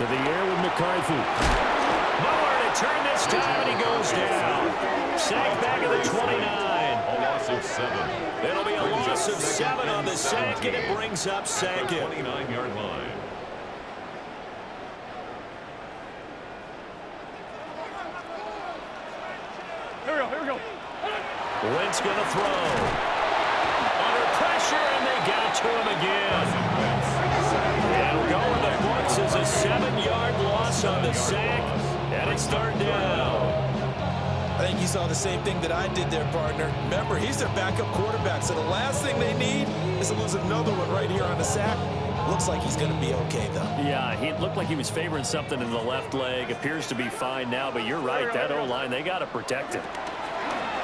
Speaker 5: To the air with McCarthy. Nowhere to turn this time, and he goes down. Sack back at the 29.
Speaker 4: A loss of 7.
Speaker 5: It'll be a loss of 7 on the sack, and it brings up second.
Speaker 4: 29-yard line.
Speaker 7: Here we go.
Speaker 5: Wentz going to throw. Under pressure, and they got to him again. And go in the books as a 7-yard loss on the sack, and it's third down.
Speaker 9: I think you saw the same thing that I did there, partner. Remember, he's their backup quarterback, so the last thing they need is to lose another one right here on the sack. Looks like he's going to be okay, though.
Speaker 5: Yeah, he looked like he was favoring something in the left leg. Appears to be fine now, but you're right. That O-line, they got to protect him.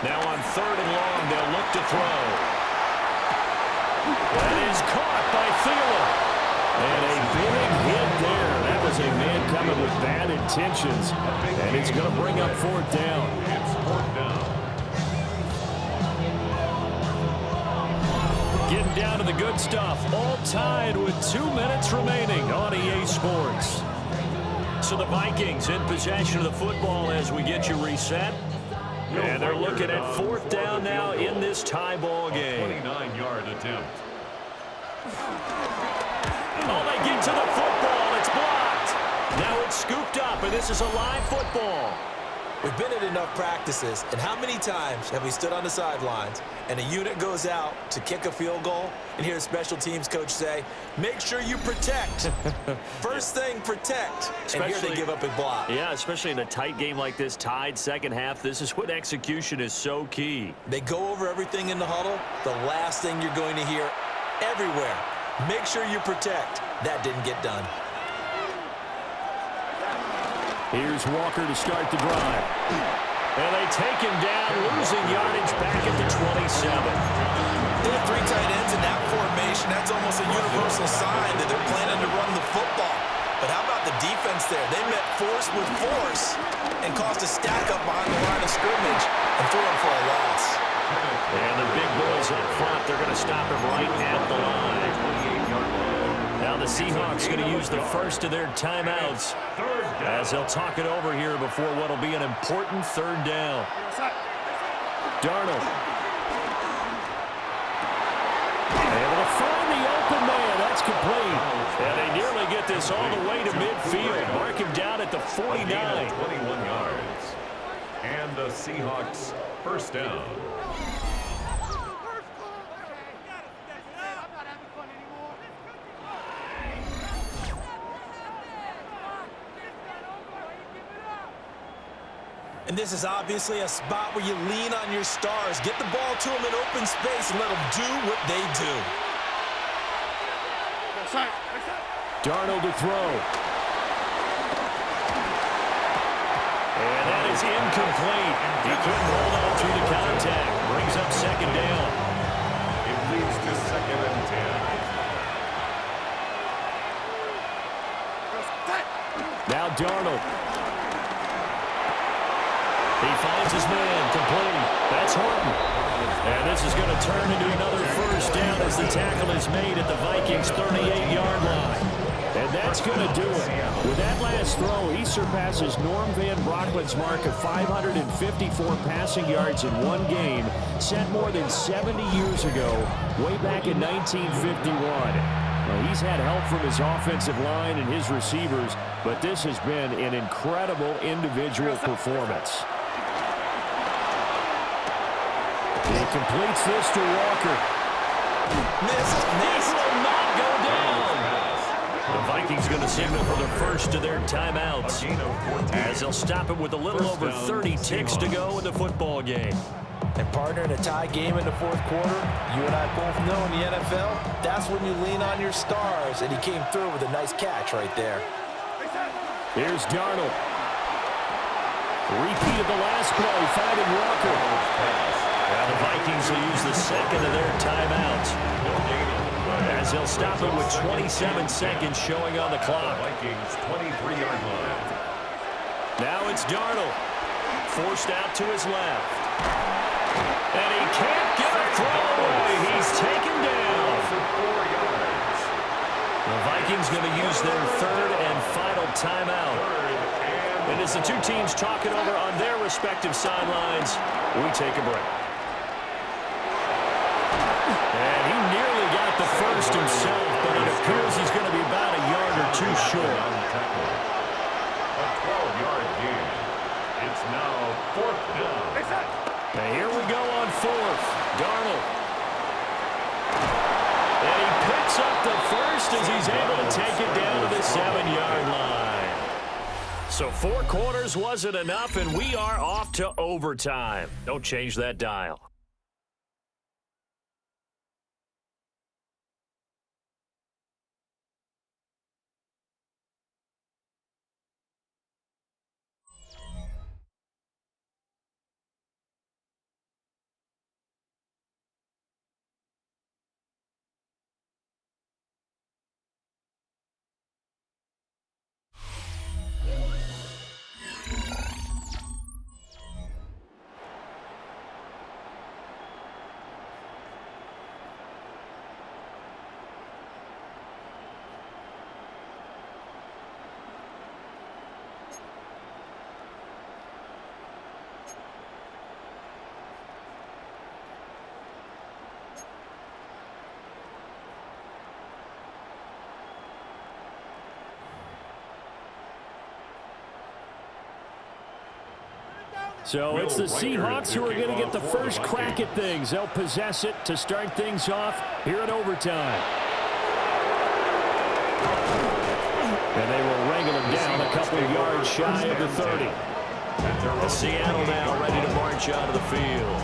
Speaker 5: Now on third and long, they'll look to throw. That is caught by Thielen. And a big hit there. That was a man coming with bad intentions. And it's going to bring up fourth down.
Speaker 4: It's fourth down.
Speaker 5: Getting down to the good stuff. All tied with 2 minutes remaining on EA Sports. So the Vikings in possession of the football as we get you reset. And they're looking at fourth down now in this tie ball game.
Speaker 4: 29-yard attempt.
Speaker 5: Oh, they get to the football. It's blocked. Now it's scooped up, and this is a live football.
Speaker 9: We've been at enough practices, and how many times have we stood on the sidelines and a unit goes out to kick a field goal and hear a special teams coach say, make sure you protect. First thing, protect. And here they give up a block.
Speaker 5: Yeah, especially in a tight game like this, tied second half, this is when execution is so key.
Speaker 9: They go over everything in the huddle. The last thing you're going to hear everywhere, make sure you protect. That didn't get done.
Speaker 5: Here's Walker to start the drive. And they take him down, losing yardage back at the 27.
Speaker 9: They have 3 tight ends in that formation. That's almost a universal sign that they're planning to run the football. But how about the defense there? They met force with force and caused a stack up behind the line of scrimmage and threw him for a loss.
Speaker 5: And the big boys up front, they're going to stop him right at the line. Now the Seahawks going to use the first of their timeouts as they'll talk it over here before what will be an important third down. Darnold. Able to find the open man. That's complete. And they nearly get this all the way to midfield. Mark him down at the 49.
Speaker 4: 21 yards. And the Seahawks first down.
Speaker 9: And this is obviously a spot where you lean on your stars. Get the ball to them in open space and let them do what they do.
Speaker 5: Darnold to throw. And that is incomplete. He couldn't hold on through the contact. Brings up second down.
Speaker 4: It leads to second and 10.
Speaker 5: Now Darnold. He finds his man, complete. That's Horton. And this is going to turn into another first down as the tackle is made at the Vikings' 38-yard line. And that's going to do it. With that last throw, he surpasses Norm Van Brocklin's mark of 554 passing yards in one game, set more than 70 years ago, way back in 1951. Well, he's had help from his offensive line and his receivers, but this has been an incredible individual performance. completes this to Walker.
Speaker 9: This will not go down.
Speaker 5: The Vikings going to signal for the first of their timeouts, as they'll stop it with a little over 30 ticks to go in the football game.
Speaker 6: And partner, in a tie game in the fourth quarter, you and I both know in the NFL, that's when you lean on your stars, and he came through with a nice catch right there.
Speaker 5: Here's Darnold. Repeat of the last play, finding Walker. Now the Vikings will use the second of their timeouts, as they'll stop it with 27 seconds showing on the clock.
Speaker 4: Vikings 23-yard line.
Speaker 5: Now it's Darnold, forced out to his left. And he can't get a throw away. He's taken down.
Speaker 4: For 4 yards.
Speaker 5: The Vikings going to use their third and final timeout. And as the two teams talk it over on their respective sidelines, we take a break. And he nearly got the first himself, but it appears he's going to be about a yard or two short.
Speaker 4: A 12-yard gain. It's now 4th down.
Speaker 5: And here we go on fourth. Darnold. And he picks up the first as he's able to take it down to the 7-yard line. So 4 quarters wasn't enough, and we are off to overtime. Don't change that dial. So it's the Seahawks who are going to get the first crack at things. They'll possess it to start things off here in overtime. And they will wrangle him down a couple of yards shy of the 30. And Seattle now ready to march out of the field.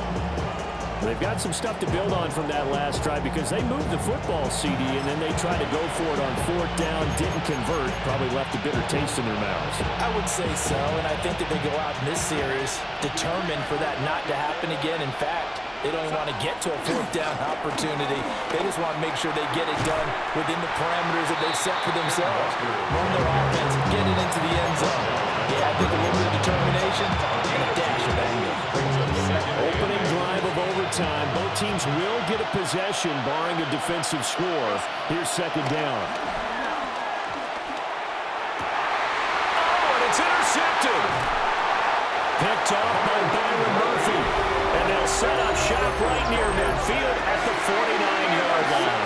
Speaker 5: They've got some stuff to build on from that last drive because they moved the football, CD, and then they tried to go for it on 4th down, didn't convert, probably left a bitter taste in their mouths.
Speaker 6: I would say so, and I think that they go out in this series determined for that not to happen again. In fact, they don't even want to get to a 4th down opportunity. They just want to make sure they get it done within the parameters that they've set for themselves. Run their offense, get it into the end zone. Yeah, I think a little bit of determination and a dash of anger.
Speaker 5: Opening drive of overtime. Both teams will get a possession, barring a defensive score. Here's 2nd down. Oh, and it's intercepted. Picked off by Byron Murphy. And they'll set up shop right near midfield at the 49-yard line.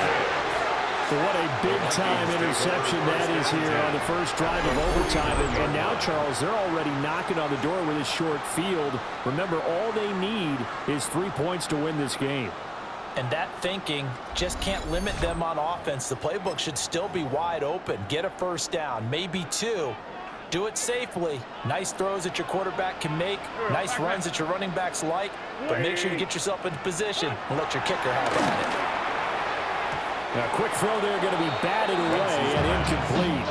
Speaker 5: What a big-time interception that is here on the first drive of overtime. And now, Charles, they're already knocking on the door with a short field. Remember, all they need is 3 points to win this game.
Speaker 6: And that thinking just can't limit them on offense. The playbook should still be wide open. Get a 1st down, maybe 2. Do it safely. Nice throws that your quarterback can make. Nice runs that your running backs like. But make sure you get yourself into position and let your kicker have at it.
Speaker 5: A quick throw there going to be batted away and incomplete.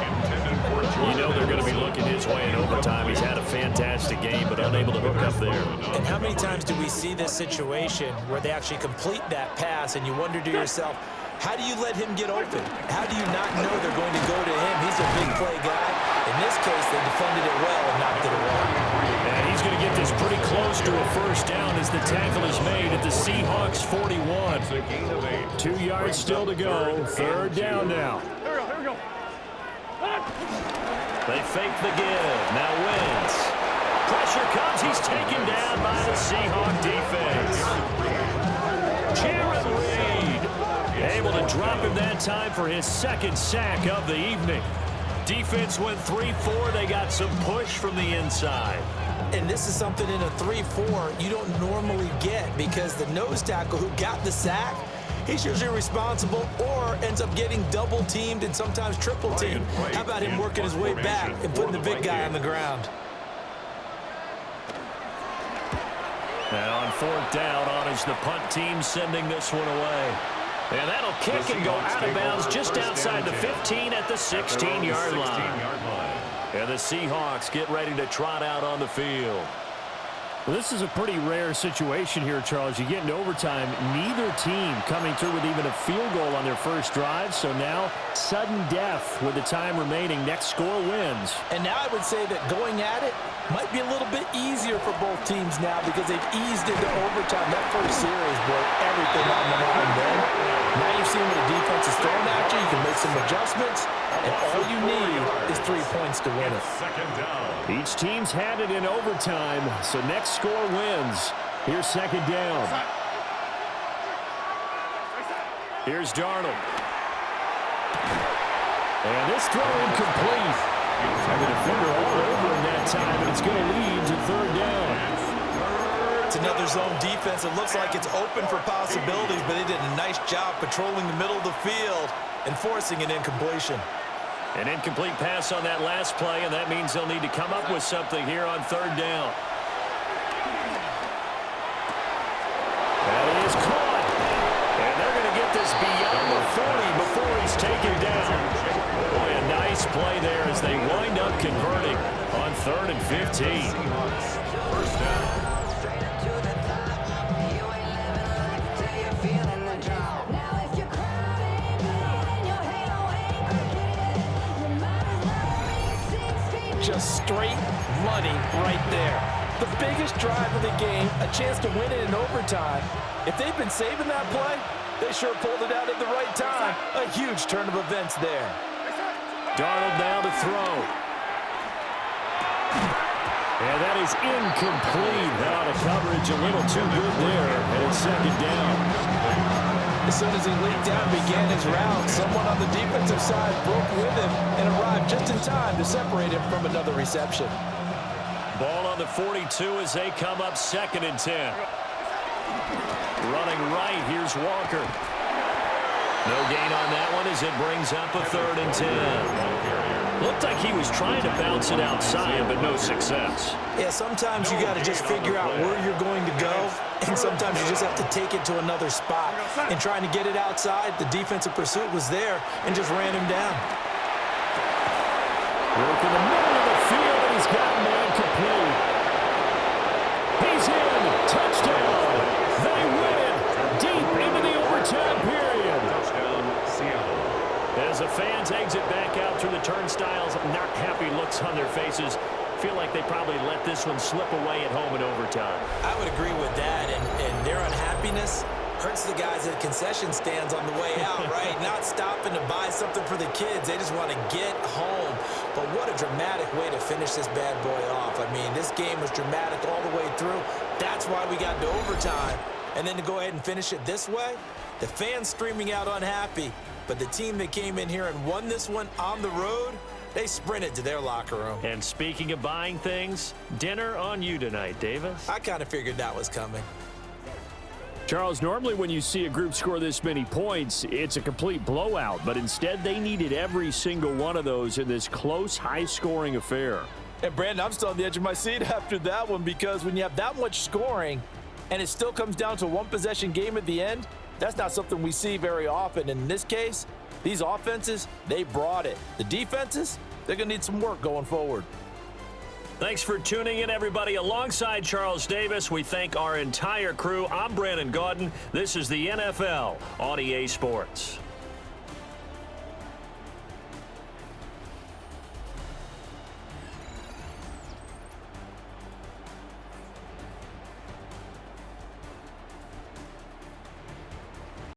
Speaker 5: You know they're going to be looking his way in overtime. He's had a fantastic game, but unable to hook up there.
Speaker 9: And how many times do we see this situation where they actually complete that pass and you wonder to yourself, how do you let him get open? How do you not know they're going to go to him? He's a big play guy. In this case, they defended it well and knocked it away.
Speaker 5: And he's going to get this pretty close to a 1st down as the tackle is made at the Seahawks 41. 2 yards still to go. 3rd down now.
Speaker 7: Here we go.
Speaker 5: They fake the give. Now Wentz. Pressure comes. He's taken down by the Seahawk defense. Jared Reed able to drop him that time for his 2nd sack of the evening. Defense went 3-4. They got some push from the inside.
Speaker 9: And this is something in a 3-4 you don't normally get because the nose tackle who got the sack, he's usually responsible or ends up getting double-teamed and sometimes triple-teamed. How about him working his way back and putting the big guy on the ground?
Speaker 5: And on 4th down, on is the punt team sending this one away. And that'll kick and go out of bounds just outside the 15 at the 16-yard line. And the Seahawks get ready to trot out on the field.
Speaker 10: Well, this is a pretty rare situation here, Charles. You get into overtime, neither team coming through with even a field goal on their first drive. So now, sudden death with the time remaining. Next score wins.
Speaker 6: And now I would say that going at it might be a little bit easier for both teams now because they've eased into overtime. That first series, boy, everything on the line then. Now you've seen what the defense is throwing at you. You can make some adjustments, and all you need is 3 points to win it.
Speaker 5: Each team's had it in overtime, so next score wins. Here's 2nd down. Here's Darnold. And this throw incomplete. And the defender all over him that time, and it's going to lead to 3rd down.
Speaker 9: It's another zone defense. It looks like it's open for possibilities, but they did a nice job patrolling the middle of the field and forcing an incompletion.
Speaker 5: An incomplete pass on that last play, and that means they'll need to come up with something here on 3rd down. That is caught. And they're going to get this beyond the 40 before he's taken down. Boy, a nice play there as they wind up converting on 3rd and 15. First down.
Speaker 6: Just straight money right there. The biggest drive of the game, a chance to win it in overtime. If they've been saving that play, they sure pulled it out at the right time. A huge turn of events there.
Speaker 5: Darnold now to throw. And that is incomplete. Out of coverage, a little too good there. And it's 2nd down.
Speaker 6: As soon as he leaped out and began his route, someone on the defensive side broke with him and arrived just in time to separate him from another reception.
Speaker 5: Ball on the 42 as they come up 2nd and 10. Running right, here's Walker. No gain on that one as it brings up a 3rd and 10. Looked like he was trying to bounce it outside, but no success.
Speaker 9: Yeah, sometimes you got to just figure out where you're going to go, and sometimes you just have to take it to another spot. And trying to get it outside, the defensive pursuit was there and just ran him down.
Speaker 5: Work in the middle of the field, and he's got man complete. He's in. Touchdown. They win it deep into the overtime period. Touchdown, Seattle. As the fans exit back out through the turnstiles, not happy looks on their faces. Feel like they probably let this one slip away at home in overtime.
Speaker 9: I would agree with that, and their unhappiness hurts the guys at concession stands on the way out, right? Not stopping to buy something for the kids. They just want to get home. But what a dramatic way to finish this bad boy off. I mean, this game was dramatic all the way through. That's why we got to overtime. And then to go ahead and finish it this way, the fans streaming out unhappy. But the team that came in here and won this one on the road, they sprinted to their locker room.
Speaker 5: And speaking of buying things, dinner on you tonight, Davis.
Speaker 9: I kind of figured that was coming.
Speaker 10: Charles, normally when you see a group score this many points, it's a complete blowout. But instead, they needed every single one of those in this close, high-scoring affair.
Speaker 6: And, Brandon, I'm still on the edge of my seat after that one because when you have that much scoring and it still comes down to a one-possession game at the end, that's not something we see very often. In this case, these offenses, they brought it. The defenses, they're going to need some work going forward.
Speaker 5: Thanks for tuning in, everybody. Alongside Charles Davis, we thank our entire crew. I'm Brandon Gaudin. This is the NFL on EA Sports.